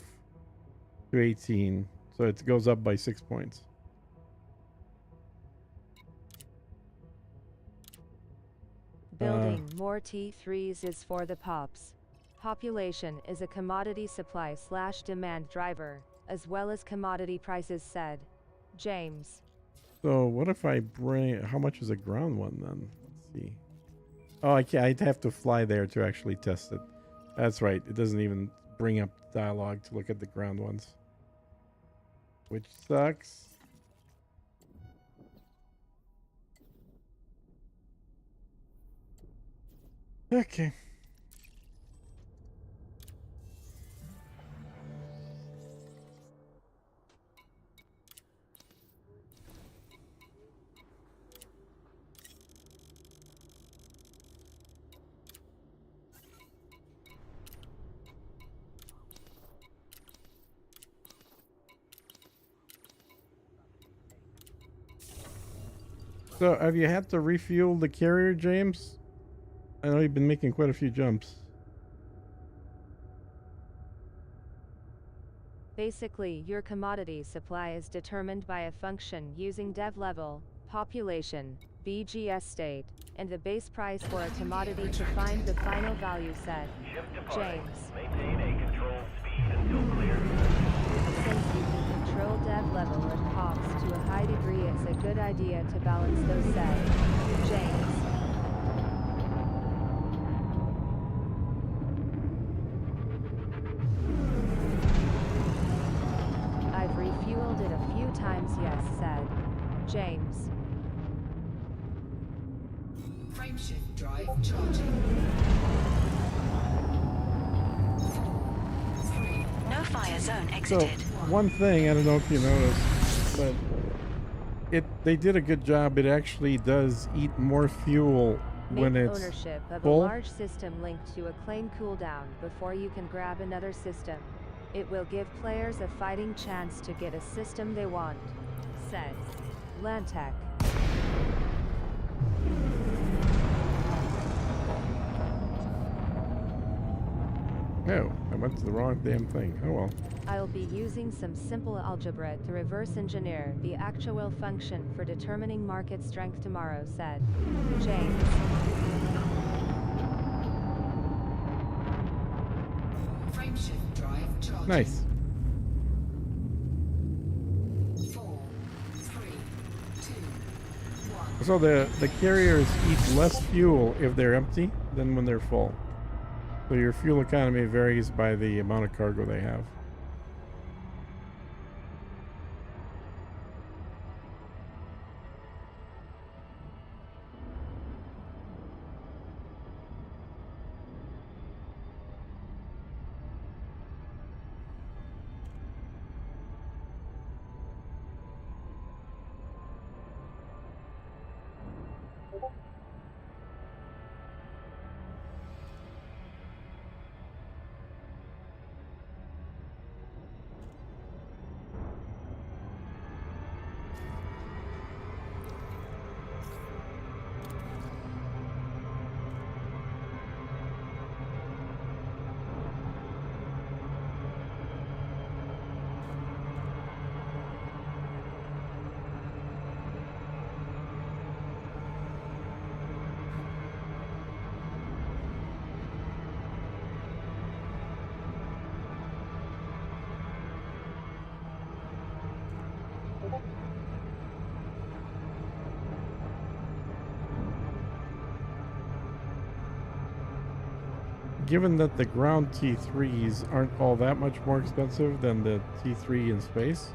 to 18. So it goes up by 6 points. Building more T3s is for the pops. Population is a commodity supply / demand driver, as well as commodity prices, said James. So what if I bring... How much is a ground one then? Let's see. Oh, I'd have to fly there to actually test it. That's right. It doesn't even bring up dialogue to look at the ground ones. Which sucks. Okay. So, have you had to refuel the carrier, James? I know you've been making quite a few jumps. Basically, your commodity supply is determined by a function using dev level, population, BGS state, and the base price for a commodity to find the final value said. Shift to parking. James. Maintain a controlled speed until clear. Since you can control dev level and costs to a high degree, it's a good idea to balance those said. James. I've refueled it a few times, yes, said. James. Frameshift drive charging. 3, No fire zone So exited. one thing, I don't know if you noticed, but they did a good job. It actually does eat more fuel when Make it's ownership of full. a large system linked to a claim cooldown before you can grab another system. It will give players a fighting chance to get a system they want, said Lantec. No, I went to the wrong damn thing. Oh well. I'll be using some simple algebra to reverse engineer the actual function for determining market strength tomorrow, said James. frameshift drive charging. Nice. 4, 3, 2, 1. So the carriers eat less fuel if they're empty than when they're full. So your fuel economy varies by the amount of cargo they have. Given that the ground T3s aren't all that much more expensive than the T3 in space,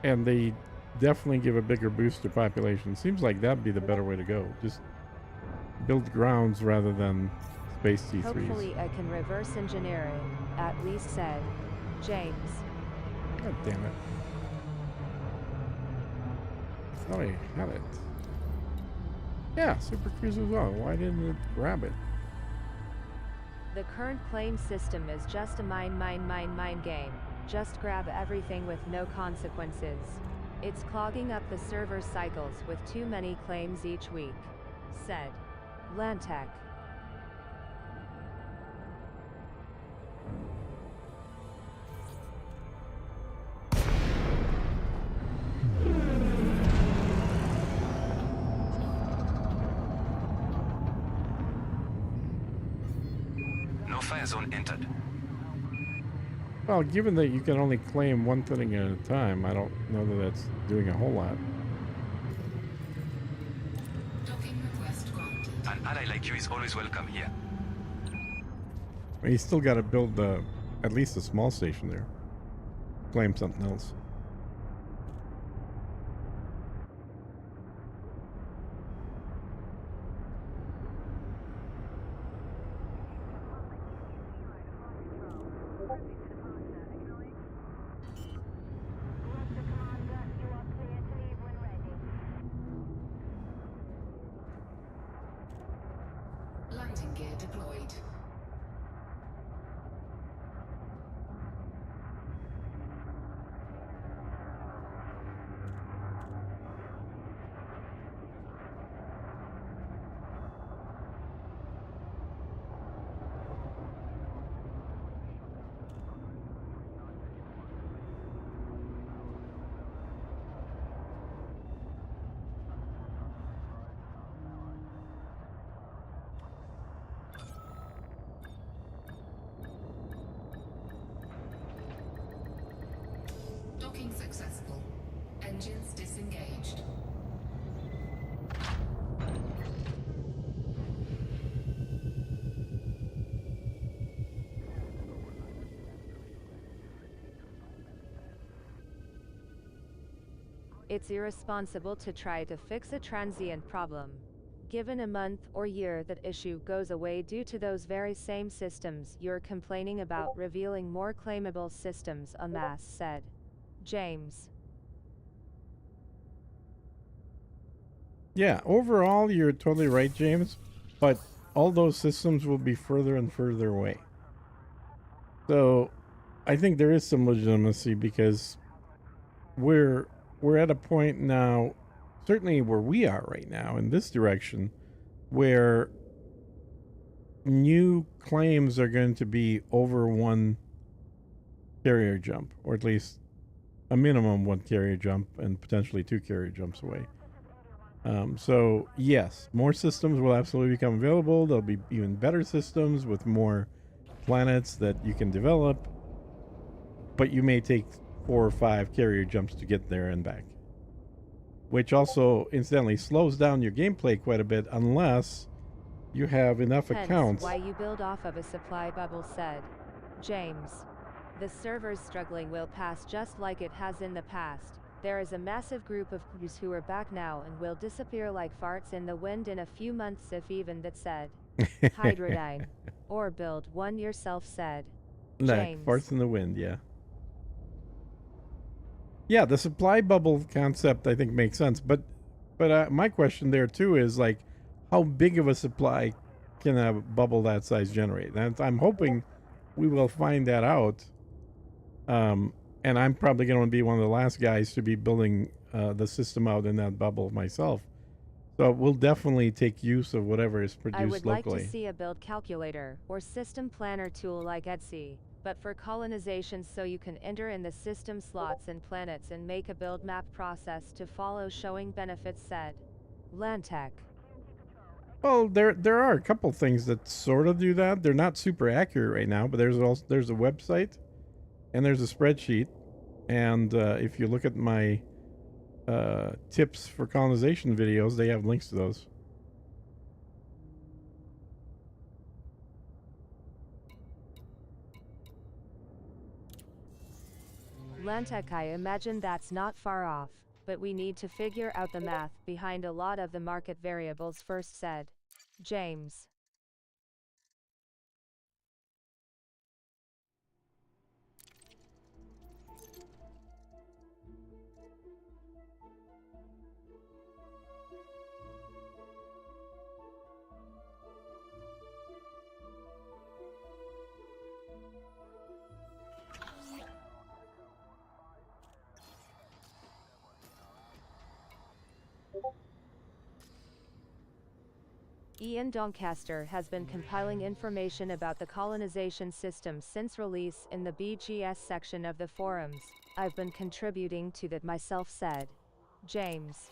and they definitely give a bigger boost to population, seems like that'd be the better way to go. Just build grounds rather than space T3s. Hopefully I can reverse engineer it, at least said James. God damn it. I thought I had it. Yeah, Super Cruise as well. Why didn't it grab it? The current claim system is just a mine game. Just grab everything with no consequences. It's clogging up the server cycles with too many claims each week, said Lantec. No fire zone entered. Well, given that you can only claim one thing at a time, I don't know that that's doing a whole lot. Docking request granted. An ally like you is always welcome here. I mean, you still got to build at least a small station there. Claim something else. Landing gear deployed. Engines disengaged. It's irresponsible to try to fix a transient problem. Given a month or year, that issue goes away due to those very same systems you're complaining about revealing more claimable systems, en masse said. James. Yeah, overall, you're totally right, James. But all those systems will be further and further away. So, I think there is some legitimacy because we're at a point now, certainly where we are right now in this direction, where new claims are going to be over one carrier jump, or at least a minimum one carrier jump and potentially two carrier jumps away. So yes, more systems will absolutely become available. There'll be even better systems with more planets that you can develop, but you may take 4 or 5 carrier jumps to get there and back, which also incidentally slows down your gameplay quite a bit unless you have enough Hence accounts. why you build off of a supply bubble, said James. The servers struggling will pass just like it has in the past. There is a massive group of crews who are back now and will disappear like farts in the wind in a few months, if even that, said Hydrodyne. Or build one yourself, said Like James. farts in the wind, yeah. Yeah, the supply bubble concept I think makes sense, but my question there too is like, how big of a supply can a bubble that size generate? And I'm hoping we will find that out. And I'm probably going to be one of the last guys to be building the system out in that bubble myself. So we'll definitely take use of whatever is produced I would locally. like to see a build calculator or system planner tool like Etsy, but for colonization, so you can enter in the system slots and planets and make a build map process to follow, showing benefits, said Lantech. Well, there are a couple things that sort of do that. They're not super accurate right now, but there's a website and there's a spreadsheet, and if you look at my tips for colonization videos, they have links to those. Lantech, I imagine that's not far off, but we need to figure out the math behind a lot of the market variables first, said James. Ian Doncaster has been compiling information about the colonization system since release in the BGS section of the forums. I've been contributing to that myself, said James.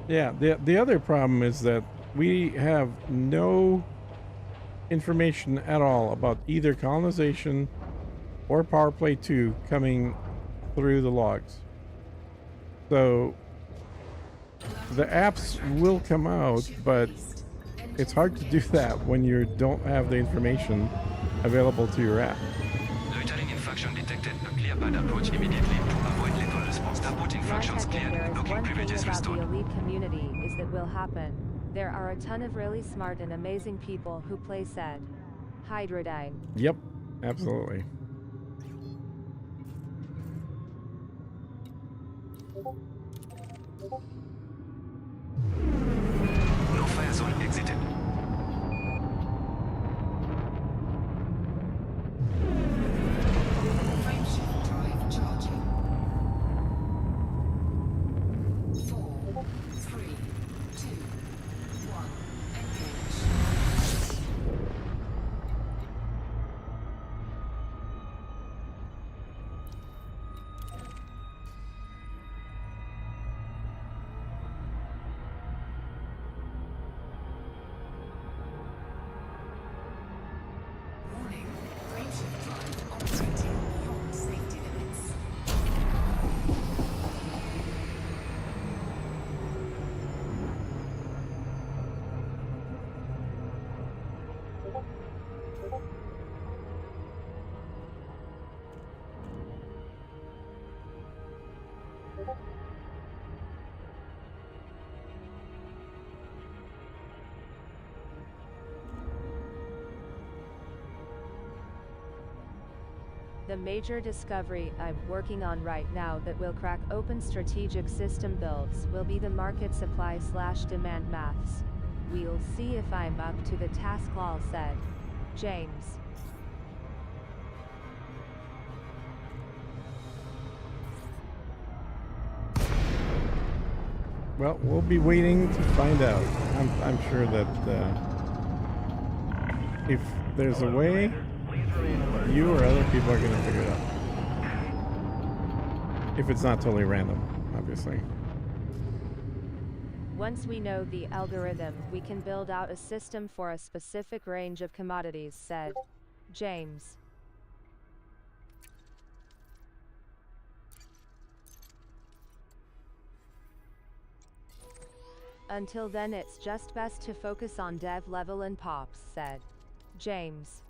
Yeah, the other problem is that we have no information at all about either colonization or Power Play 2 coming through the logs. So the apps will come out, but it's hard to do that when you don't have the information available to your app. Loitering infraction detected. Clear pad approach immediately to avoid lethal response. Starboard infractions Lantech, cleared. there is Blocking one thing privileges about restored. the elite community is that will happen. There are a ton of really smart and amazing people who play, said Hydrodyne. Yep, absolutely. No fire zone exited. Frameshift drive charging. 4, 3, 2, 1. Engage. Warning. The major discovery I'm working on right now that will crack open strategic system builds will be the market supply/demand maths. We'll see if I'm up to the task, Lal said. James. Well, we'll be waiting to find out. I'm sure that if there's a way, you or other people are going to figure it out. If it's not totally random, obviously. Once we know the algorithm, we can build out a system for a specific range of commodities, said James. Until then, it's just best to focus on dev level and pops, said James.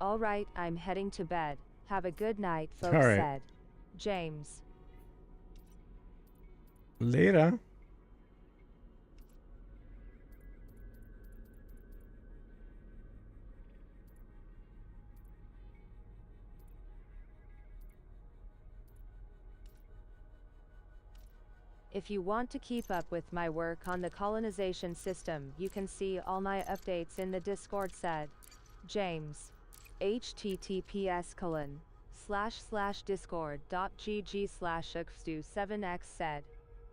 All right, I'm heading to bed. Have a good night, folks, All right. said James. Later. If you want to keep up with my work on the colonization system, you can see all my updates in the Discord, said James. https://discord.gg/xdu7x said.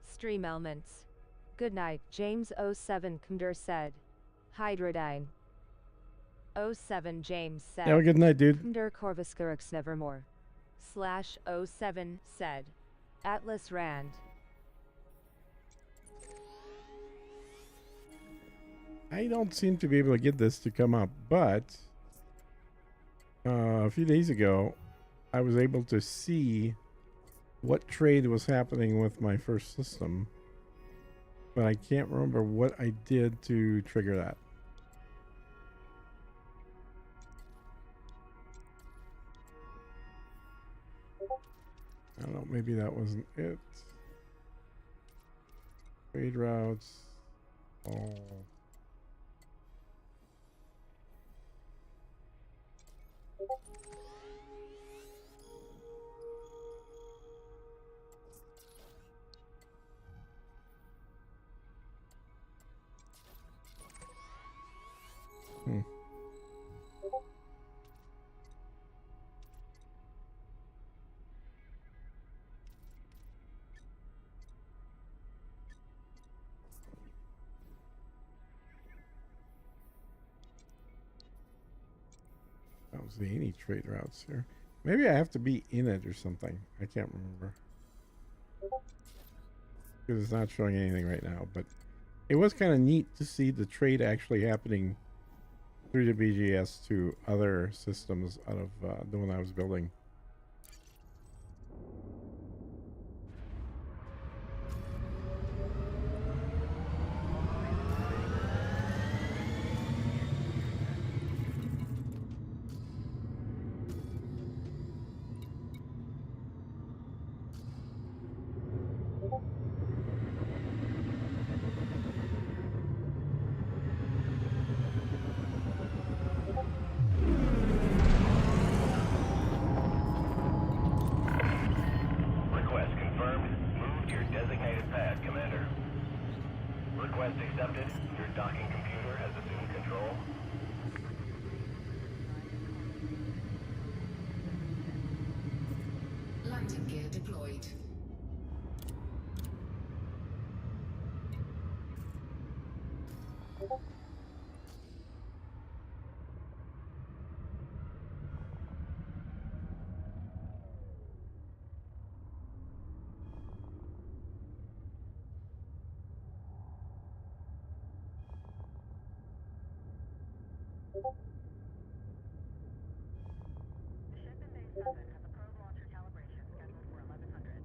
Stream elements. Good night, James07 Kumder said. Hydrodyne. 07 James said. Have a good night, dude. Kumder Korviskarux Nevermore. /07 said. Atlas Rand. I don't seem to be able to get this to come up, but a few days ago, I was able to see what trade was happening with my first system, but I can't remember what I did to trigger that. I don't know, maybe that wasn't it. Trade routes. Oh. That was the any trade routes here. Maybe I have to be in it or something. I can't remember. Because it's not showing anything right now. But it was kind of neat to see the trade actually happening through the BGS to other systems out of the one I was building. Request accepted. Your docking computer has assumed control. Landing gear deployed. Ship in Bay 7 has a probe launcher calibration scheduled for 1100.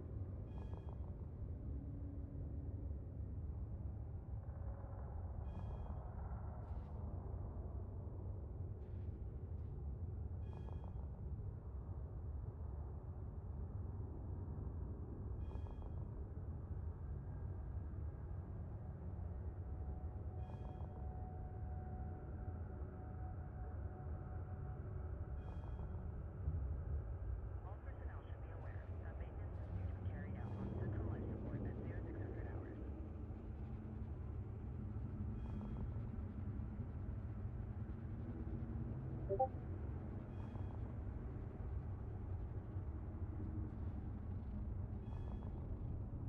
All personnel should be aware that maintenance is due to be carried out on central life support at 0600 hours.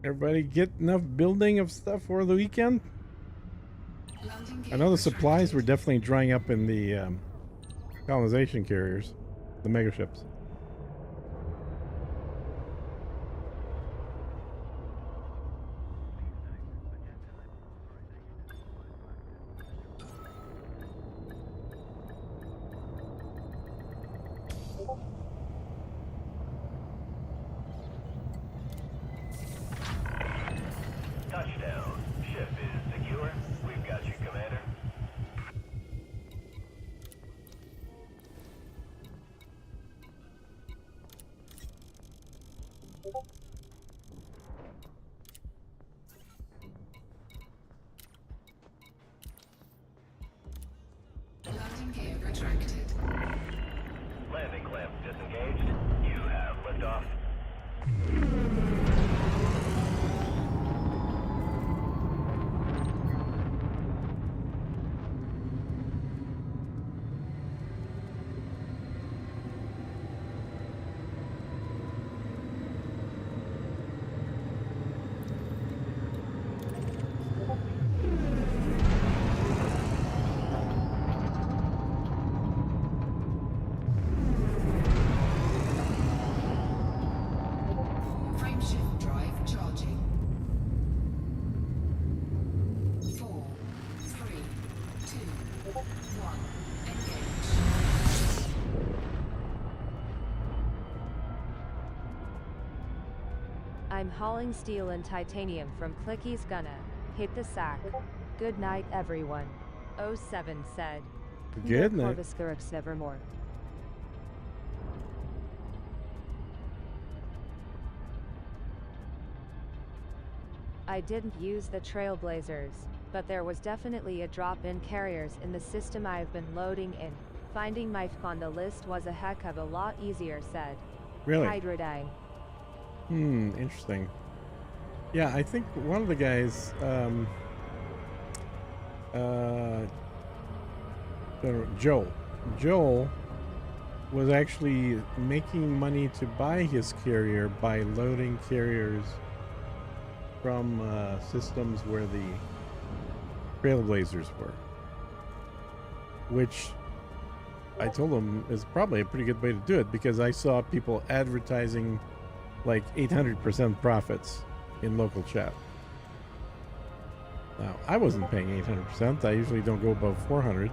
Everybody get enough building of stuff for the weekend? Landing gear I know the supplies were retracted. definitely drying up in the colonization carriers, the megaships. Touchdown. Ship is secure. We've got you, Commander. Landing gear retracted. Landing clamp disengaged. You have liftoff. Frameshift drive charging. 4, 3, 2, 1. Engage. I'm hauling steel and titanium from Clicky's gonna hit the sack. Good night, everyone. 07 said. Good night. Corvus Thurix nevermore. I didn't use the Trailblazers, but there was definitely a drop in carriers in the system I've been loading in. Finding my F on the list was a heck of a lot easier, said Really? Hydrodang. Interesting. Yeah, I think one of the guys, Joel was actually making money to buy his carrier by loading carriers from systems where the Trailblazers were, which I told him is probably a pretty good way to do it, because I saw people advertising like 800% profits in local chat. Now, I wasn't paying 800%. I usually don't go above 400,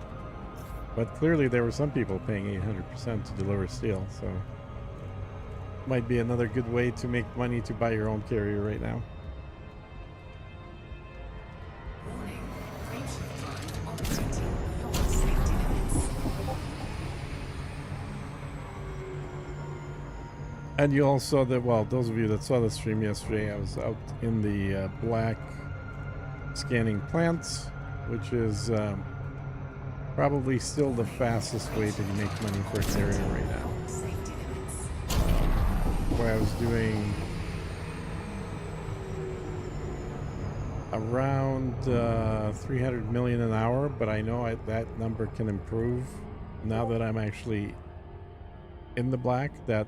but clearly there were some people paying 800% to deliver steel, so might be another good way to make money to buy your own carrier right now. Warning. Frameshift drive operating beyond safety limits. And you all saw that, well, those of you that saw the stream yesterday, I was out in the black scanning plants, which is probably still the fastest way to make money for a carrier right now. Safety limits. Where I was doing around 300 million an hour, but I know that number can improve now that I'm actually in the black. That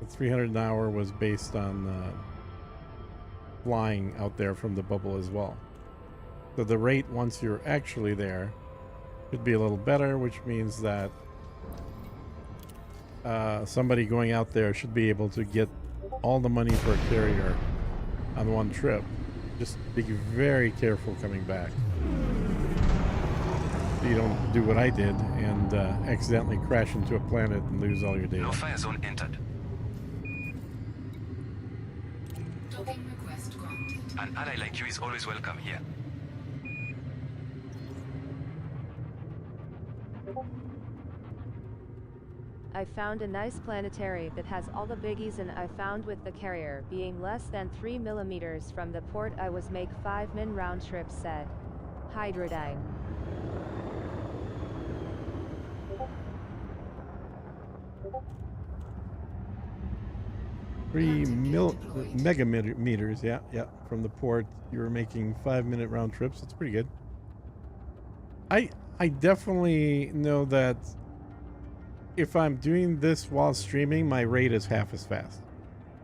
the 300 an hour was based on flying out there from the bubble as well. So the rate once you're actually there should be a little better, which means that somebody going out there should be able to get all the money for a carrier on one trip. Just be very careful coming back. So you don't do what I did and accidentally crash into a planet and lose all your data. No fire zone entered. Docking request granted. An ally like you is always welcome here. I found a nice planetary that has all the biggies, and I found with the carrier being less than 3 millimeters from the port I was make 5 min round trip, said Hydrodyne. Megameters, yeah, from the port. You were making 5-minute round trips. It's pretty good. I definitely know that if I'm doing this while streaming, my rate is half as fast.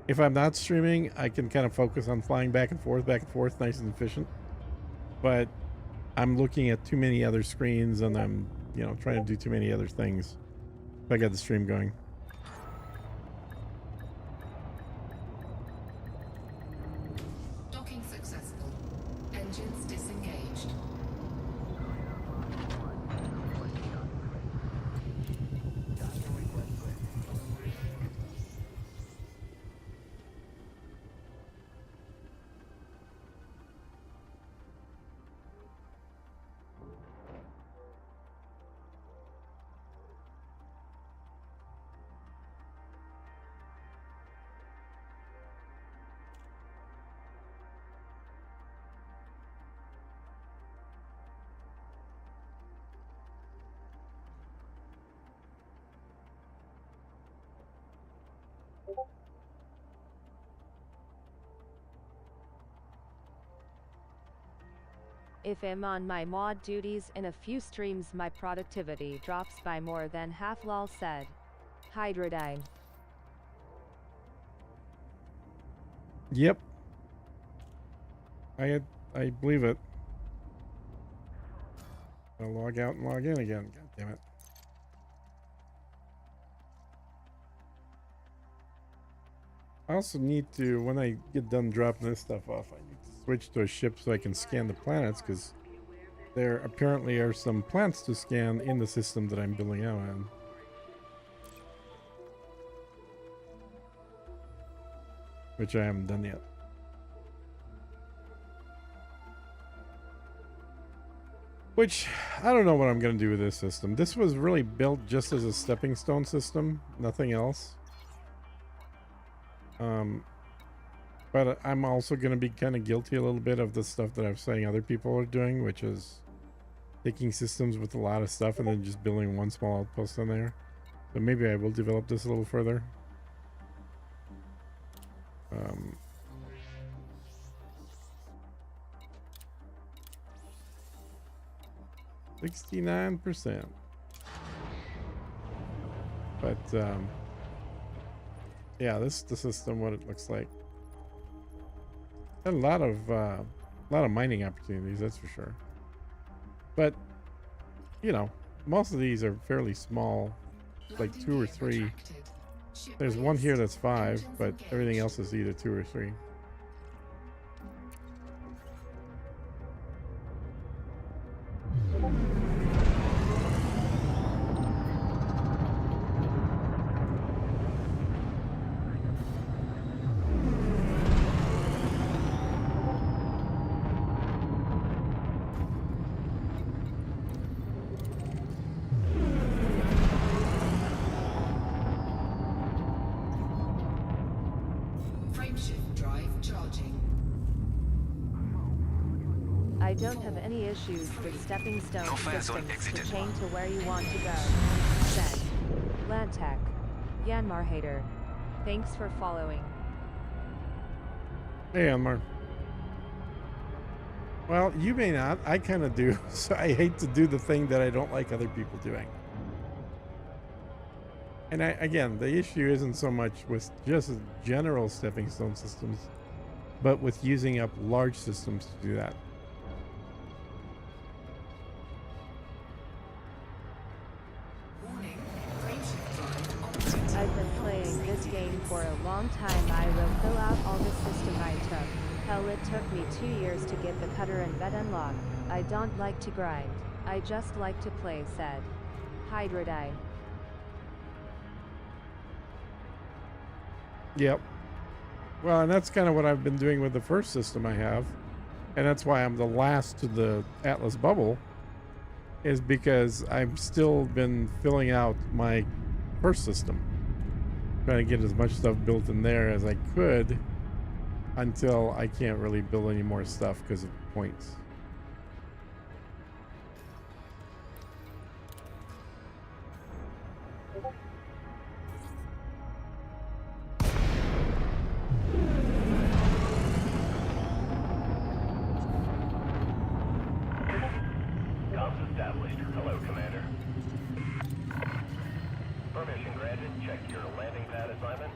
If I'm not streaming, I can kind of focus on flying back and forth, nice and efficient. But I'm looking at too many other screens, and I'm, trying to do too many other things if I got the stream going. Docking successful. Engines disengaged. If I'm on my mod duties in a few streams, my productivity drops by more than half, lol, said Hydrodyne. Yep. I believe it. I'll log out and log in again. God damn it. I also need to, when I get done dropping this stuff off, I need to switch to a ship so I can scan the planets, because there apparently are some planets to scan in the system that I'm building out on. Which I haven't done yet. Which, I don't know what I'm going to do with this system. This was really built just as a stepping stone system, nothing else. But I'm also going to be kind of guilty a little bit of the stuff that I'm saying other people are doing, which is taking systems with a lot of stuff and then just building one small outpost on there. So maybe I will develop this a little further. 69%. But yeah, this is the system, what it looks like. A lot of mining opportunities, that's for sure. But most of these are fairly small, like 2 or 3. There's one here that's 5, but everything else is either 2 or 3. Frameshift drive charging. I don't have any issues with stepping stone No fire zone systems to exited. chain to where you want to go, said Lantech. Yanmar Hater. Thanks for following. Hey, Anmar. Well, you may not. I kind of do. So I hate to do the thing that I don't like other people doing. And again, the issue isn't so much with just general stepping stone systems, but with using up large systems to do that. Warning. Frameshift drive operating. I've been playing this game for a long time. I will fill out all the system I took. Hell, it took me 2 years to get the cutter and vet unlocked. I don't like to grind. I just like to play, said Hydrodine. Yep. Well, and that's kind of what I've been doing with the first system I have. And that's why I'm the last to the Atlas bubble, is because I've still been filling out my first system. Trying to get as much stuff built in there as I could until I can't really build any more stuff because of points. Comms established. Hello, Commander. Permission granted. Check your landing pad assignment.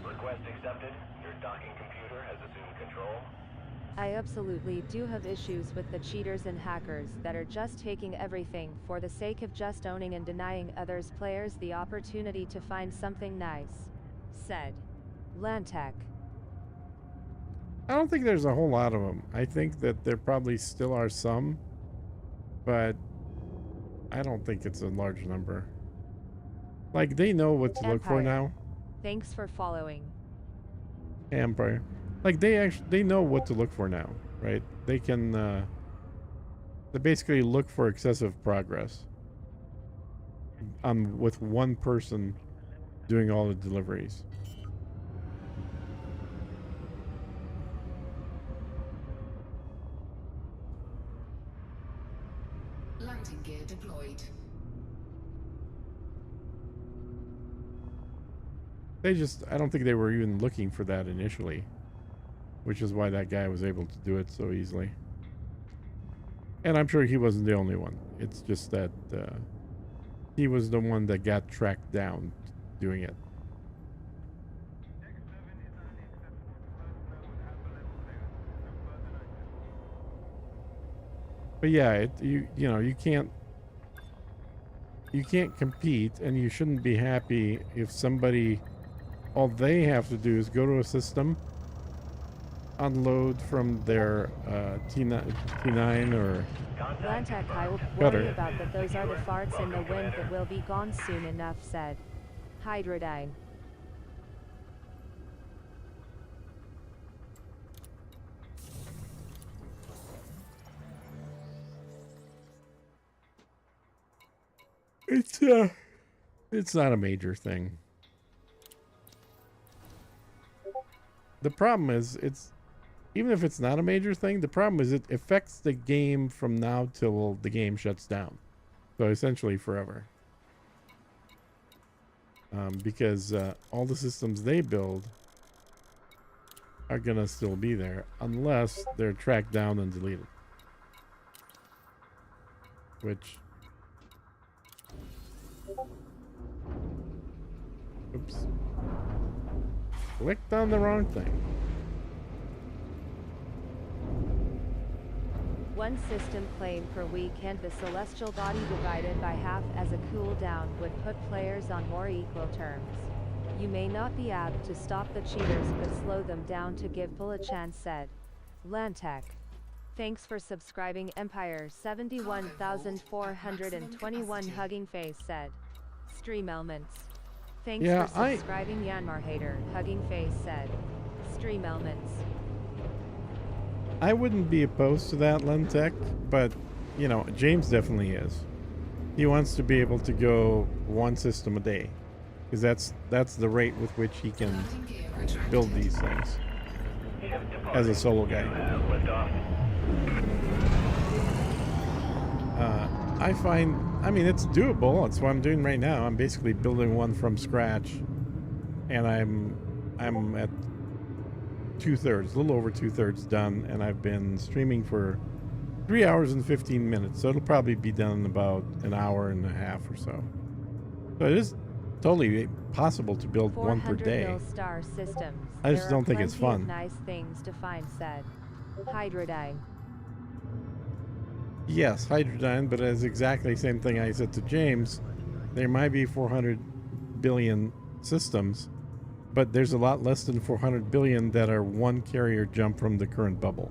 Request accepted. Your docking computer has assumed control. I absolutely do have issues with the cheaters and hackers that are just taking everything for the sake of just owning and denying others players the opportunity to find something nice, said Lantec. I don't think there's a whole lot of them. I think that there probably still are some, but I don't think it's a large number. Like, they know what to look for Empire. now. Thanks for following. Empire. Like, they know what to look for now, right? They can they basically look for excessive progress with one person doing all the deliveries. Landing gear deployed. I don't think they were even looking for that initially, which is why that guy was able to do it so easily. And I'm sure he wasn't the only one. It's just that he was the one that got tracked down doing it. But yeah, you know, you can't compete, and you shouldn't be happy if somebody, all they have to do is go to a system, unload from their T9 or Lantec, I will Cutter. worry about that. Those are the farts in the wind that will be gone soon enough, said Hydrodine. It's not a major thing. The problem is, even if it's not a major thing, the problem is it affects the game from now till the game shuts down. So essentially forever. Because all the systems they build are gonna still be there unless they're tracked down and deleted. Which... Oops. Clicked on the wrong thing. One system claim per week and the celestial body divided by half as a cooldown would put players on more equal terms. You may not be apt to stop the cheaters but slow them down to give full a chance, said Lantec. Thanks for subscribing. Empire 71,421 Hugging Face said Stream Elements. Thanks Yeah, for subscribing. Yanmar Hater Hugging Face said Stream Elements. I wouldn't be opposed to that, Lentech, but, you know, James definitely is. He wants to be able to go one system a day, because that's the rate with which he can Landing gear retracted. build these things as a solo guy. Liftoff. I mean, it's doable. That's what I'm doing right now. I'm basically building one from scratch, and I'm at 2/3, a little over 2/3 done, and I've been streaming for 3 hours and 15 minutes. So it'll probably be done in about an hour and a half or so. So it is totally possible to build one per 400 day. mil star systems. I just There don't are think it's plenty of fun. Nice things to find, said Hydrodyne. Yes, Hydrodyne, but it's exactly the same thing I said to James. There might be 400 billion systems, but there's a lot less than 400 billion that are one carrier jump from the current bubble.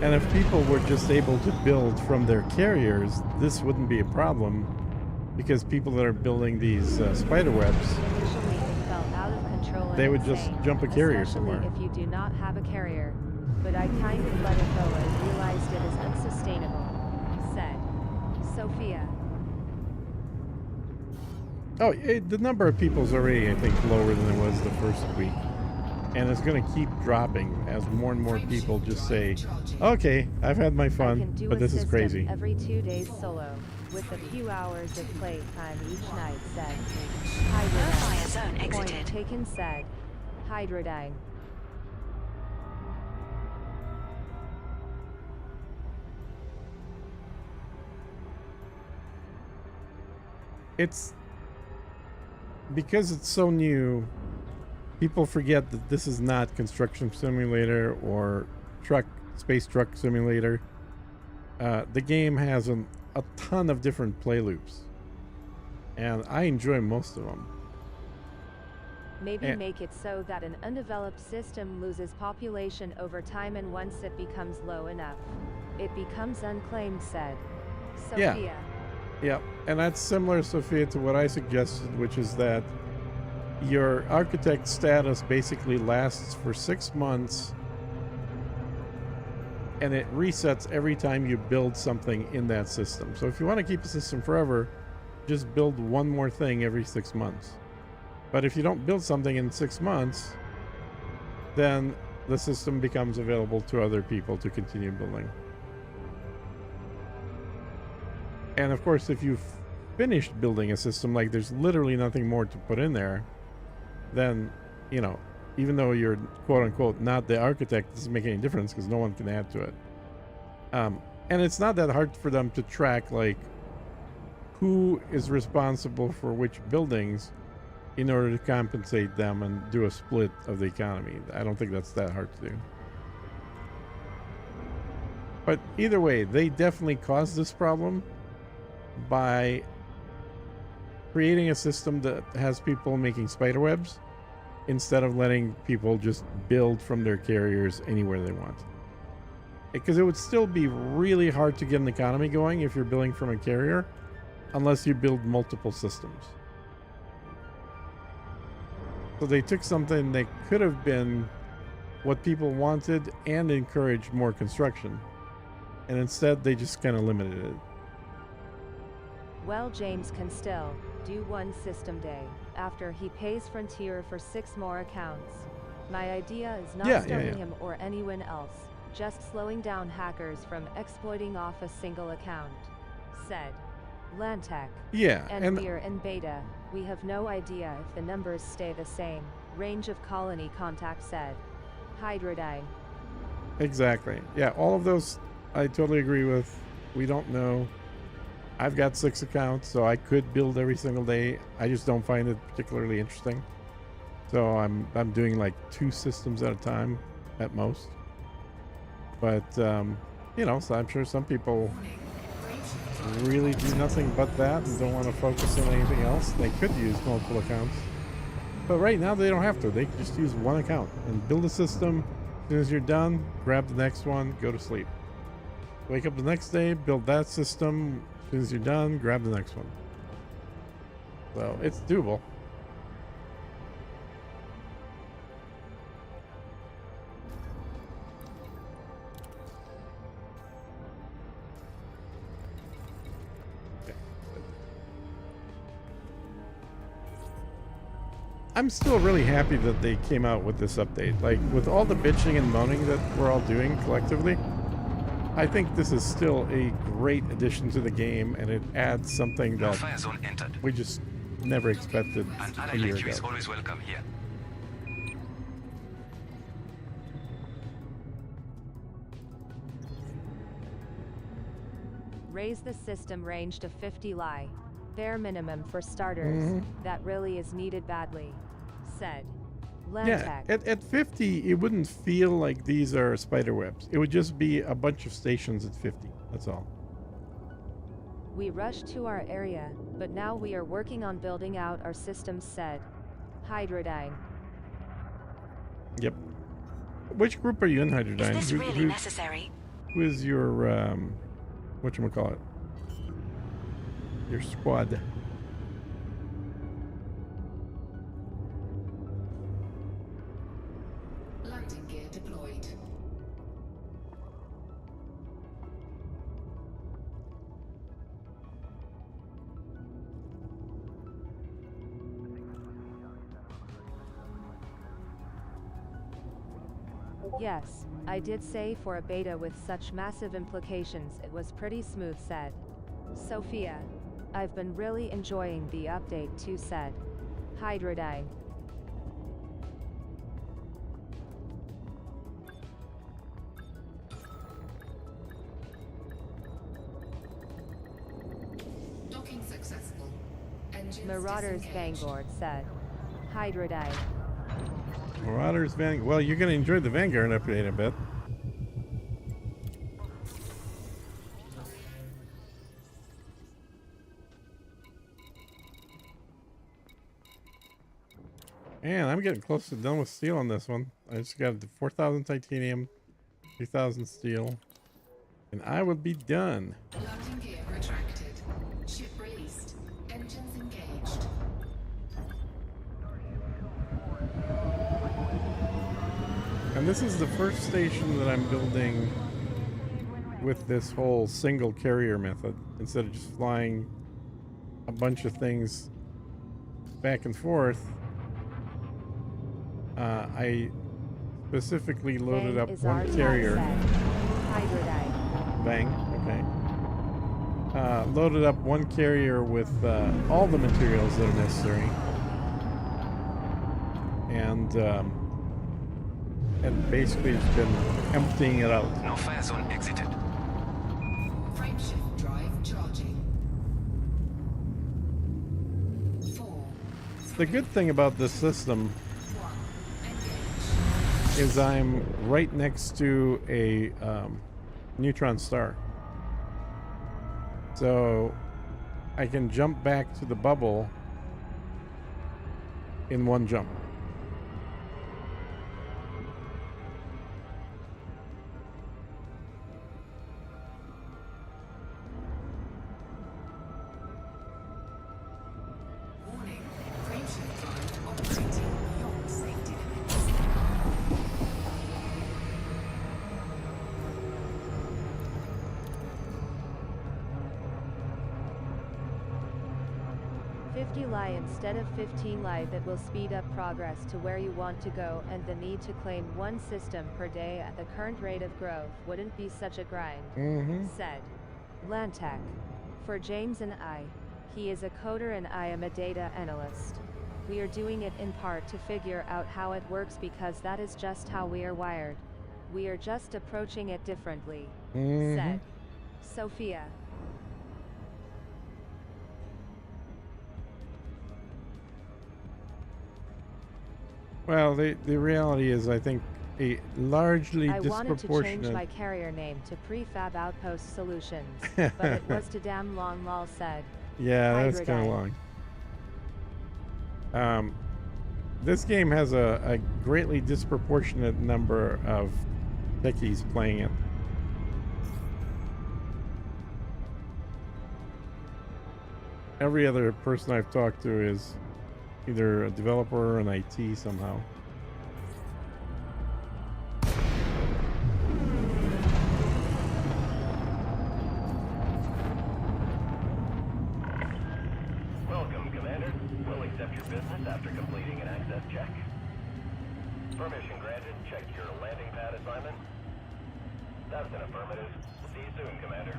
And if people were just able to build from their carriers, this wouldn't be a problem, because people that are building these spider webs, Initially, it felt out of control. and they would just insane, jump a carrier especially somewhere. if you do not have a carrier. But I kind of let it go and realized it is unsustainable, said Sophia. Oh, the number of people is already, I think, lower than it was the first week. And it's going to keep dropping as more and more people just say, okay, I've had my I can fun, do but a this is system crazy. every 2 days solo, with a few hours of playtime each night, said Fire zone Hydrodyne. Point exited. taken, said Hydrodyne. It's because it's so new, people forget that this is not construction simulator or space truck simulator. The game has a ton of different play loops, and I enjoy most of them. Maybe Eh. make it so that an undeveloped system loses population over time, and once it becomes low enough, it becomes unclaimed, said Yeah. Sophia. Yeah, and that's similar, Sophia, to what I suggested, which is that your architect status basically lasts for 6 months, and it resets every time you build something in that system. So if you want to keep a system forever, just build one more thing every 6 months. But if you don't build something in 6 months, then the system becomes available to other people to continue building. And of course, if you've finished building a system, like there's literally nothing more to put in there, then, you know, even though you're quote unquote not the architect, it doesn't make any difference because no one can add to it. And it's not that hard for them to track, like, who is responsible for which buildings in order to compensate them and do a split of the economy. I don't think that's that hard to do. But either way, they definitely caused this problem by creating a system that has people making spider webs instead of letting people just build from their carriers anywhere they want. Because it would still be really hard to get an economy going if you're building from a carrier, unless you build multiple systems. So they took something that could have been what people wanted and encouraged more construction, and instead they just kind of limited it. Well, James can still do one system day after he pays Frontier for 6 more accounts. My idea is not starting him or anyone else, just slowing down hackers from exploiting off a single account, said Lantec. Yeah, And we're in beta. We have no idea if the numbers stay the same. Range of colony contact, said Hydrodyne. exactly. Yeah, all of those I totally agree with. We don't know. I've got 6 accounts, so I could build every single day. I just don't find it particularly interesting. So I'm doing like 2 systems at a time at most. But you know, so I'm sure some people really do nothing but that and don't want to focus on anything else. They could use multiple accounts. But right now they don't have to. They can just use one account and build a system. As soon as you're done, grab the next one, go to sleep. Wake up the next day, build that system. As soon as you're done, grab the next one. So it's doable. I'm still really happy that they came out with this update. Like, with all the bitching and moaning that we're all doing collectively, I think this is still a great addition to the game, and it adds something No that fire zone entered. we just never expected An a year annihilator is ago. always welcome here. Raise the system range to 50 Li. Bare minimum for starters. That really is needed badly. Said. Yeah, Lantec. at 50, it wouldn't feel like these are spider webs. It would just be a bunch of stations at 50. That's all. We rushed to our area, but now we are working on building out our systems, said. Hydrodyne. Yep. Which group are you in, Hydrodyne? Is this really necessary? Who is your, whatchamacallit? Your squad. Landing gear deployed. Yes, I did say for a beta with such massive implications it was pretty smooth, said. Sophia. I've been really enjoying the update too, said. Hydrodyne. Docking successful. Engines Marauders disengaged. Vanguard, said. Hydrodyne. Marauders Vanguard. Well, you're going to enjoy the Vanguard update, I bet. Man, I'm getting close to done with steel on this one. I just got the 4,000 titanium, 3,000 steel, and I would be done. Landing gear retracted. Ship released. Engines engaged. And this is the first station that I'm building with this whole single carrier method, instead of just flying a bunch of things back and forth. I specifically loaded Bang up is one our carrier. said. Hydrodyne. Bang, okay. Loaded up one carrier with all the materials that are necessary. And basically just been emptying it out. No fire zone exited. Frameshift drive charging. 4, The good thing about this system 1, engage. is I'm right next to a neutron star. So I can jump back to the bubble in one jump. Warning. Frameshift drive operating beyond safety limits. Li instead of 15 Li, that will speed up progress to where you want to go, and the need to claim one system per day at the current rate of growth wouldn't be such a grind, said. Lantec. For James and I, he is a coder and I am a data analyst. We are doing it in part to figure out how it works because that is just how we are wired. We are just approaching it differently, said. Sophia. Well, the reality is, I think a largely I wanted to change disproportionate. my carrier name to Prefab Outpost Solutions, but it was too damn long, lol said. Yeah, that's kind of Hydrodyne. long. This game has a greatly disproportionate number of techies playing it. Every other person I've talked to is either a developer or an IT somehow. Welcome, Commander. We'll accept your business after completing an access check. Permission granted. Check your landing pad assignment. That's an affirmative. See you soon, Commander.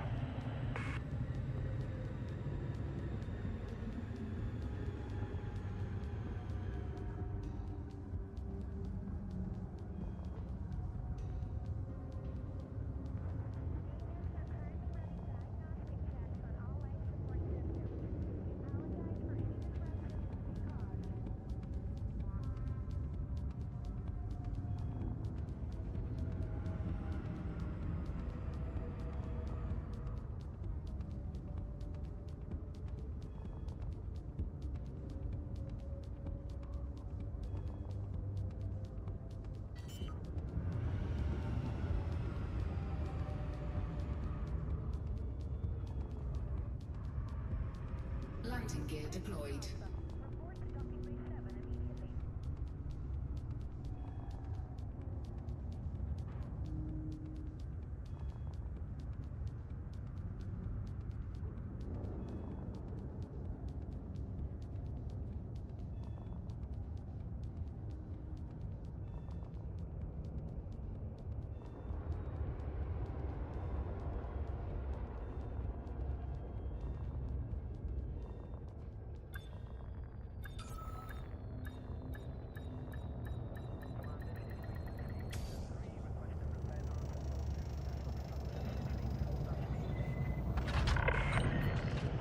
Landing gear deployed.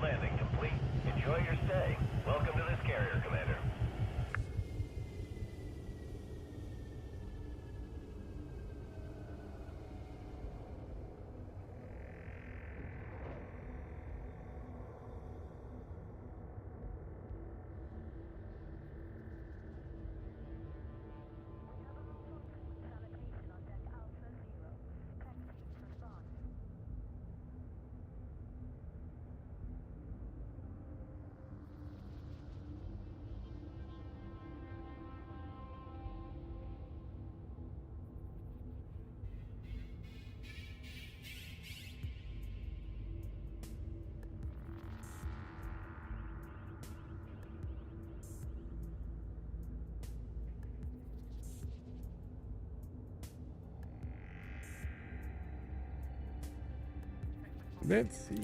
Landing complete. Enjoy your stay. Welcome to this carrier, Commander. Sanitation on deck Alpha Zero. Tech teams respond. Let's see.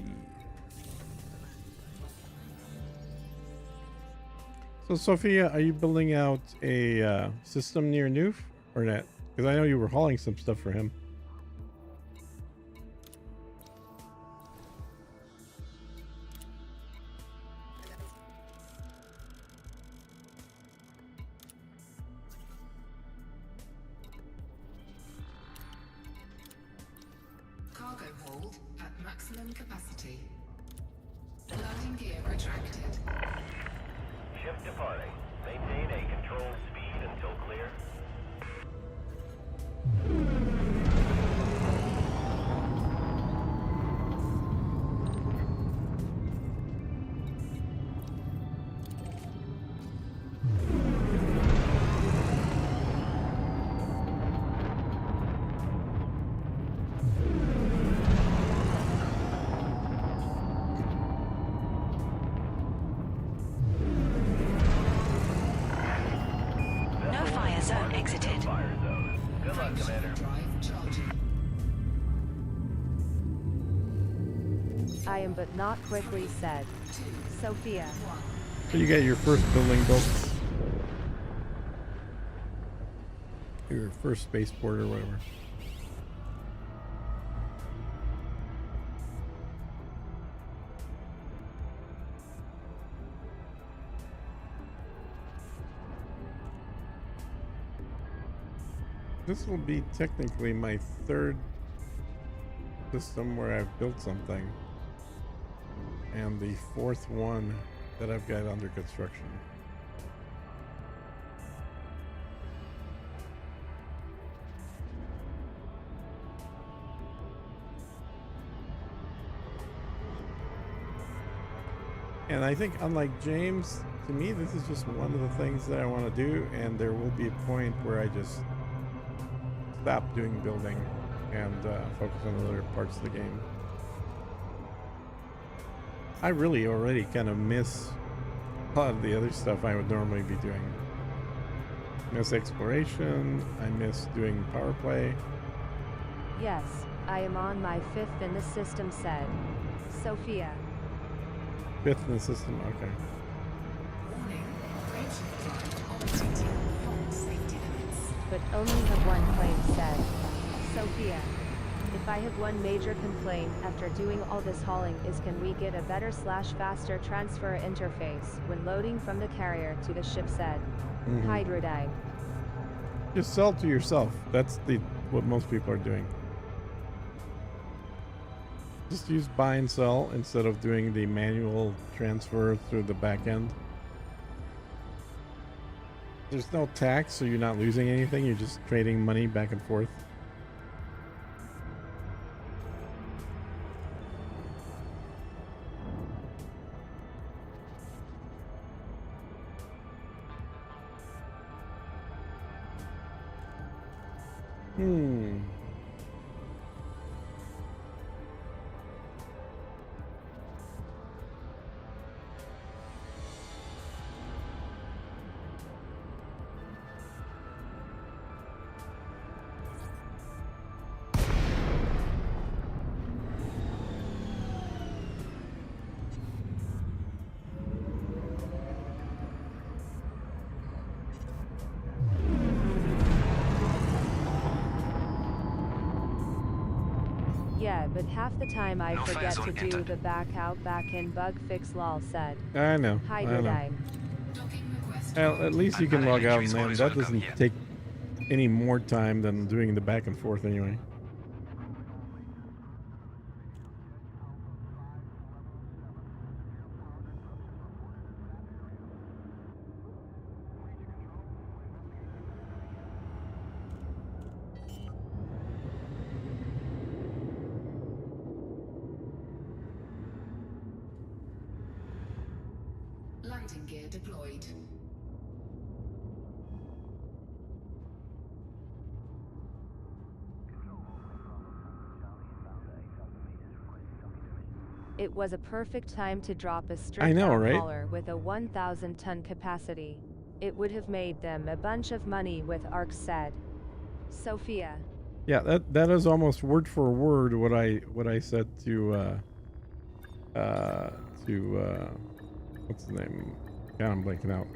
So, Sophia, are you building out a system near Noof or not? Because I know you were hauling some stuff for him. Cargo hold at maximum capacity. Landing gear retracted. Ship departing. Maintain a controlled speed until clear. No fire zone exited. Fire zone. Good luck, Commander. Drive charging. I am but not quickly said. Sophia. So you got your first building built. Your first spaceport or whatever. This will be technically my third system where I've built something, and the fourth one that I've got under construction. And I think, unlike James, to me, this is just one of the things that I want to do, and there will be a point where I just stop doing building and focus on other parts of the game. I really already kind of miss a lot of the other stuff I would normally be doing. Miss exploration, I miss doing power play. Yes, I am on my 5th in the system, said Sophia. 5th in the system. Okay. Warning, approaching flight operating beyond safety limits. But only have one claim, said Sophia. If I have one major complaint after doing all this hauling is, can we get a better / faster transfer interface when loading from the carrier to the ship, said Hydrodyne. Just sell to yourself. That's what most people are doing. Just use buy and sell instead of doing the manual transfer through the back end. There's no tax, so you're not losing anything. You're just trading money back and forth. Yeah, but half the time I No forget fire to zone do entered. the back out back in bug fix, lol, said I know. Hydrodyne. Docking request. Well, at least you can log out, Entry is man. always That welcome doesn't here. take any more time than doing the back and forth anyway. Landing gear deployed. It was a perfect time to drop a stripped I know, out right? hauler with a 1,000-ton capacity. It would have made them a bunch of money with ARC, said Sophia. Yeah, that is almost word for word what I said to what's the name? God, I'm blanking out.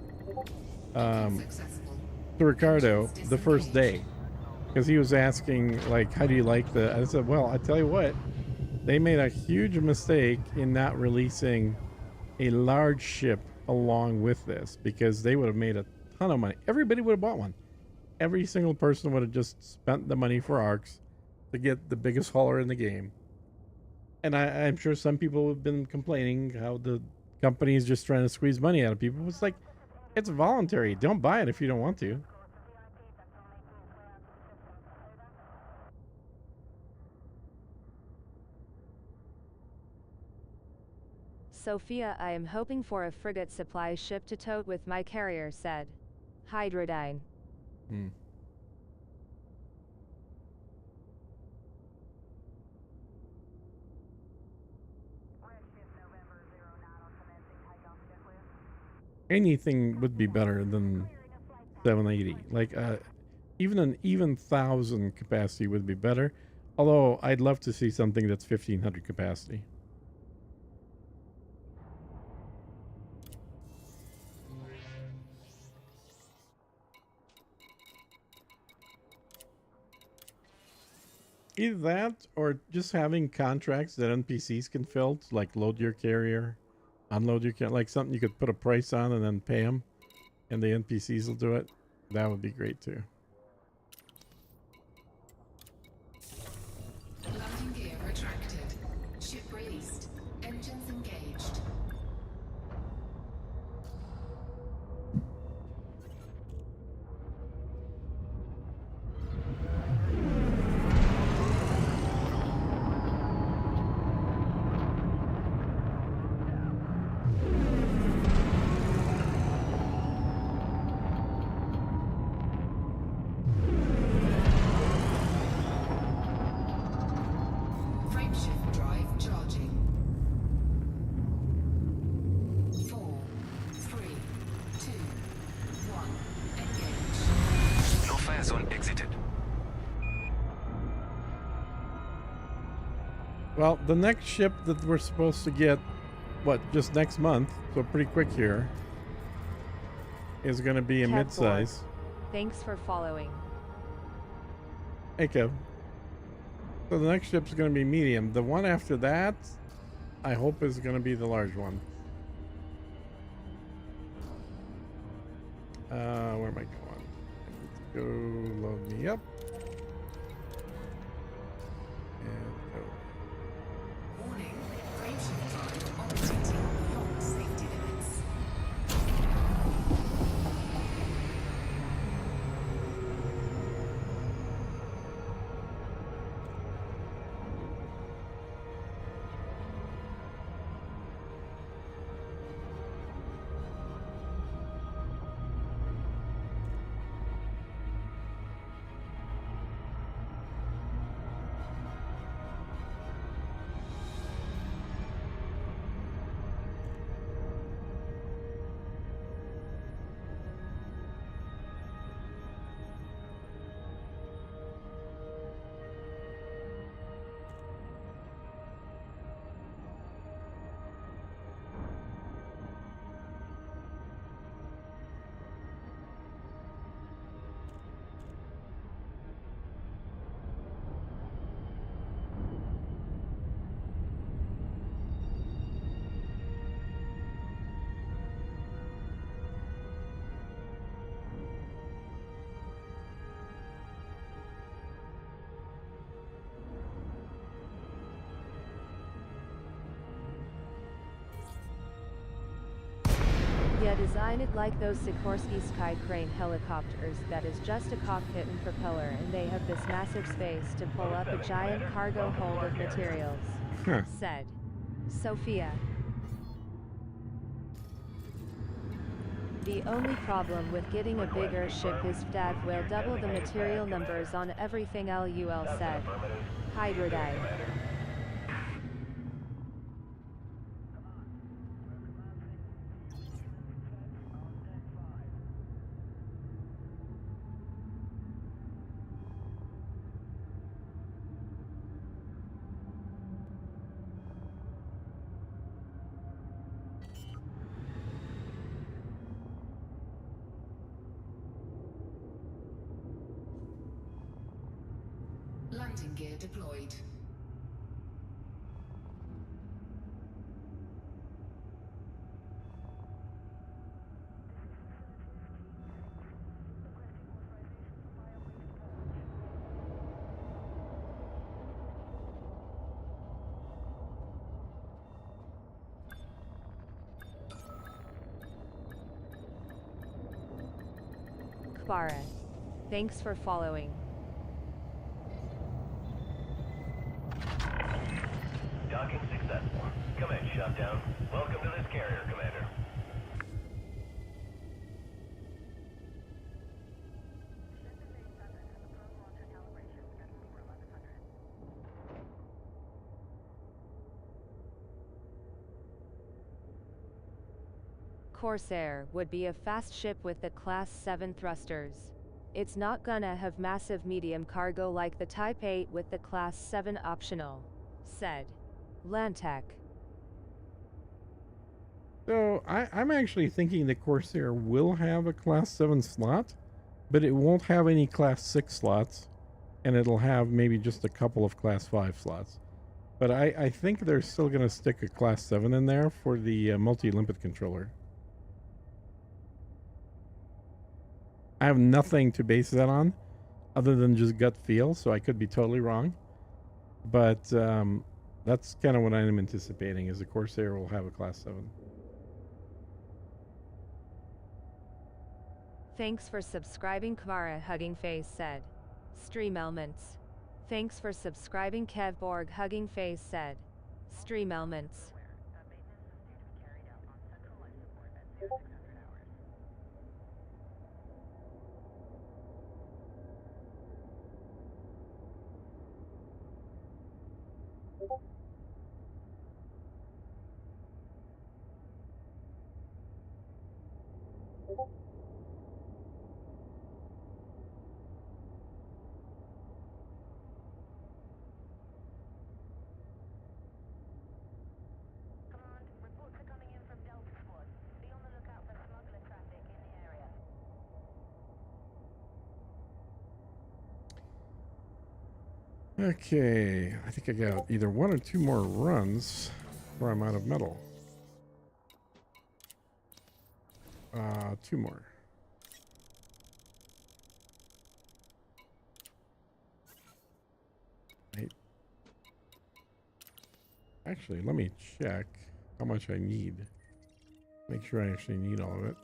Successful. To Ricardo the first day, because he was asking like, how do you like the? I said, well, I tell you what, they made a huge mistake in not releasing a large ship along with this, because they would have made a ton of money. Everybody would have bought one. Every single person would have just spent the money for ARCs to get the biggest hauler in the game. And I'm sure some people have been complaining how the company is just trying to squeeze money out of people. It's like, it's voluntary. Don't buy it if you don't want to. Sophia, I am hoping for a frigate supply ship to tote with my carrier, said Hydrodyne. Anything would be better than 780. Like even an 1,000 capacity would be better. Although I'd love to see something that's 1,500 capacity. Either that or just having contracts that NPCs can fill, to like load your carrier, unload your carrier, like something you could put a price on and then pay them, and the NPCs will do it. That would be great too. Landing gear retracted. Ship released. Engines engaged. Well, the next ship that we're supposed to get, what, just next month, so pretty quick here, is going to be a Kev mid-size. Borg, thanks for following. Hey, Kev. So the next ship's going to be medium. The one after that, I hope, is going to be the large one. Where am I going? I need to go load me up. And go. Warning, Graveship Drive operating beyond safety limits. Yeah, design it like those Sikorsky Sky Crane helicopters that is just a cockpit and propeller, and they have this massive space to pull up a giant cargo hold of materials, Huh. said Sophia. The only problem with getting a bigger ship is that will double the material numbers on everything. LUL said. Hydrodite. Landing gear deployed. Kbara. Thanks for following. Docking successful. Command shutdown. Welcome to this carrier, Commander. Corsair would be a fast ship with the Class 7 thrusters. It's not gonna have massive medium cargo like the Type 8 with the Class 7 optional, said Lantec. So I'm actually thinking the Corsair will have a Class 7 slot, but it won't have any Class 6 slots, and it'll have maybe just a couple of Class 5 slots. But I think they're still going to stick a Class 7 in there for the multi-limpet controller. I have nothing to base that on other than just gut feel, so I could be totally wrong. But that's kind of what I'm anticipating, is the Corsair will have a Class 7. Thanks for subscribing. Kmara Hugging Face said. Stream Elements. Thanks for subscribing. Kev Borg Hugging Face said. Stream Elements. Okay, I think I got either 1 or 2 more runs where I'm out of metal. 2 more. Right. Actually, let me check how much I need. Make sure I actually need all of it.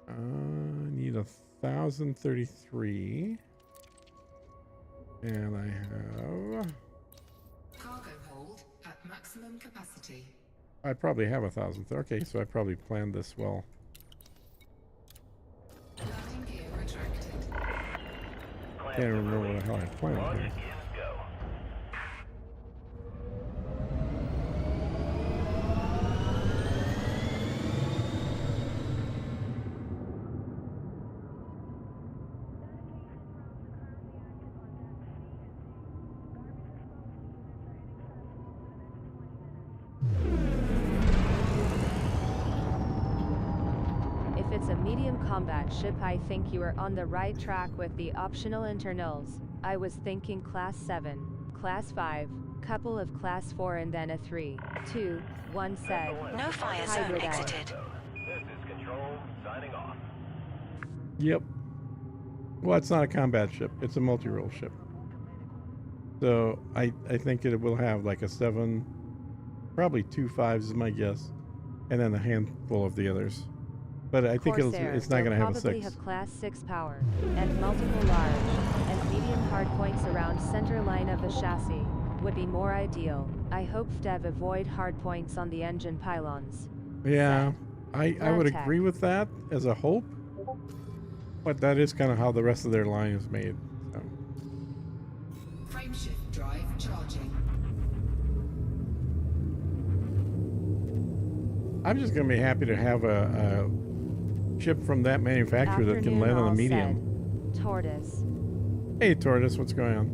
I need 1,033. And I have... Cargo hold at maximum capacity. I probably have 1,000. Okay, so I probably planned this well. Landing gear retracted. Can't remember what the hell I planned Launch here. is go. If it's a medium combat ship, I think you are on the right track with the optional internals. I was thinking Class 7, Class 5, couple of Class 4 and then a 3, 2, 1 said. No fire zone Hybrid eye. exited. This is Control, signing off. Yep. Well, it's not a combat ship. It's a multi-role ship. So I think it will have like a 7, probably 2 5s is my guess, and then a handful of the others. But I think Corsair it's not will going to have a probably 6. have Class 6 power, and multiple large and medium hardpoints around center line of the chassis. Would be more ideal. I hope FDEV avoid hardpoints on the engine pylons. Yeah, I would Lantec. agree with that as a hope, but that is kind of how the rest of their line is made. So. Frameshift drive charging. I'm just going to be happy to have a ship from that manufacturer that can Afternoon land on a all medium. said. Tortoise. Hey, Tortoise, what's going on?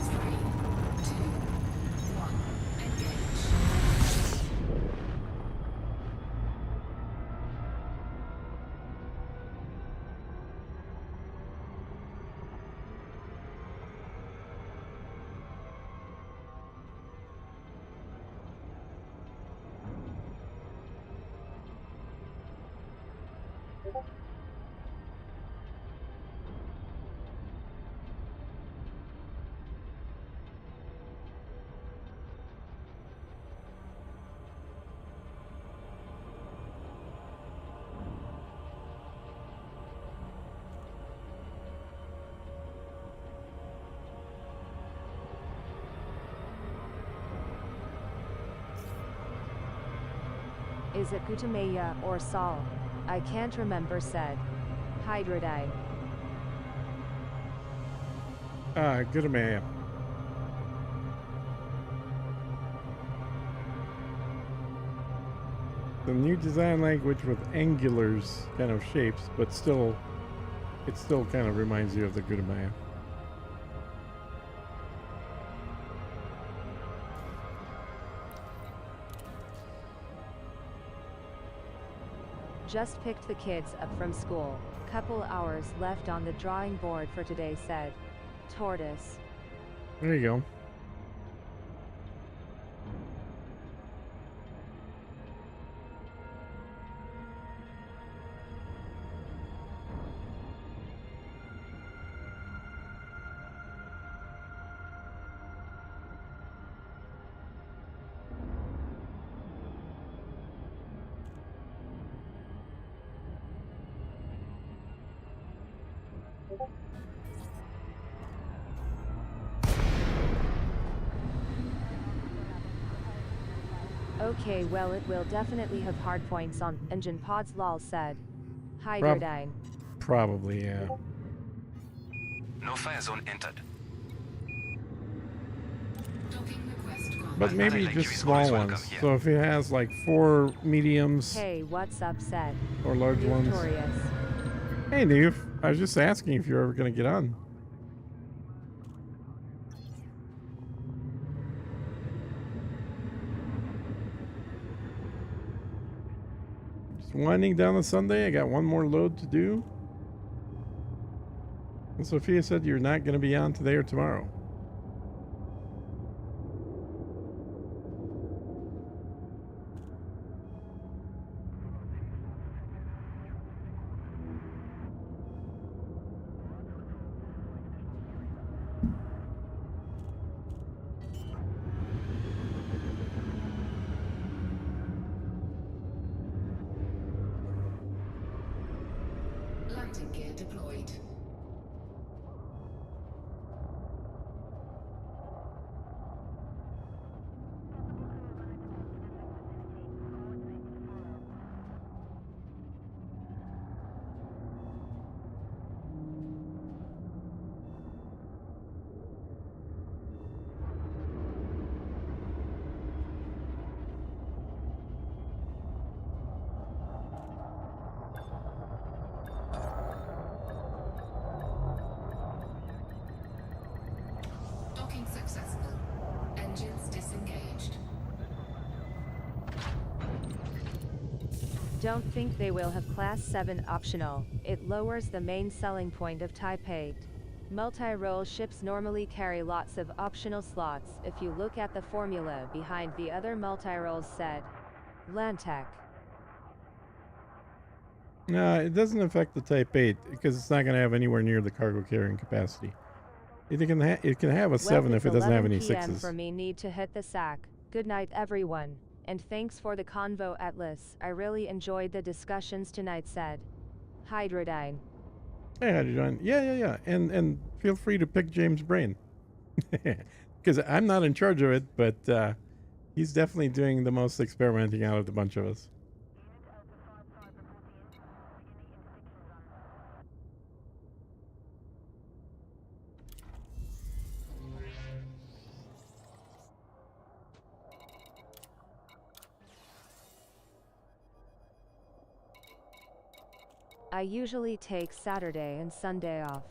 3, 2, 1. Engage. Is it Gutamaya or Sol? I can't remember said. Hydrodine. Good man. The new design language with angulars kind of shapes, but still, it still kind of reminds you of the Gudamaya. Just picked the kids up from school. Couple hours left on the drawing board for today said. Tortoise. There you go. Okay, well it will definitely have hard points on engine pods lol said. Hydrodine. Probably, yeah. No fire zone entered. Docking request granted. But maybe Like just you is small always ones. welcome here. So if it has like 4 mediums Hey, what's up said. or large ones. Victorious. Hey, Neve. I was just asking if you're ever going to get on. Just winding down the Sunday. I got one more load to do. And Sophia said you're not going to be on today or tomorrow. Landing gear deployed. Docking successful. Engines disengaged. Don't think they will have Class 7 optional. It lowers the main selling point of Type 8. Multi-role ships normally carry lots of optional slots if you look at the formula behind the other multi-roles said. Lantec. It doesn't affect the Type 8 because it's not going to have anywhere near the cargo carrying capacity. It can have a 7 if it doesn't have any 6s. For me need to hit the sack. Good night everyone. And thanks for the convo, Atlas. I really enjoyed the discussions tonight, said Hydrodyne. Hey, Hydrodyne. Yeah. And feel free to pick James' brain. Because I'm not in charge of it, but he's definitely doing the most experimenting out of the bunch of us. I usually take Saturday and Sunday off.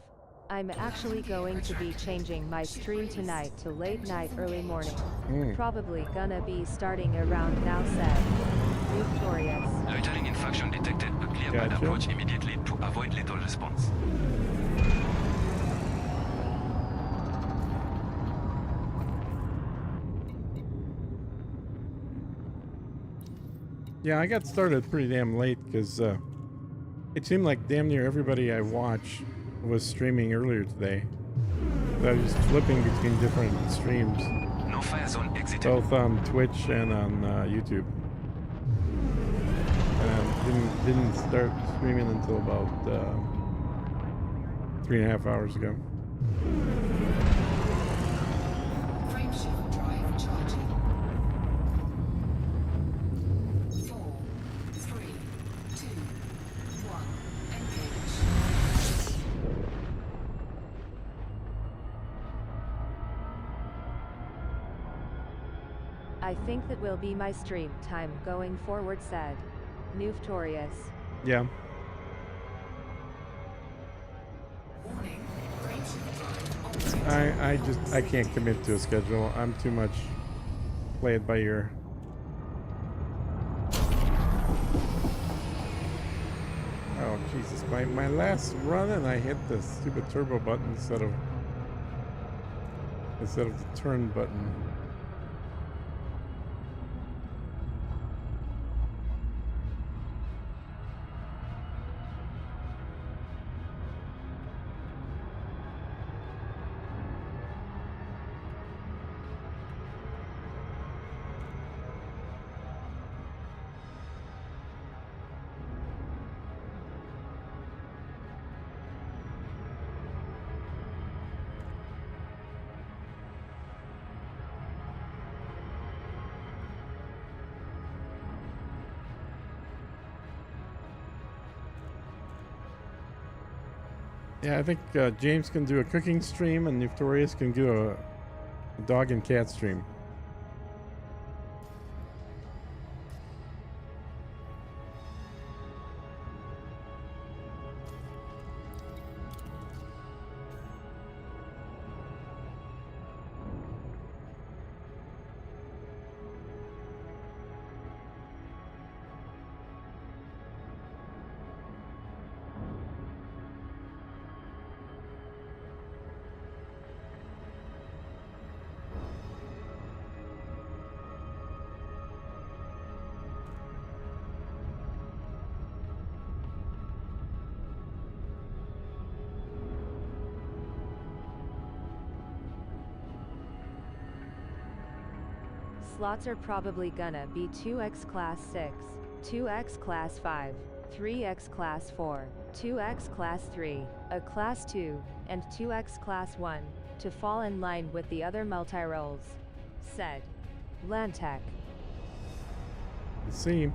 I'm actually going to be changing my stream tonight to late night, early morning. Probably gonna be starting around now, said Victorious. Loitering infraction detected. A clear pad Gotcha. approach immediately to avoid lethal response. Yeah, I got started pretty damn late because it seemed like damn near everybody I watch was streaming earlier today. So I was just flipping between different streams, No fire zone exited. both on Twitch and on YouTube. And didn't start streaming until about 3.5 hours ago. Frameshift drive charging. 4, 3, 2, 1. Engage. I think that will be my stream time going forward, said Victorious. Yeah. Warning. Frameshift drive operating. I can't commit to a schedule. I'm too much play it by ear. Oh Jesus! My last run and I hit the stupid turbo button instead of the turn button. Yeah, I think James can do a cooking stream and Victorious can do a dog and cat stream. slots are probably gonna be 2x Class 6, 2x Class 5, 3x Class 4, 2x Class 3, a Class 2, and 2x Class 1, to fall in line with the other multi-roles, said Lantec. It seemed.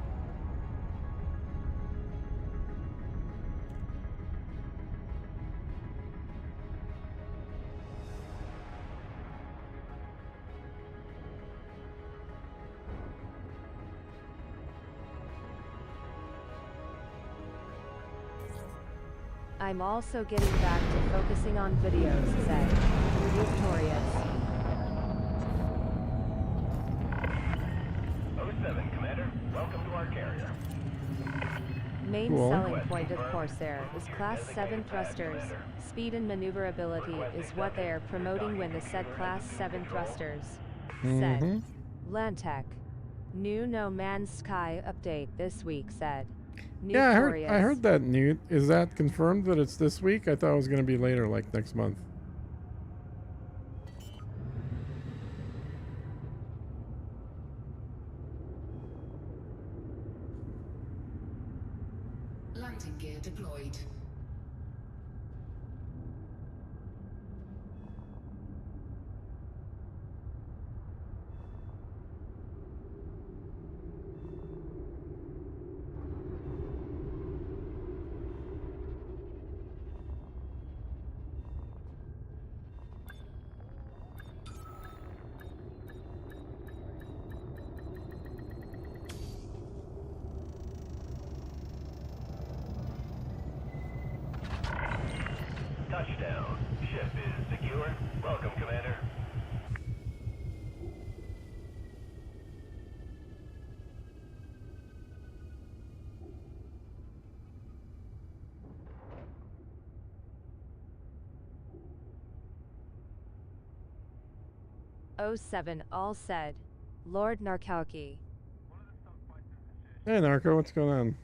I'm also getting back to focusing on videos, said Victorious. 07, Commander. Welcome to our carrier. Main Cool. selling point of Corsair is Class 7 thrusters. Speed and maneuverability is what they are promoting when they said Class 7 thrusters, said Lantec. New No Man's Sky update this week, said Yeah, I Victorious. heard that, Newt. Is that confirmed that it's this week? I thought it was going to be later, like next month. Landing gear deployed. Touchdown. Ship is secure. Welcome, Commander. '07 all said. Lord Narkowski. Hey, Narco, what's going on?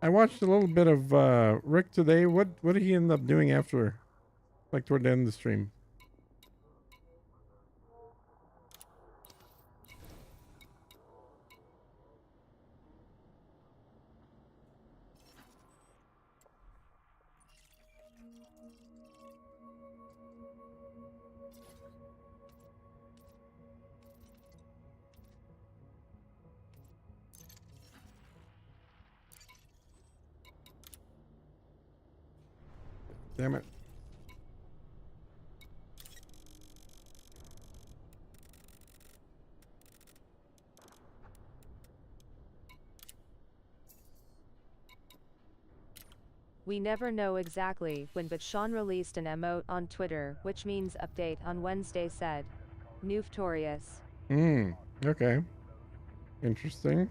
I watched a little bit of Rick today. What did he end up doing after, like toward the end of the stream? Damn it. We never know exactly when, but Sean released an emote on Twitter, which means update on Wednesday, said Victorious. Okay. Interesting.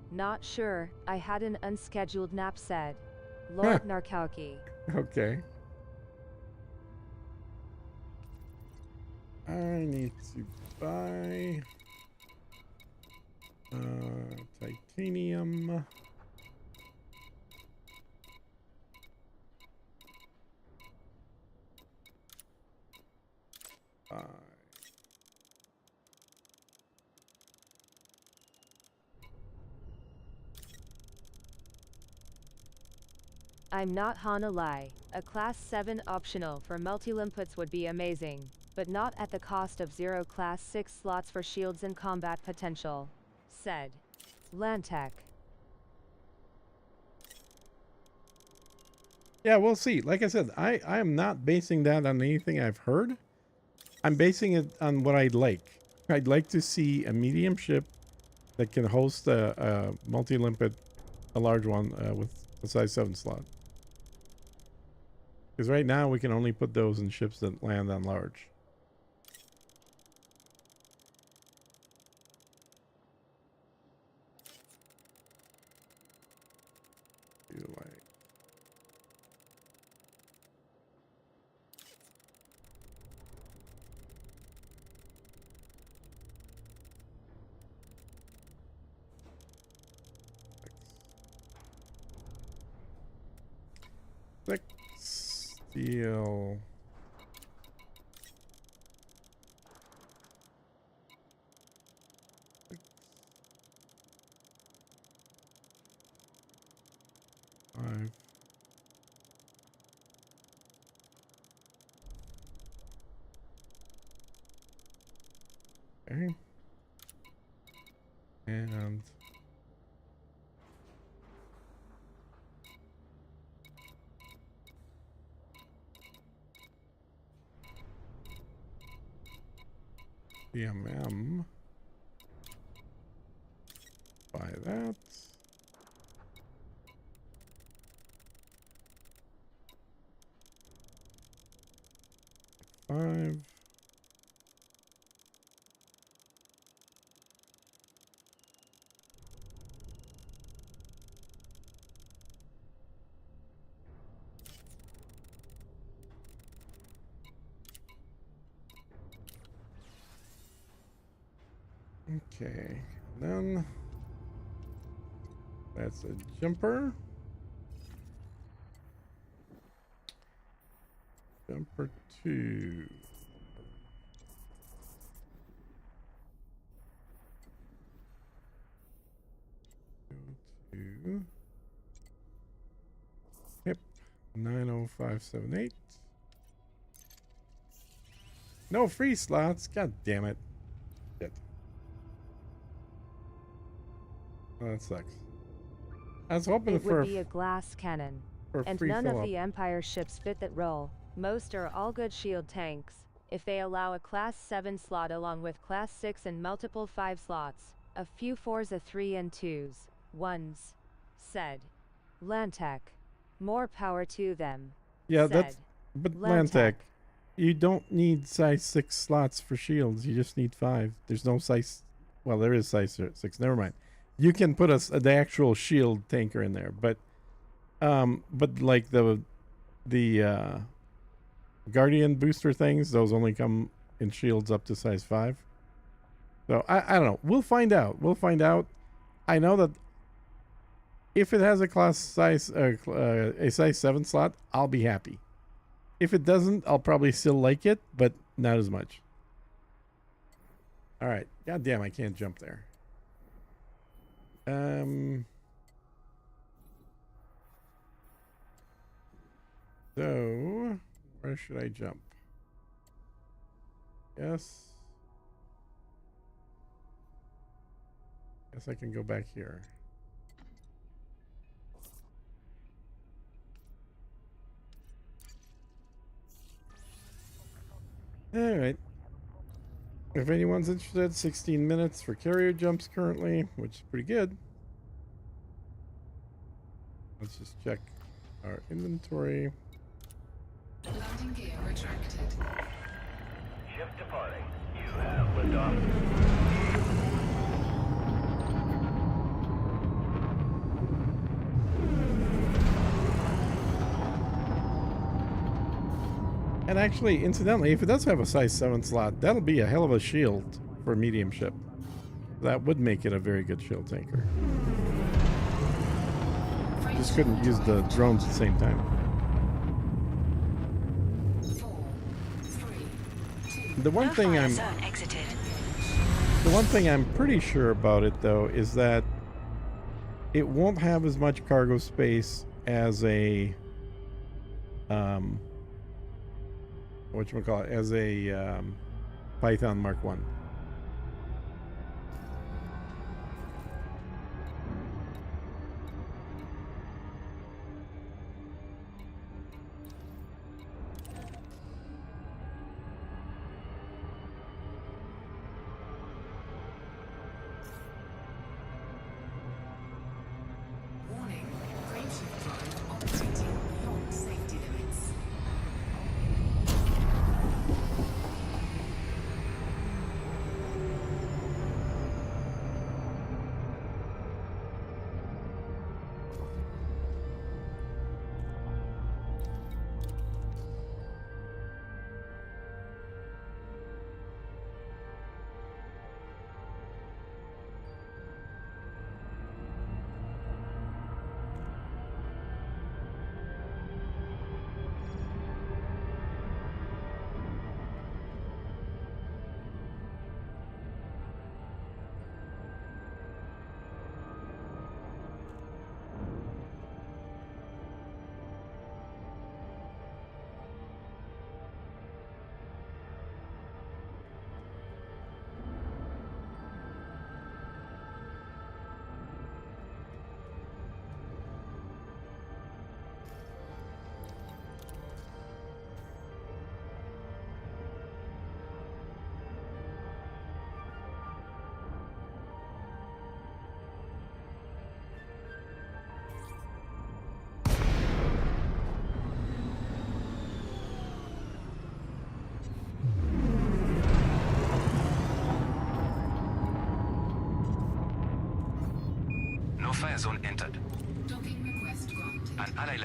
Not sure, I had an unscheduled nap, said Lord Narkowski. Okay. I need to buy titanium. I'm not gonna lie, a Class 7 optional for multi-limpets would be amazing, but not at the cost of 0 Class 6 slots for shields and combat potential, said Lantec. Yeah, we'll see. Like I said, I am not basing that on anything I've heard. I'm basing it on what I'd like. I'd like to see a medium ship that can host a multi-limpet, a large one with a size 7 slot. Because right now we can only put those in ships that land on large. feel five. Okay. And CMM by that. Five. Okay, then that's a jumper. Jumper 2. Go to hip 90578. No free slots. God damn it. Shit. Oh, that sucks. I was hoping It for would be a glass cannon. for And free none fill of up. the Empire ships fit that role. Most are all good shield tanks. If they allow a Class 7 slot along with Class 6 and multiple 5 slots, a few 4s, a 3 and 2s, 1s. Said. Lantec. More power to them. Yeah, said. that's but Lantec. Lantec, you don't need size 6 slots for shields. You just need 5. There's no size. Well, there is size 6. Never mind. You can put the actual shield tanker in there, but like the Guardian booster things, those only come in shields up to size 5. So I don't know. We'll find out. We'll find out. I know that if it has a class size a size 7 slot, I'll be happy. If it doesn't, I'll probably still like it, but not as much. All right. God damn, I can't jump there. So where should I jump? Yes. Guess I can go back here. All right. If anyone's interested, 16 minutes for carrier jumps currently, which is pretty good. Let's just check our inventory. Landing gear retracted. Ship departing. You have liftoff. And actually, incidentally, if it does have a size 7 slot, that'll be a hell of a shield for a medium ship. That would make it a very good shield tanker. Just couldn't use the drones at the same time. 4, 3, 2. The one No thing fire I'm zone exited. pretty sure about it though is that it won't have as much cargo space as a whatchamacallit, as a Python Mark 1. Warning. Frameshift drive operating beyond safety limits.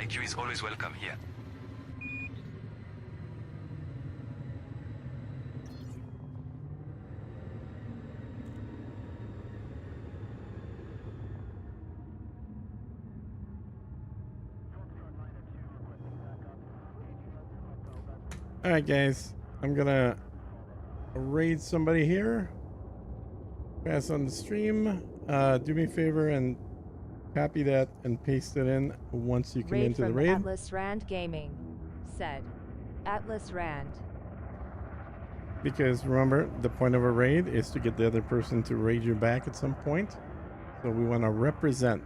like you is always welcome here. All right, guys. I'm gonna raid somebody here. Pass on the stream. Do me a favor and copy that and paste it in once you come Raid into the from raid. Atlas Rand Gaming. Said. Atlas Rand. Because remember, the point of a raid is to get the other person to raid you back at some point. So we want to represent.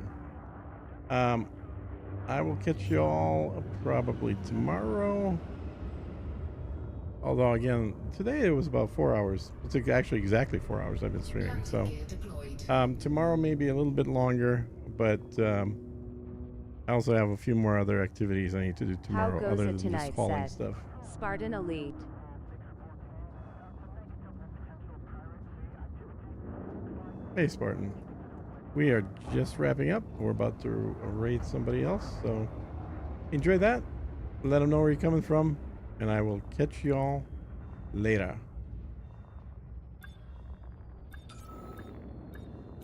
I will catch you all probably tomorrow. Although again, today it was about 4 hours. It's actually exactly 4 hours I've been streaming. So tomorrow may be a little bit longer, but I also have a few more other activities I need to do How tomorrow goes other it than just tonight? hauling Said. stuff. Spartan Elite. Hey Spartan, we are just wrapping up. We're about to raid somebody else, so enjoy that. Let them know where you're coming from, and I will catch you all later.